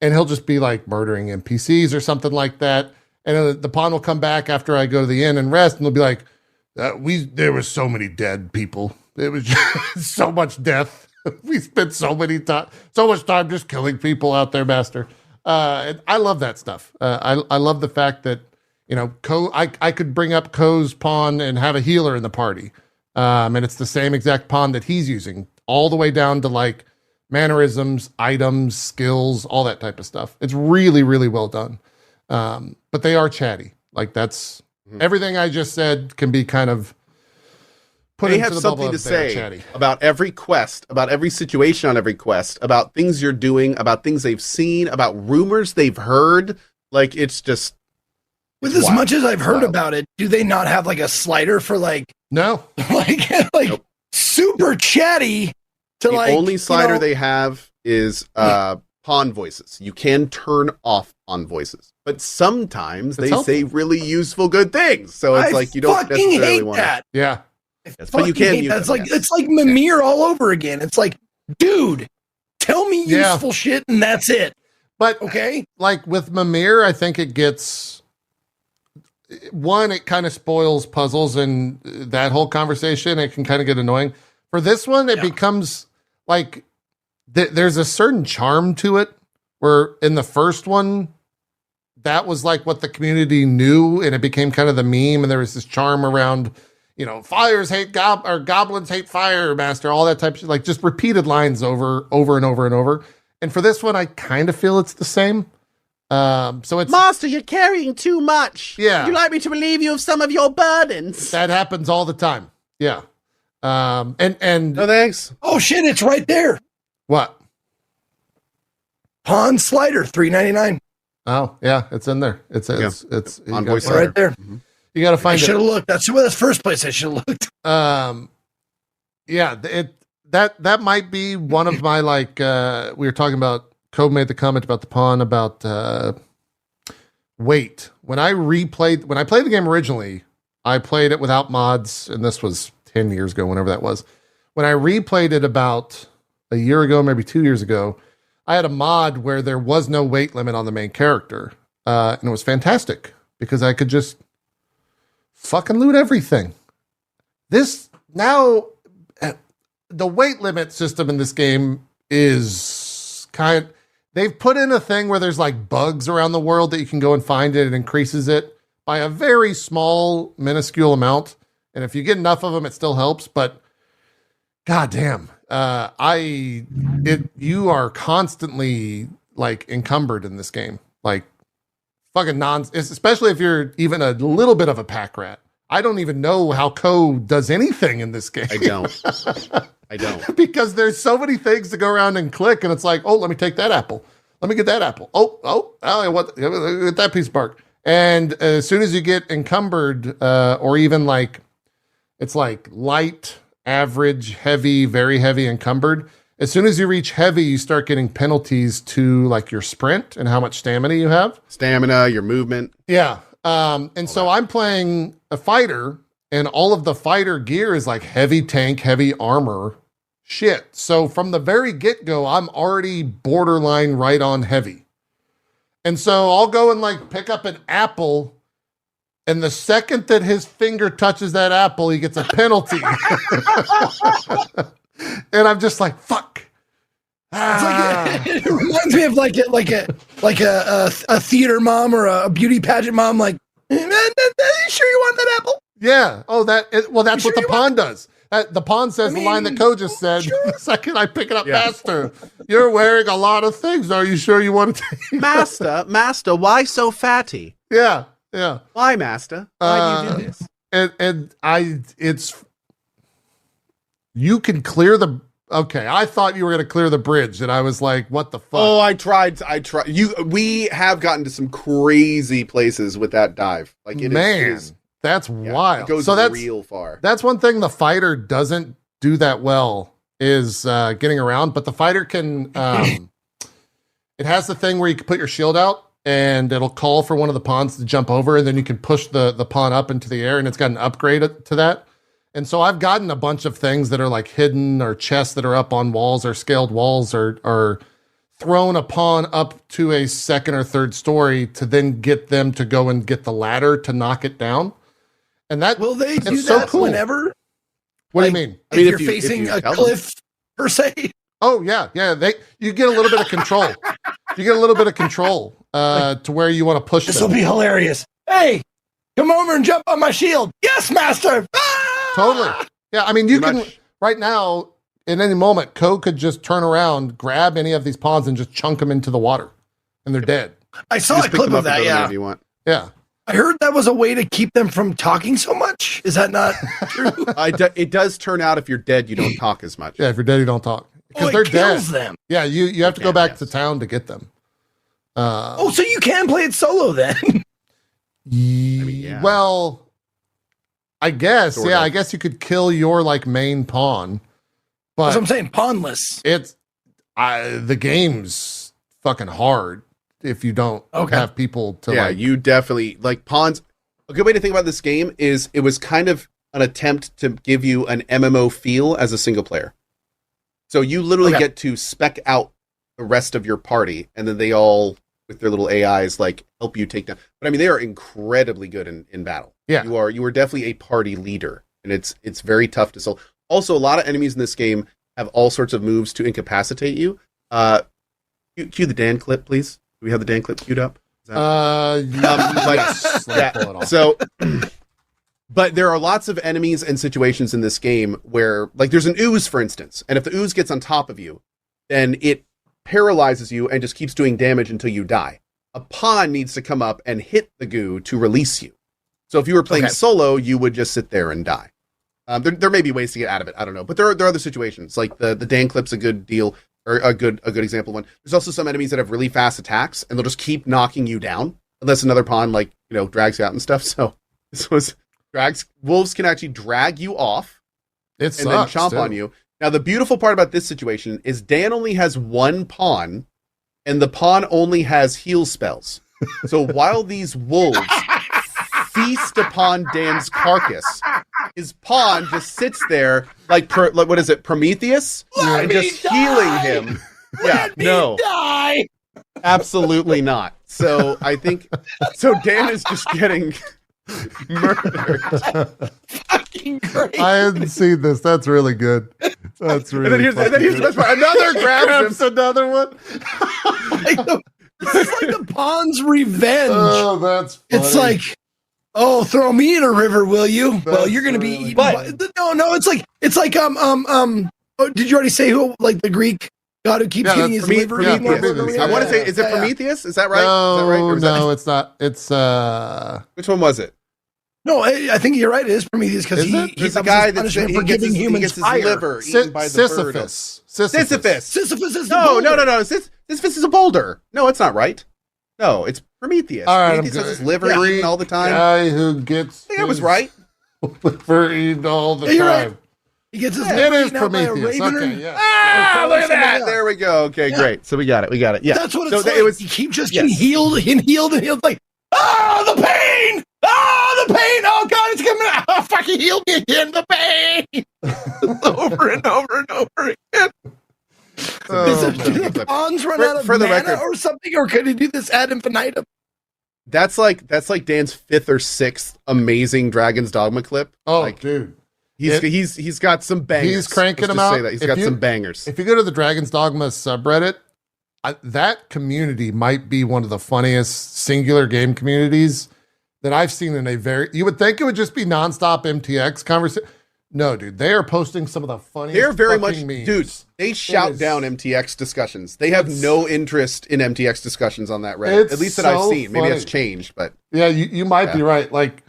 Speaker 1: and he'll just be like murdering NPCs or something like that. And the pawn will come back after I go to the inn and rest, and he'll be like, there was so many dead people. It was just so much death. We spent so much time just killing people out there, Master. And I love that stuff. I love the fact that, you know, Cohh, I could bring up Cohh's pawn and have a healer in the party. And it's the same exact pawn that he's using, all the way down to like mannerisms, items, skills, all that type of stuff. It's really, really well done. But they are chatty. Like, that's everything I just said can be kind of put into the bubble. They have something to say
Speaker 2: about every quest, about every situation on every quest, about things you're doing, about things they've seen, about rumors they've heard. Like, it's just
Speaker 3: with as much as I've heard about it, do they not have like a slider for like like nope. Super chatty to
Speaker 2: the only slider they have is pawn voices. You can turn off pawn voices, but sometimes they say really useful good things. So it's like you don't necessarily want
Speaker 3: that.
Speaker 1: Yeah.
Speaker 2: Yes, but you can use
Speaker 3: that. It's like Mimir all over again. It's like, dude, tell me useful shit and that's it.
Speaker 1: But like with Mimir, I think it gets one, it kind of spoils puzzles and that whole conversation. It can kind of get annoying. For this one, it becomes like there's a certain charm to it, where in the first one, that was like what the community knew, and it became kind of the meme, and there was this charm around, you know, fires hate goblins hate fire, Master, all that type of shit, like just repeated lines over and over and over. And for this one, I kind of feel it's the same. So it's
Speaker 2: Master, you're carrying too much.
Speaker 1: Yeah.
Speaker 2: Would you like me to relieve you of some of your burdens?
Speaker 1: That happens all the time. Yeah. And
Speaker 2: no thanks.
Speaker 3: Oh shit, it's right there.
Speaker 1: What?
Speaker 3: Pawn slider, $3.99.
Speaker 1: Oh yeah, it's in there. It's
Speaker 2: on voice
Speaker 3: right there.
Speaker 2: Mm-hmm.
Speaker 1: You got to find.
Speaker 3: I should have looked. That's the first place I should have looked.
Speaker 1: Yeah, that might be one of my like. We were talking about. Cohh made the comment about the pawn about weight. When I played the game originally, I played it without mods, and this was 10 years ago, whenever that was. When I replayed it about a year ago, maybe 2 years ago, I had a mod where there was no weight limit on the main character, and it was fantastic because I could just fucking loot everything. This now, the weight limit system in this game is they've put in a thing where there's like bugs around the world that you can go and find it. It increases it by a very small, minuscule amount. And if you get enough of them, it still helps. But goddamn, you are constantly like encumbered in this game. Like fucking especially if you're even a little bit of a pack rat. I don't even know how Cohh does anything in this game.
Speaker 2: I don't.
Speaker 1: Because there's so many things to go around and click, and it's like, oh, let me take that apple. Let me get that apple. Get that piece of bark. And as soon as you get encumbered, or even like, it's like light, average, heavy, very heavy, encumbered. As soon as you reach heavy, you start getting penalties to like your sprint and how much stamina you have.
Speaker 2: Stamina, your movement.
Speaker 1: Yeah. And so I'm playing a fighter, and all of the fighter gear is like heavy tank, heavy armor shit. So from the very get-go, I'm already borderline right on heavy. And so I'll go and like pick up an apple, and the second that his finger touches that apple, he gets a penalty. And I'm just like, fuck.
Speaker 3: It's it reminds me of like a theater mom or a beauty pageant mom. Like, are you sure you want that apple?
Speaker 1: Yeah. Oh, that's what the pawn does. The pawn says the line that Cohh just said. Sure. The second I pick it up, Master, you're wearing a lot of things. Are you sure you want to take
Speaker 2: Master, why so fatty?
Speaker 1: Yeah.
Speaker 2: Why, Master? Why do you do this? You can clear the. Okay, I thought you were going to clear the bridge, and I was like, "What the fuck?" Oh, I tried. We have gotten to some crazy places with that dive. Like,
Speaker 1: that's wild.
Speaker 2: It goes real far.
Speaker 1: That's one thing the fighter doesn't do that well is getting around. But the fighter can. It has the thing where you can put your shield out, and it'll call for one of the pawns to jump over, and then you can push the pawn up into the air, and it's got an upgrade to that. And so I've gotten a bunch of things that are like hidden or chests that are up on walls or scaled walls or thrown a pawn up to a second or third story to then get them to go and get the ladder to knock it down. And that
Speaker 3: will they do
Speaker 1: so
Speaker 3: that
Speaker 1: cool.
Speaker 3: whenever?
Speaker 1: What do you mean?
Speaker 3: If you're facing a cliff per se?
Speaker 1: Oh yeah. You get a little bit of control. You get a little bit of control to where you want to push.
Speaker 3: This will be hilarious. Hey, come over and jump on my shield. Yes, Master.
Speaker 1: Totally. Yeah, I mean, you can, right now, in any moment, Cohh could just turn around, grab any of these pawns, and just chunk them into the water, and they're dead.
Speaker 3: I saw a clip of that, yeah.
Speaker 2: You want.
Speaker 1: Yeah.
Speaker 3: I heard that was a way to keep them from talking so much. Is that not true?
Speaker 2: It does turn out if you're dead, you don't talk as much.
Speaker 1: Yeah, if you're dead, you don't talk. Because they're dead. Them. Yeah, you have to go back to town to get them.
Speaker 3: So you can play it solo then?
Speaker 1: Well... I guess, sort of. I guess you could kill your like main pawn, but
Speaker 3: that's what I'm saying, pawnless.
Speaker 1: The game's fucking hard if you don't have people to.
Speaker 2: Yeah, you definitely like pawns. A good way to think about this game is it was kind of an attempt to give you an MMO feel as a single player. So you literally get to spec out the rest of your party, and then they all with their little AIs like help you take down. But I mean, they are incredibly good in battle.
Speaker 1: Yeah,
Speaker 2: you are definitely a party leader, and it's very tough to solve. Also, a lot of enemies in this game have all sorts of moves to incapacitate you. Cue the Dan clip, please. Do we have the Dan clip queued up?
Speaker 1: Yes.
Speaker 2: So, but there are lots of enemies and situations in this game where, like, there's an ooze, for instance, and if the ooze gets on top of you, then it paralyzes you and just keeps doing damage until you die. A pawn needs to come up and hit the goo to release you. So if you were playing solo, you would just sit there and die. There may be ways to get out of it. I don't know, but there are other situations like the Dan clip's a good deal or a good example one. There's also some enemies that have really fast attacks and they'll just keep knocking you down unless another pawn drags you out and stuff. So this was wolves can actually drag you off
Speaker 1: then
Speaker 2: chomp on you. Now the beautiful part about this situation is Dan only has one pawn and the pawn only has heal spells. So while these wolves feast upon Dan's carcass, his pawn just sits there like what is it, Prometheus? And just healing him.
Speaker 3: Die.
Speaker 2: Absolutely not. So I think Dan is just getting murdered.
Speaker 3: Fucking great.
Speaker 1: I hadn't seen this. That's really good. That's really
Speaker 2: and then here's the best part. Another grabs
Speaker 1: another one.
Speaker 3: This is like the pawn's revenge.
Speaker 1: Oh, that's funny.
Speaker 3: It's like, throw me in a river, will you? Well, you're gonna be eaten by... No, it's like did you already say who, like the Greek god who keeps eating his liver?
Speaker 2: I want to say, is it Prometheus? Is that right?
Speaker 1: No, it's not. It's
Speaker 2: which one was it?
Speaker 3: No, I think you're right. It is Prometheus because he's
Speaker 2: a guy that's giving humans his liver eaten by the
Speaker 1: Sisyphus.
Speaker 3: Sisyphus is
Speaker 2: no. Sisyphus is a boulder. No, it's not right. No, it's Prometheus.
Speaker 1: All right,
Speaker 2: Prometheus has his liver eaten all the time.
Speaker 1: Guy who gets
Speaker 2: I think I was right.
Speaker 1: Liver eaten all the time.
Speaker 3: Right. He gets his liver eaten out by a raven.
Speaker 1: Okay, yeah.
Speaker 2: Look at that. There we go. Okay, great. So we got it. Yeah.
Speaker 3: That's what it's like. He keeps just getting healed and healed. Like, the pain! The pain! Oh, God, it's coming out! Oh, fuck, he healed me again! The pain! Over and over and over again. Do the pawns run out of mana or something? Or could he do this ad infinitum?
Speaker 2: That's like Dan's 5th or 6th amazing Dragon's Dogma clip.
Speaker 1: Oh, dude.
Speaker 2: He's got some bangers.
Speaker 1: He's cranking them
Speaker 2: Let's just
Speaker 1: out.
Speaker 2: say that. He's got some bangers.
Speaker 1: If you go to the Dragon's Dogma subreddit, that community might be one of the funniest singular game communities that I've seen in a very. You would think it would just be nonstop MTX conversation. No, dude, they are posting some of the funniest.
Speaker 2: They're very much,
Speaker 1: memes.
Speaker 2: dude. They shout down MTX discussions. They have no interest in MTX discussions on that Reddit. At least that I've seen. Maybe that's changed, but
Speaker 1: yeah, you might be right. Like,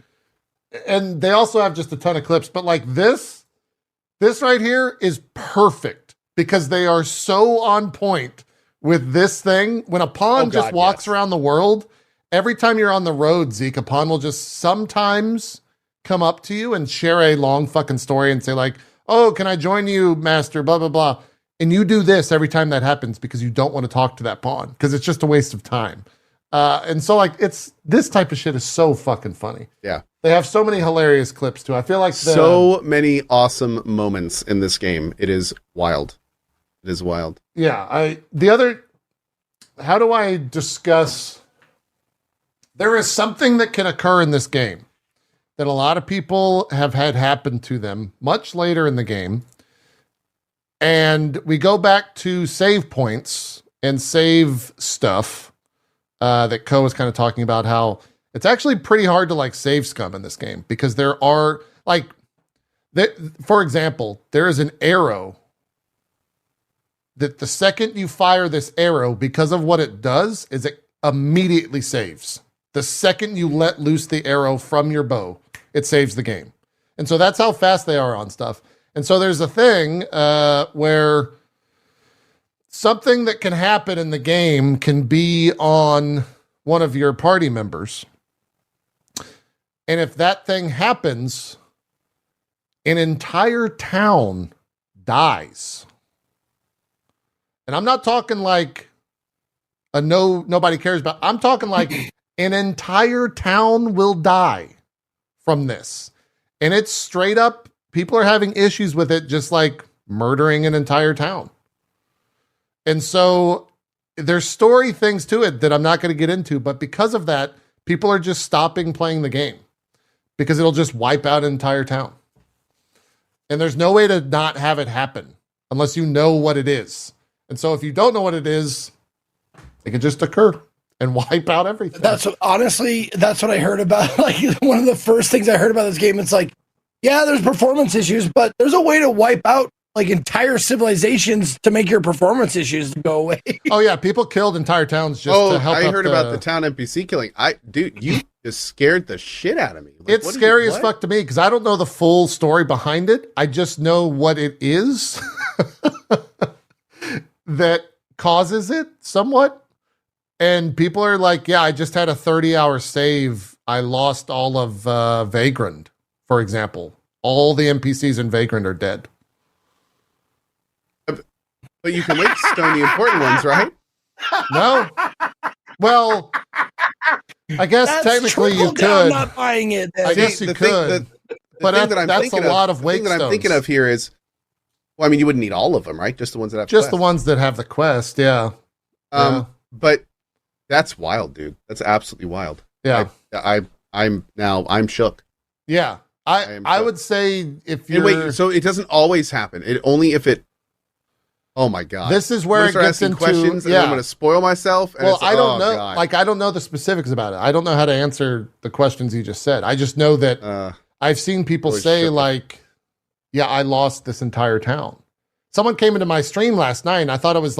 Speaker 1: and they also have just a ton of clips, but like this right here is perfect because they are so on point with this thing. When a pawn just walks around the world, every time you're on the road, Zeke, a pawn will just sometimes come up to you and share a long fucking story and say like, oh, can I join you, master, blah, blah, blah. And you do this every time that happens because you don't want to talk to that pawn because it's just a waste of time. And so like this type of shit is so fucking funny.
Speaker 2: Yeah.
Speaker 1: They have so many hilarious clips too. I feel like
Speaker 2: so many awesome moments in this game. It is wild. It is wild.
Speaker 1: Yeah. How do I discuss? There is something that can occur in this game that a lot of people have had happen to them much later in the game. And we go back to save points and save stuff that Cohh was kind of talking about, how it's actually pretty hard to like save scum in this game because there are like, for example, there is an arrow that the second you fire this arrow, because of what it does, is it immediately saves. The second you let loose the arrow from your bow, it saves the game. And so that's how fast they are on stuff. And so there's a thing where something that can happen in the game can be on one of your party members. And if that thing happens, an entire town dies. And I'm not talking like nobody cares about. I'm talking like an entire town will die from this. And it's straight up, people are having issues with it, just like murdering an entire town. And so there's story things to it that I'm not going to get into, but because of that, people are just stopping playing the game because it'll just wipe out an entire town. And there's no way to not have it happen unless you know what it is. And so if you don't know what it is, it can just occur and wipe out everything.
Speaker 3: That's what I heard about. Like one of the first things I heard about this game, it's like, yeah, there's performance issues, but there's a way to wipe out like entire civilizations to make your performance issues go away.
Speaker 1: Oh yeah, people killed entire towns just to help.
Speaker 2: I heard about the town NPC killing. Dude, you just scared the shit out of me. Like,
Speaker 1: it's scary as fuck to me because I don't know the full story behind it. I just know what it is that causes it somewhat. And people are like, yeah, I just had a 30-hour save. I lost all of Vagrant, for example. All the NPCs in Vagrant are dead.
Speaker 2: But you can link stone the important ones, right?
Speaker 1: No. Well, I guess technically you could.
Speaker 3: I'm not buying it.
Speaker 1: I guess you could. But that's a lot of wake stones.
Speaker 2: The thing that I'm thinking of here is, well, I mean, you wouldn't need all of them, right? Just the ones that have
Speaker 1: just the ones that have the quest, yeah.
Speaker 2: But that's wild, dude. That's absolutely wild.
Speaker 1: Yeah.
Speaker 2: I'm shook.
Speaker 1: Yeah. I would say if you're...
Speaker 2: Wait, so it doesn't always happen. It only if it... Oh my God.
Speaker 1: This is where it gets into
Speaker 2: questions and I'm going to spoil myself. And
Speaker 1: well, I don't know. God. Like, I don't know the specifics about it. I don't know how to answer the questions you just said. I just know that I've seen people say like, yeah, I lost this entire town. Someone came into my stream last night and I thought it was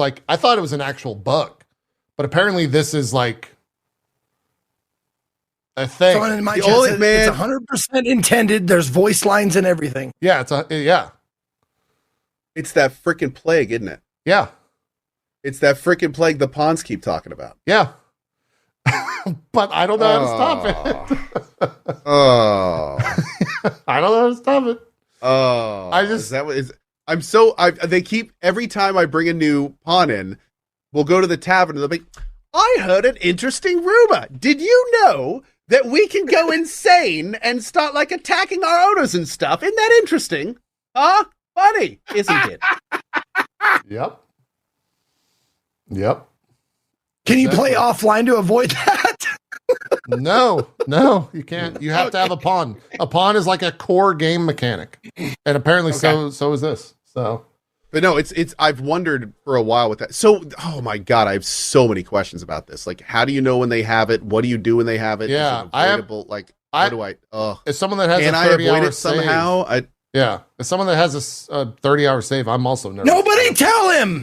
Speaker 1: an actual bug, but apparently this is like a thing.
Speaker 3: Someone in my chat said it's 100% intended. There's voice lines and everything.
Speaker 1: Yeah.
Speaker 2: It's that freaking plague, isn't it?
Speaker 1: Yeah.
Speaker 2: It's that freaking plague the pawns keep talking about.
Speaker 1: Yeah. But I don't know how to stop it. I don't know how to stop it.
Speaker 2: They keep, every time I bring a new pawn in, we'll go to the tavern and they'll be, I heard an interesting rumor. Did you know that we can go insane and start like attacking our owners and stuff? Isn't that interesting? Huh? Funny, isn't it?
Speaker 1: Yep.
Speaker 3: Can you play offline to avoid that?
Speaker 1: No, you can't. You have to have a pawn. A pawn is like a core game mechanic, and apparently so is this. So,
Speaker 2: but no, it's. I've wondered for a while with that. So, oh my god, I have so many questions about this. Like, how do you know when they have it? What do you do when they have it?
Speaker 1: Yeah,
Speaker 2: is it avoidable? How do I?
Speaker 1: As someone that has
Speaker 2: can
Speaker 1: a
Speaker 2: I
Speaker 1: 30
Speaker 2: avoid
Speaker 1: hour
Speaker 2: it somehow?
Speaker 1: As someone that has a 30-hour save, I'm also nervous.
Speaker 3: Nobody tell him.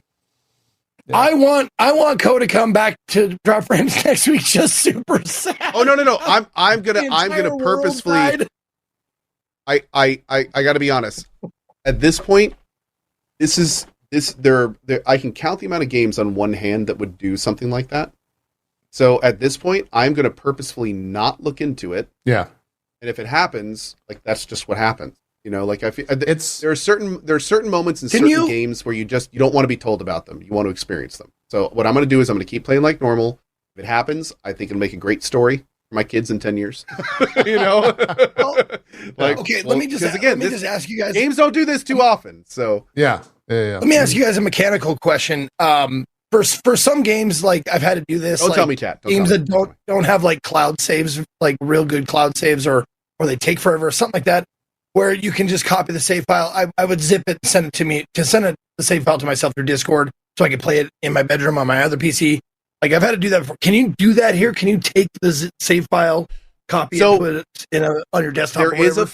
Speaker 3: Yeah. I want Cohh to come back to Drop Frames next week just super sad.
Speaker 2: Oh no. I'm gonna purposefully. I got to be honest. At this point, there I can count the amount of games on one hand that would do something like that. So at this point, I'm going to purposefully not look into it.
Speaker 1: Yeah.
Speaker 2: And if it happens, like that's just what happens. You know, like I feel there are certain moments in certain games where you don't want to be told about them. You want to experience them. So what I'm going to do is I'm going to keep playing like normal. If it happens, I think it'll make a great story for my kids in 10 years. You know?
Speaker 3: Let me just ask you guys.
Speaker 2: Games don't do this too often. So
Speaker 1: yeah.
Speaker 3: Let me ask you guys a mechanical question. For some games, like I've had to do this.
Speaker 2: Don't tell me, chat.
Speaker 3: Games that don't have like cloud saves, like real good cloud saves, or they take forever, or something like that, where you can just copy the save file. I would zip it and send it to me, the save file to myself through Discord, so I could play it in my bedroom on my other PC. Like I've had to do that before. Can you do that here? Can you take the save file, copy it, put it on your desktop?
Speaker 2: There is a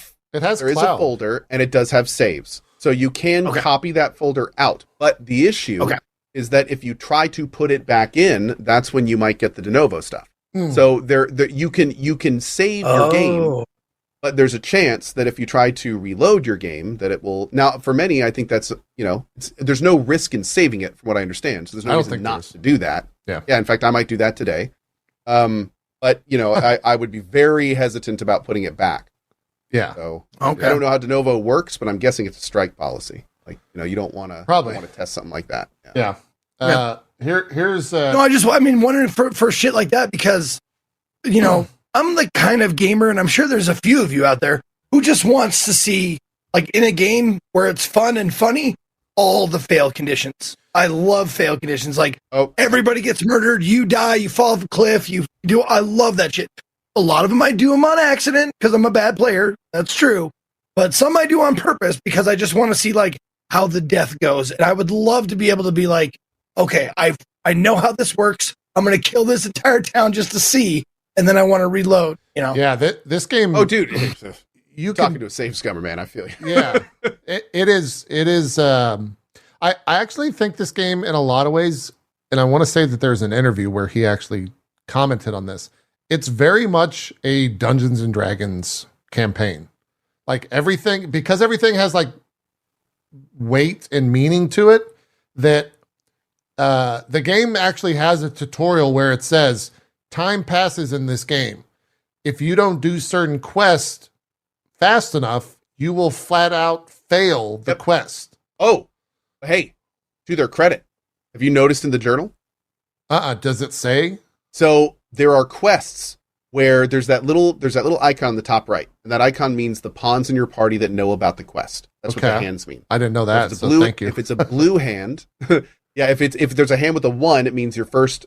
Speaker 2: folder, and it does have saves, so you can copy that folder out. But the issue is that if you try to put it back in, that's when you might get the de novo stuff. So you can save your game. But there's a chance that if you try to reload your game, that it will. Now, for many, I think that's, there's no risk in saving it, from what I understand. So there's no reason not to do that. Yeah. In fact, I might do that today. But I would be very hesitant about putting it back.
Speaker 1: Yeah.
Speaker 2: So I don't know how de novo works, but I'm guessing it's a strike policy. Like, you don't want to test something like that.
Speaker 1: Yeah. Here's.
Speaker 3: No, wondering for shit like that because, I'm the kind of gamer, and I'm sure there's a few of you out there who just wants to see, like, in a game where it's fun and funny, all the fail conditions. I love fail conditions. Like, everybody gets murdered, you die, you fall off a cliff, I love that shit. A lot of them I do them on accident because I'm a bad player. That's true. But some I do on purpose because I just want to see, like, how the death goes. And I would love to be able to be like, okay, I know how this works. I'm going to kill this entire town just to see. And then I want to reload,
Speaker 1: Yeah, this game.
Speaker 2: Oh, dude, you talking to a safe scummer, man. I feel you.
Speaker 1: Yeah, it is. I actually think this game, in a lot of ways, and I want to say that there's an interview where he actually commented on this. It's very much a Dungeons and Dragons campaign. Like because everything has like weight and meaning to it. That the game actually has a tutorial where it says, time passes in this game. If you don't do certain quests fast enough, you will flat out fail the quest.
Speaker 2: Oh, hey, to their credit, have you noticed in the journal?
Speaker 1: Does it say?
Speaker 2: So there are quests where there's that little icon on the top right, and that icon means the pawns in your party that know about the quest. That's what the hands mean.
Speaker 1: I didn't know that. So thank you.
Speaker 2: If it's a blue hand, if there's a hand with a 1, it means your first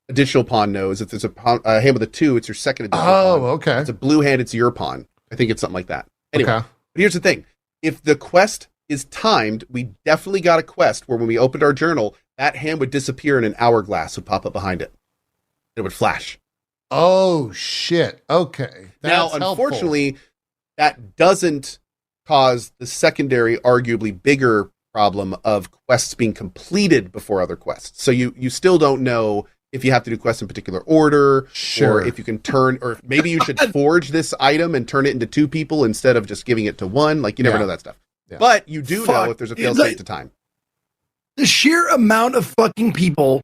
Speaker 2: additional pawn knows. If there's a hand with a 2, it's your second additional pawn.
Speaker 1: Okay.
Speaker 2: If it's a blue hand, it's your pawn. I think it's something like that. Anyway, but here's the thing. If the quest is timed, we definitely got a quest where when we opened our journal, that hand would disappear and an hourglass would pop up behind it. It would flash.
Speaker 1: Oh, shit. Okay.
Speaker 2: That's now, unfortunately, that doesn't cause the secondary, arguably bigger problem of quests being completed before other quests. So you still don't know if you have to do quests in particular order, or if you can or maybe you should forge this item and turn it into 2 people instead of just giving it to 1. Like, you never know that stuff. Yeah. But you do know if there's a fail state to time.
Speaker 3: The sheer amount of fucking people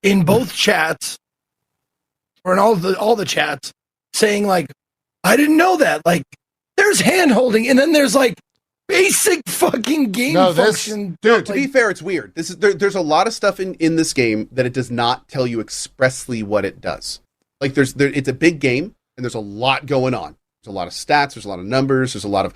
Speaker 3: in both chats, or in all the chats, saying like, I didn't know that. Like, there's hand holding, and then there's like basic fucking game function.
Speaker 2: Dude, to be fair, it's weird. There's a lot of stuff in this game that it does not tell you expressly what it does. Like it's a big game and there's a lot going on. There's a lot of stats, there's a lot of numbers, there's a lot of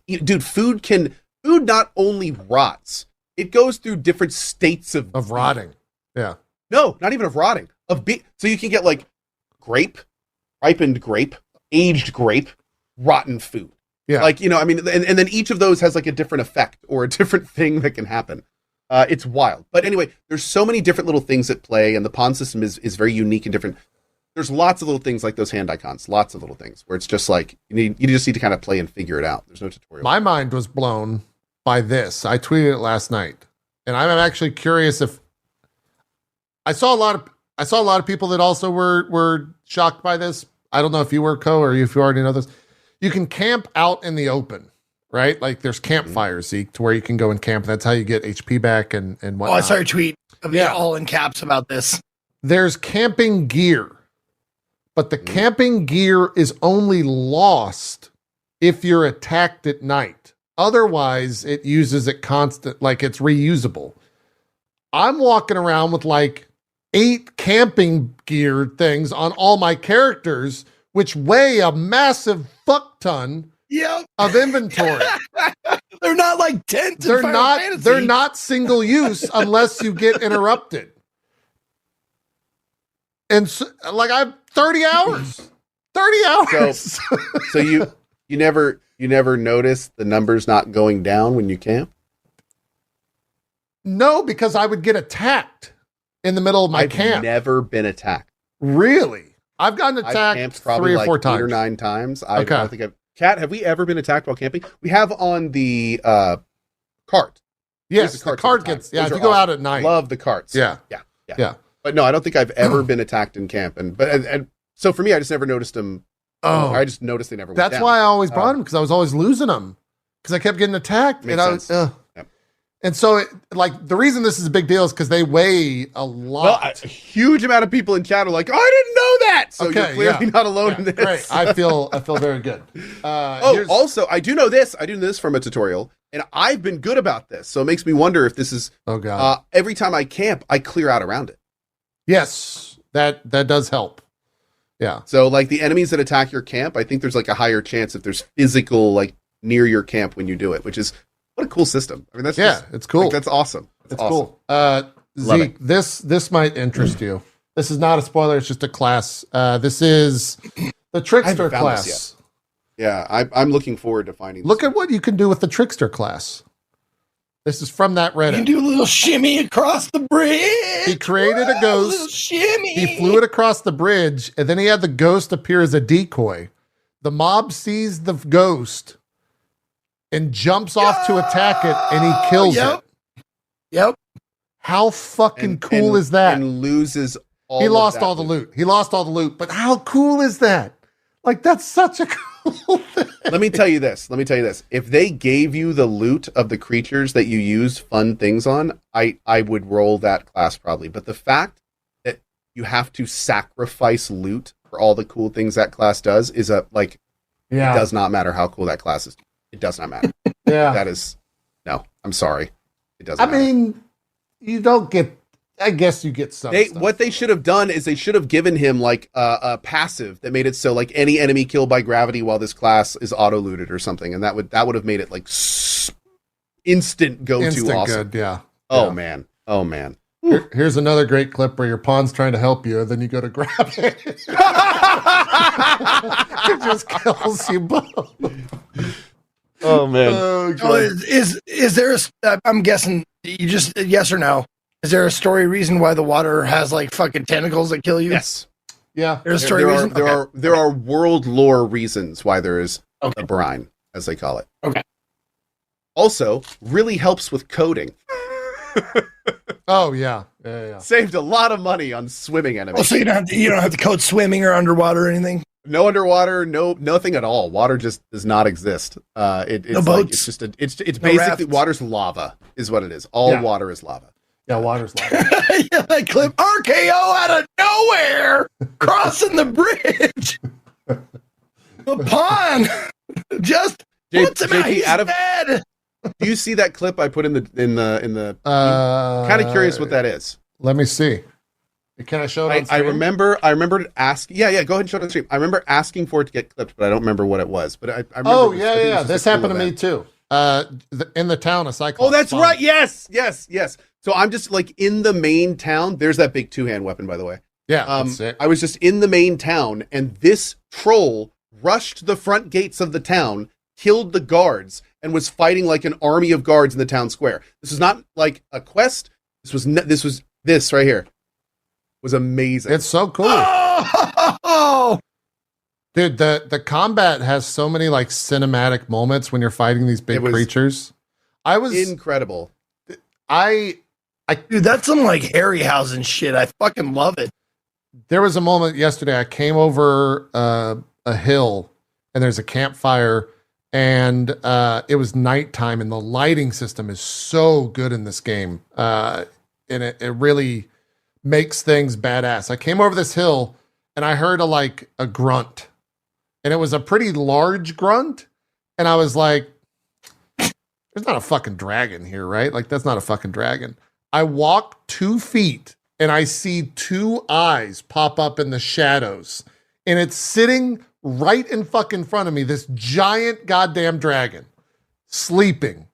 Speaker 2: dude, food not only rots, it goes through different states of
Speaker 1: rotting. Yeah.
Speaker 2: No, not even of rotting. So you can get like grape, ripened grape, aged grape, rotten food.
Speaker 1: Yeah.
Speaker 2: Like, I mean, and then each of those has like a different effect or a different thing that can happen. It's wild. But anyway, there's so many different little things at play, and the pawn system is very unique and different. There's lots of little things like those hand icons, lots of little things where it's just like, you just need to kind of play and figure it out. There's no tutorial.
Speaker 1: My mind was blown by this. I tweeted it last night, and I'm actually curious if I saw a lot of people that also were shocked by this. I don't know if you were, Cohh, or if you already know this. You can camp out in the open, right? Like there's campfires, Zeke, to where you can go and camp. That's how you get HP back and whatnot.
Speaker 3: Oh, I saw your tweet of all in caps about this.
Speaker 1: There's camping gear, but the camping gear is only lost if you're attacked at night. Otherwise, it uses it constant, like it's reusable. I'm walking around with like 8 camping gear things on all my characters, which weigh a massive fuck ton of inventory.
Speaker 3: They're not like tents.
Speaker 1: They're not single use unless you get interrupted. And so, like I have 30 hours. 30 hours.
Speaker 2: So you never notice the numbers not going down when you camp?
Speaker 1: No, because I would get attacked in the middle of my camp.
Speaker 2: I've never been attacked.
Speaker 1: Really? I've gotten attacked
Speaker 2: probably
Speaker 1: 3 or 4 times.
Speaker 2: 8 or 9 times. I don't think Kat, have we ever been attacked while camping? We have on the cart.
Speaker 1: Yes, the cart gets, if you go out at night.
Speaker 2: Love the carts.
Speaker 1: Yeah.
Speaker 2: But no, I don't think I've ever been attacked in camp. And so for me, I just never noticed them.
Speaker 1: Oh,
Speaker 2: I just noticed they never went
Speaker 1: That's
Speaker 2: down.
Speaker 1: why I always brought them, because I was always losing them. Because I kept getting attacked.
Speaker 2: Makes sense. Yep.
Speaker 1: And so, the reason this is a big deal is because they weigh a lot.
Speaker 2: Well, a huge amount of people in chat are like, "Oh, I didn't know that." So you're clearly not alone in this.
Speaker 1: Great. I feel very good.
Speaker 2: Also, I do know this. I do know this from a tutorial, and I've been good about this. So it makes me wonder if this is.
Speaker 1: Oh God!
Speaker 2: Every time I camp, I clear out around it.
Speaker 1: Yes, that does help. Yeah.
Speaker 2: So like the enemies that attack your camp, I think there's like a higher chance if there's physical like near your camp when you do it, which is. What a cool system. I mean, that's
Speaker 1: it's cool.
Speaker 2: Like, that's awesome.
Speaker 1: It's awesome. Cool. Zeke, this might interest you. This is not a spoiler. It's just a class. This is the Trickster class.
Speaker 2: Yeah, I'm looking forward to finding this.
Speaker 1: Look at what you can do with the Trickster class. This is from that Reddit.
Speaker 3: You can do a little shimmy across the bridge.
Speaker 1: He created a ghost.
Speaker 3: A little shimmy.
Speaker 1: He flew it across the bridge, and then he had the ghost appear as a decoy. The mob sees the ghost and jumps off to attack it, and he kills it.
Speaker 3: Yep.
Speaker 1: How fucking cool is that?
Speaker 2: And loses all
Speaker 1: He lost all the loot. He lost all the loot. But how cool is that? Like, that's such a cool thing.
Speaker 2: Let me tell you this. If they gave you the loot of the creatures that you use fun things on, I would roll that class probably. But the fact that you have to sacrifice loot for all the cool things that class does is it does not matter how cool that class is. It does not matter. That is, no, I'm sorry. It doesn't matter.
Speaker 1: Mean, you don't get, I guess you get some stuff.
Speaker 2: What they should have done is they should have given him like a passive that made it so like any enemy killed by gravity while this class is auto-looted or something. And that would have made it like instant go-to awesome.
Speaker 1: Good, yeah.
Speaker 2: Oh man.
Speaker 1: Here's another great clip where your pawn's trying to help you, and then you go to grab it. It just kills you both.
Speaker 2: Oh man!
Speaker 3: Is there? I'm guessing you just yes or no. Is there a story reason why the water has like fucking tentacles that kill you?
Speaker 2: Yes.
Speaker 1: Yeah.
Speaker 3: There's a story reason.
Speaker 2: There are world lore reasons why there is a brine, as they call it.
Speaker 3: Okay.
Speaker 2: Also, really helps with coding.
Speaker 1: Oh yeah.
Speaker 2: Saved a lot of money on swimming enemies.
Speaker 3: Oh, so you don't have to code swimming or underwater or anything.
Speaker 2: No underwater, nothing at all. Water just does not exist. It's
Speaker 3: no
Speaker 2: like,
Speaker 3: boats.
Speaker 2: it's basically rafts. Water's lava, is what it is. All water is lava.
Speaker 1: Yeah, water's lava.
Speaker 3: Yeah, that clip RKO out of nowhere, crossing the bridge. The pawn just puts him out. Dead.
Speaker 2: Do you see that clip I put in the? Kind of curious what that is.
Speaker 1: Let me see. Can I show it on stream?
Speaker 2: I remember asking. Yeah, go ahead and show it on stream. I remember asking for it to get clipped, but I don't remember what it was. But I remember.
Speaker 1: Oh yeah. This happened to me too. In the town of Cyclops.
Speaker 2: Oh, that's right. Yes. So I'm just like in the main town. There's that big 2-hand weapon, by the way.
Speaker 1: Yeah, that's sick.
Speaker 2: I was just in the main town, and this troll rushed the front gates of the town, killed the guards, and was fighting like an army of guards in the town square. This was not like a quest. This right here was amazing.
Speaker 1: It's so cool.
Speaker 3: Oh!
Speaker 1: Dude, the combat has so many like cinematic moments when you're fighting these big creatures. I was
Speaker 2: incredible.
Speaker 3: Dude, that's some like Harryhausen shit. I fucking love it.
Speaker 1: There was a moment yesterday. I came over a hill, and there's a campfire, and it was nighttime, and the lighting system is so good in this game, and it really makes things badass. I came over this hill, and I heard a grunt, and it was a pretty large grunt, and I was like, "There's not a fucking dragon here, right? Like that's not a fucking dragon." I walk 2 feet and I see 2 eyes pop up in the shadows, and it's sitting right in fucking front of me, this giant goddamn dragon sleeping.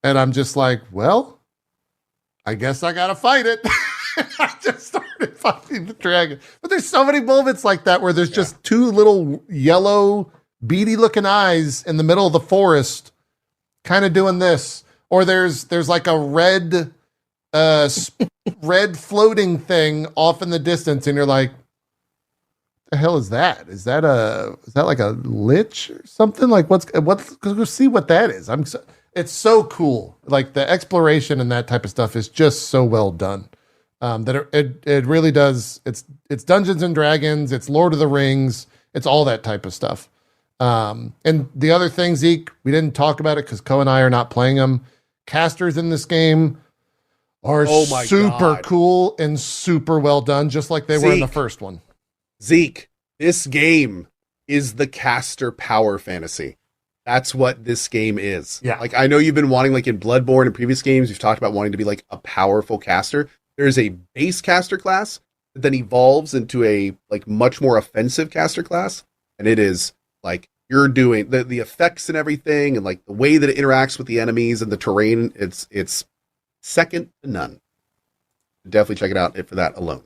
Speaker 1: And I'm just like, well, I guess I gotta fight it. I just started fighting the dragon. But there's so many moments like that where there's just 2 little yellow beady looking eyes in the middle of the forest kind of doing this. Or there's like a red floating thing off in the distance, and you're like, the hell is that? Is that like a lich or something? Like what's go see what that is. It's so cool. Like the exploration and that type of stuff is just so well done. That it really does. It's Dungeons and Dragons, it's Lord of the Rings, it's all that type of stuff. And the other thing, Zeke, we didn't talk about it because Cohh and I are not playing them. Casters in this game are super cool and super well done, just like they were in the first one.
Speaker 2: Zeke, this game is the caster power fantasy. That's what this game is.
Speaker 1: Yeah.
Speaker 2: Like, I know you've been wanting, like in Bloodborne and previous games, you've talked about wanting to be like a powerful caster. There's a base caster class that then evolves into a like much more offensive caster class. And it is like, you're doing the effects and everything, and like the way that it interacts with the enemies and the terrain. It's second to none. Definitely check it out for that alone.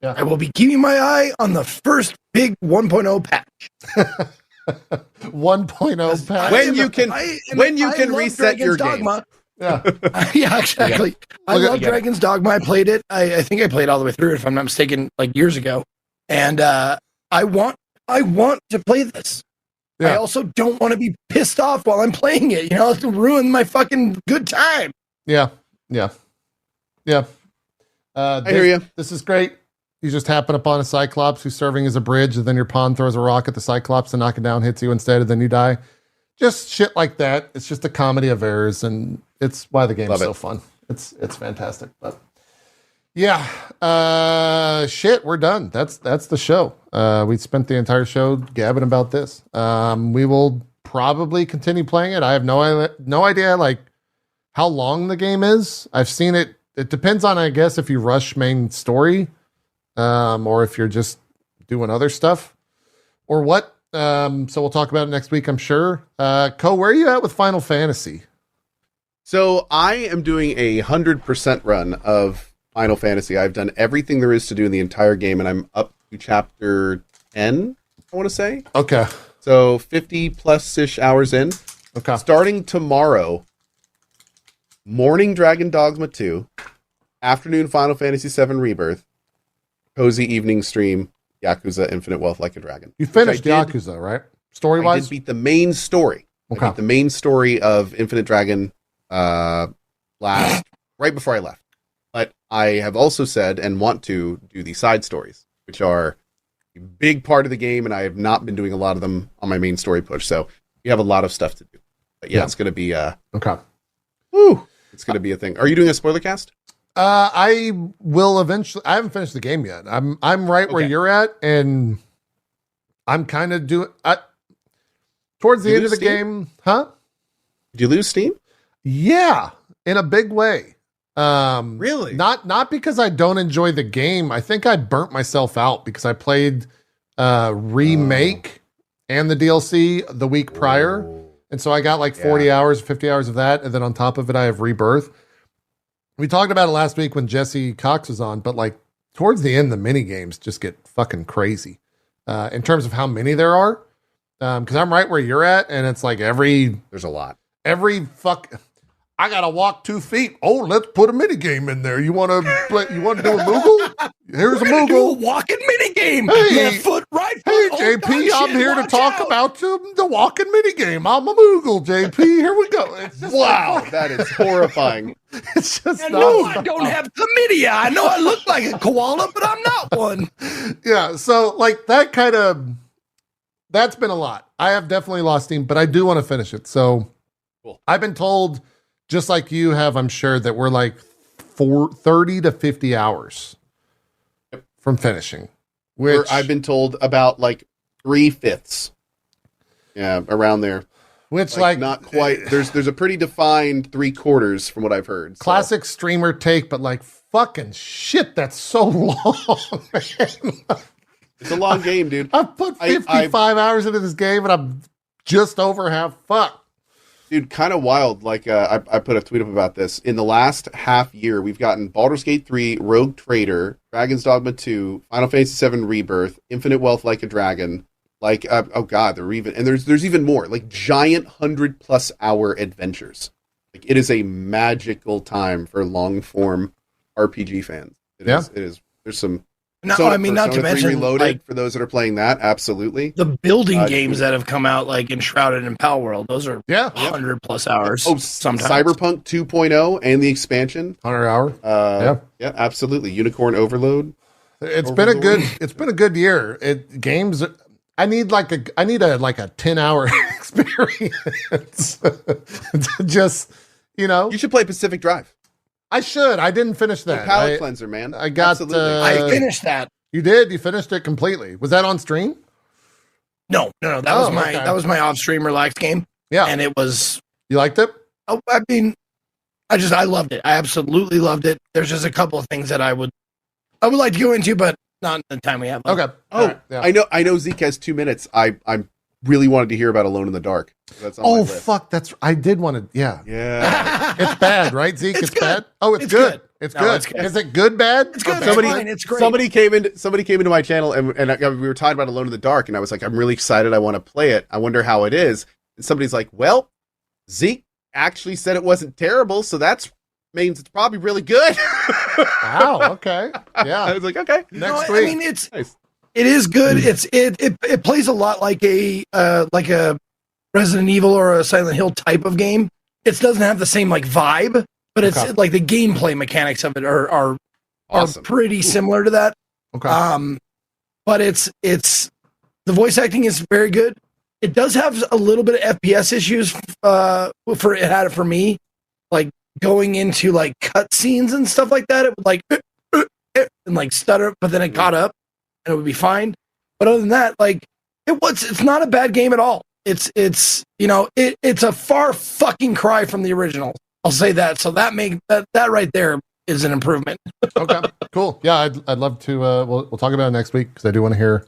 Speaker 3: Yeah. I will be keeping my eye on the first big 1.0 patch.
Speaker 1: 1.0 patch.
Speaker 2: When you can reset your Dogma.
Speaker 1: Game.
Speaker 3: Yeah, exactly. I love Dragon's Dogma. I played it. I think I played all the way through it, if I'm not mistaken, like years ago. And I want to play this. Yeah. I also don't want to be pissed off while I'm playing it. You know, to ruin my fucking good time.
Speaker 1: Yeah.
Speaker 2: I hear you.
Speaker 1: This is great. You just happen upon a Cyclops who's serving as a bridge, and then your pawn throws a rock at the Cyclops to knock it down, hits you instead, and then you die. Just shit like that. It's just a comedy of errors, and it's why the game's so fun. It's fantastic. But yeah, shit, we're done. That's the show. We spent the entire show gabbing about this. We will probably continue playing it. I have no idea like how long the game is. I've seen it. It depends on, I guess, if you rush main story, or if you're just doing other stuff, or what. So we'll talk about it next week, I'm sure. Cohh, where are you at with Final Fantasy?
Speaker 2: So I am doing 100% run of Final Fantasy. I've done everything there is to do in the entire game, and I'm up to chapter 10, I want to say.
Speaker 1: Okay.
Speaker 2: So 50 plus-ish hours in.
Speaker 1: Okay.
Speaker 2: Starting tomorrow, morning Dragon Dogma 2, afternoon Final Fantasy VII Rebirth, cozy evening stream, Yakuza Infinite Wealth Like a Dragon.
Speaker 1: You finished Yakuza, right? Story-wise?
Speaker 2: I did beat the main story.
Speaker 1: Okay.
Speaker 2: I beat the main story of Infinite Dragon right before I left. But I have also said and want to do the side stories, which are a big part of the game, and I have not been doing a lot of them on my main story push. So we have a lot of stuff to do. But yeah. It's going to be
Speaker 1: okay.
Speaker 2: Woo! It's going to be a thing. Are you doing a spoiler cast?
Speaker 1: I will eventually. I haven't finished the game yet. I'm right where you're at, and I'm kind of doing towards the end of the game. Huh?
Speaker 2: Did you lose Steam?
Speaker 1: Yeah, in a big way.
Speaker 2: Really?
Speaker 1: Not because I don't enjoy the game. I think I burnt myself out because I played Remake and the DLC the week prior. And so I got like 40 hours, 50 hours of that. And then on top of it, I have Rebirth. We talked about it last week when Jesse Cox was on, but like towards the end, the mini games just get fucking crazy in terms of how many there are. Because I'm right where you're at, and it's like
Speaker 2: there's a lot.
Speaker 1: I gotta walk 2 feet. Oh, let's put a mini game in there. You want to do a Moogle? Here's a Moogle.
Speaker 3: Do a walking mini game.
Speaker 1: Hey,
Speaker 3: left foot, right foot.
Speaker 1: Hey,
Speaker 3: oh,
Speaker 1: JP, I'm
Speaker 3: shit,
Speaker 1: here to
Speaker 3: watch
Speaker 1: talk
Speaker 3: out.
Speaker 1: about the walking mini game. I'm a Moogle, JP. Here we go. It's just
Speaker 2: Wow, that is horrifying.
Speaker 1: It's just
Speaker 3: I know I don't have chlamydia. I know I look like a koala, but I'm not one.
Speaker 1: Yeah, so like that that's been a lot. I have definitely lost steam, but I do want to finish it. So
Speaker 2: Cool.
Speaker 1: I've been told, just like you have, I'm sure, that we're like 30 to 50 hours from finishing. Which
Speaker 2: I've been told about like 3/5. Yeah, around there.
Speaker 1: Which like
Speaker 2: not quite. There's a pretty defined 3/4 from what I've heard. So.
Speaker 1: Classic streamer take, but like fucking shit, that's so long, man.
Speaker 2: It's a long game, dude.
Speaker 1: I've put 55 hours into this game and I'm just over half fucked.
Speaker 2: Dude, kind of wild. Like, I put a tweet up about this. In the last half year, we've gotten Baldur's Gate 3, Rogue Trader, Dragon's Dogma 2, Final Fantasy VII Rebirth, Infinite Wealth Like a Dragon. Like, oh god, there's even more. Like, giant 100+ hour adventures. Like, it is a magical time for long-form RPG fans. It is. There's some...
Speaker 3: No,
Speaker 2: Persona,
Speaker 3: I mean, not to
Speaker 2: Persona 3
Speaker 3: mention,
Speaker 2: Reloaded,
Speaker 3: like,
Speaker 2: for those that are playing that, absolutely.
Speaker 3: the building games that have come out, like Enshrouded and Pal World, those are 100+ hours.
Speaker 2: Oh,
Speaker 3: sometimes.
Speaker 2: Cyberpunk 2.0 and the expansion.
Speaker 1: 100 hour.
Speaker 2: Yeah, absolutely. Unicorn Overload.
Speaker 1: It's been a good year. Games. I need a 10-hour experience. Just,
Speaker 2: You should play Pacific Drive.
Speaker 1: I should. I didn't finish that.
Speaker 2: Palate cleanser, man.
Speaker 1: I got.
Speaker 3: I finished that.
Speaker 1: You did. You finished it completely. Was that on stream?
Speaker 3: No. That was my off-stream relaxed game.
Speaker 1: Yeah,
Speaker 3: and it was.
Speaker 1: You liked it?
Speaker 3: Oh, I mean, I loved it. I absolutely loved it. There's just a couple of things that I would like to go into, but not in the time we have.
Speaker 1: Okay.
Speaker 2: Oh,
Speaker 1: right. Yeah.
Speaker 2: I know. Zeke has 2 minutes. I really wanted to hear about Alone in the Dark. That's on my list.
Speaker 1: Fuck! I did want to. Yeah.
Speaker 2: It's
Speaker 1: bad, right, Zeke? It's bad. Oh, it's good. It's
Speaker 3: No,
Speaker 1: good.
Speaker 3: it's good.
Speaker 1: Is it good? Bad?
Speaker 3: It's good.
Speaker 2: Somebody-
Speaker 3: It's fine. It's great.
Speaker 2: Somebody came into my channel and we were talking about Alone in the Dark, and I was like, I'm really excited. I want to play it. I wonder how it is. And somebody's like, well, Zeke actually said it wasn't terrible, so that means it's probably really good.
Speaker 1: Wow. Okay. Yeah.
Speaker 2: I was like, okay.
Speaker 1: Next week.
Speaker 3: I mean, it's
Speaker 2: Nice.
Speaker 3: it is good. It plays a lot like a Resident Evil or a Silent Hill type of game. It doesn't have the same like vibe, but it's like the gameplay mechanics of it are
Speaker 2: Awesome.
Speaker 3: pretty similar to that.
Speaker 1: Okay.
Speaker 3: But it's the voice acting is very good. It does have a little bit of FPS issues for me, like going into like cutscenes and stuff like that. It would like and like stutter, but then it got up and it would be fine. But other than that, like it's not a bad game at all. It's a far fucking cry from the original. I'll say that. So that right there is an improvement.
Speaker 1: Okay, cool. Yeah, I'd love to. We'll talk about it next week because I do want to hear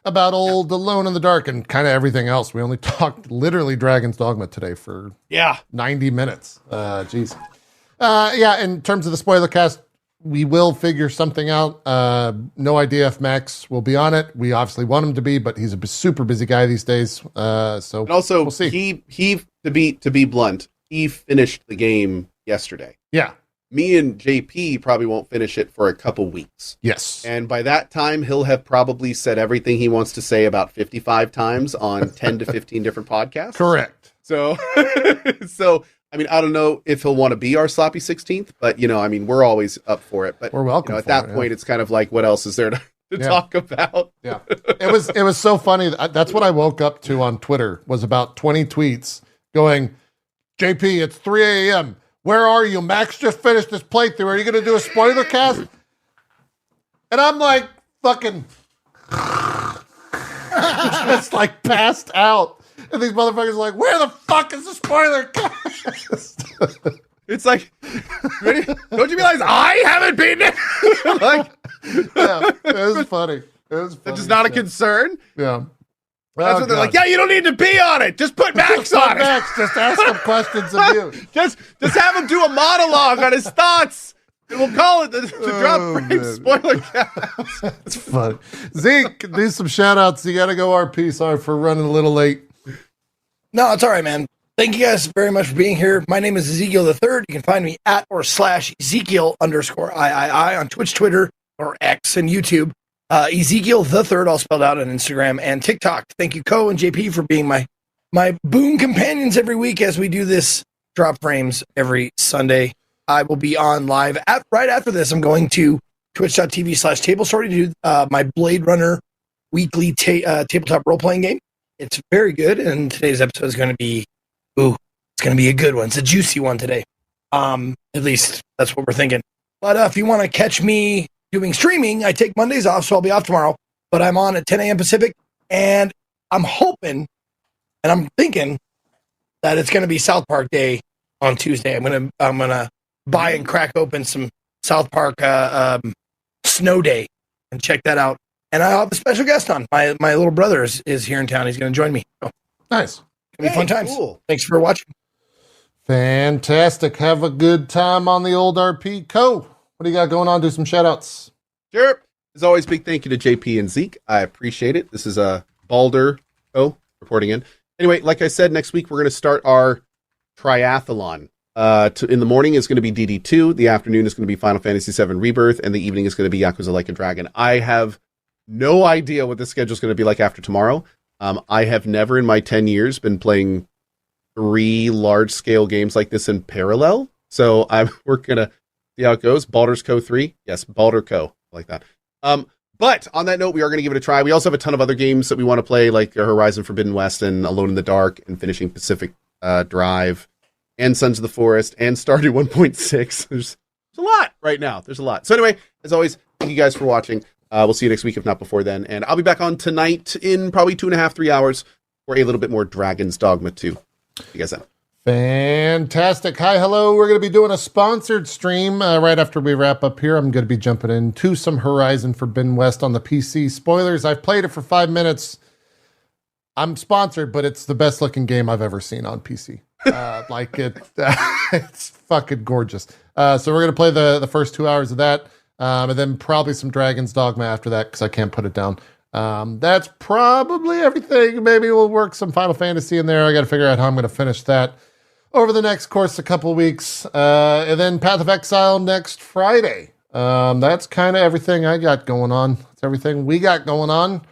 Speaker 1: about old Alone in the Dark and kind of everything else. We only talked literally Dragon's Dogma today for 90 minutes. Jeez. Yeah, in terms of the spoiler cast, we will figure something out. No idea if Max will be on it. We obviously want him to be, but he's a super busy guy these days. So
Speaker 2: And also,
Speaker 1: we'll see.
Speaker 2: he to be blunt, he finished the game yesterday.
Speaker 1: Yeah.
Speaker 2: Me and JP probably won't finish it for a couple weeks.
Speaker 1: Yes.
Speaker 2: And by that time, he'll have probably said everything he wants to say about 55 times on 10 to 15 different podcasts.
Speaker 1: Correct.
Speaker 2: So, I mean, I don't know if he'll want to be our sloppy 16th, but, I mean, we're always up for it. But
Speaker 1: We're welcome
Speaker 2: at
Speaker 1: for
Speaker 2: that
Speaker 1: it,
Speaker 2: point, it's kind of like, what else is there to talk about?
Speaker 1: Yeah. It was so funny. That's what I woke up to on Twitter was about 20 tweets going, JP, it's 3 a.m. Where are you? Max just finished his playthrough. Are you going to do a spoiler cast? And I'm like, fucking, just like passed out. And these motherfuckers are like, where the fuck is the spoiler cast?
Speaker 2: It's like, don't you realize I haven't been there? Like,
Speaker 1: Yeah, it was funny.
Speaker 2: It's just not a concern.
Speaker 1: Yeah.
Speaker 2: That's what they're like. Yeah, you don't need to be on it. Just put Max on it.
Speaker 1: Max, just ask him questions of you.
Speaker 2: Just have him do a monologue on his thoughts. We'll call it the drop frame spoiler cast.
Speaker 1: That's fun. Zeke, do some shout outs. You got to go RP. Sorry for running a little late.
Speaker 3: No, it's all right, man. Thank you guys very much for being here. My name is Ezekiel the Third. You can find me at or slash Ezekiel_III on Twitch, Twitter, or X and YouTube. Ezekiel the Third, all spelled out on Instagram and TikTok. Thank you, Cohh and JP, for being my boon companions every week as we do this drop frames every Sunday. I will be on live right after this. I'm going to twitch.tv/tablestory to do my Blade Runner weekly tabletop role-playing game. It's very good, and today's episode is going to be, it's going to be a good one. It's a juicy one today. At least that's what we're thinking. But if you want to catch me doing streaming, I take Mondays off, so I'll be off tomorrow. But I'm on at 10 a.m. Pacific, and I'm hoping, and I'm thinking that it's going to be South Park Day on Tuesday. I'm gonna buy and crack open some South Park Snow Day and check that out. And I have a special guest on. My little brother is here in town. He's going to join me. So,
Speaker 1: nice.
Speaker 3: It'll be fun times. Cool. Thanks for watching.
Speaker 1: Fantastic. Have a good time on the old RP. Cohh, what do you got going on? Do some shout outs.
Speaker 2: Sure. As always, big thank you to JP and Zeke. I appreciate it. This is Baldur reporting in. Anyway, like I said, next week we're going to start our triathlon. In the morning is going to be DD2, the afternoon is going to be Final Fantasy VII Rebirth, and the evening is going to be Yakuza Like a Dragon. I have no idea what the schedule is going to be like after tomorrow. I have never in my 10 years been playing 3 large-scale games like this in parallel, so we're going to see how it goes. Baldur's Co. 3? Yes, Baldur Co. I like that. But on that note, we are going to give it a try. We also have a ton of other games that we want to play, like Horizon Forbidden West and Alone in the Dark, and finishing Pacific Drive, and Sons of the Forest, and Stardew 1.6. There's a lot right now. There's a lot. So anyway, as always, thank you guys for watching. We'll see you next week, if not before then. And I'll be back on tonight in probably 2.5, 3 hours for a little bit more Dragon's Dogma 2. See you guys then.
Speaker 1: Fantastic. Hi, hello. We're going to be doing a sponsored stream right after we wrap up here. I'm going to be jumping into some Horizon Forbidden West on the PC. Spoilers, I've played it for 5 minutes. I'm sponsored, but it's the best looking game I've ever seen on PC. It's fucking gorgeous. So we're going to play the first 2 hours of that. And then probably some Dragon's Dogma after that, because I can't put it down. That's probably everything. Maybe we'll work some Final Fantasy in there. I got to figure out how I'm going to finish that over the next course, a couple of weeks. And then Path of Exile next Friday. That's kind of everything I got going on. That's everything we got going on.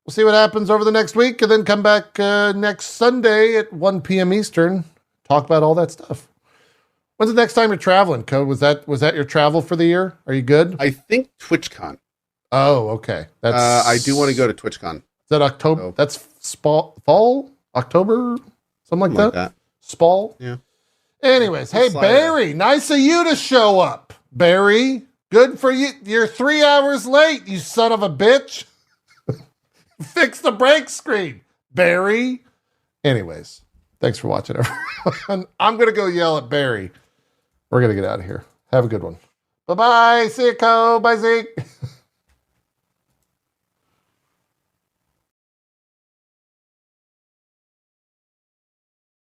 Speaker 1: We'll see what happens over the next week, and then come back next Sunday at 1 p.m. Eastern. Talk about all that stuff. When's the next time you're traveling, Cohh? Was that your travel for the year? Are you good?
Speaker 2: I think TwitchCon.
Speaker 1: Oh, okay. That's
Speaker 2: I do want to go to TwitchCon.
Speaker 1: Is that October? So. That's fall? October? Something like that? Spall?
Speaker 2: Yeah.
Speaker 1: Anyways, hey, Barry, nice of you to show up. Barry, good for you. You're 3 hours late, you son of a bitch. Fix the break screen, Barry. Anyways, thanks for watching, everyone. I'm going to go yell at Barry. We're going to get out of here. Have a good one. Bye-bye. See you, Cohh. Bye, Zeke.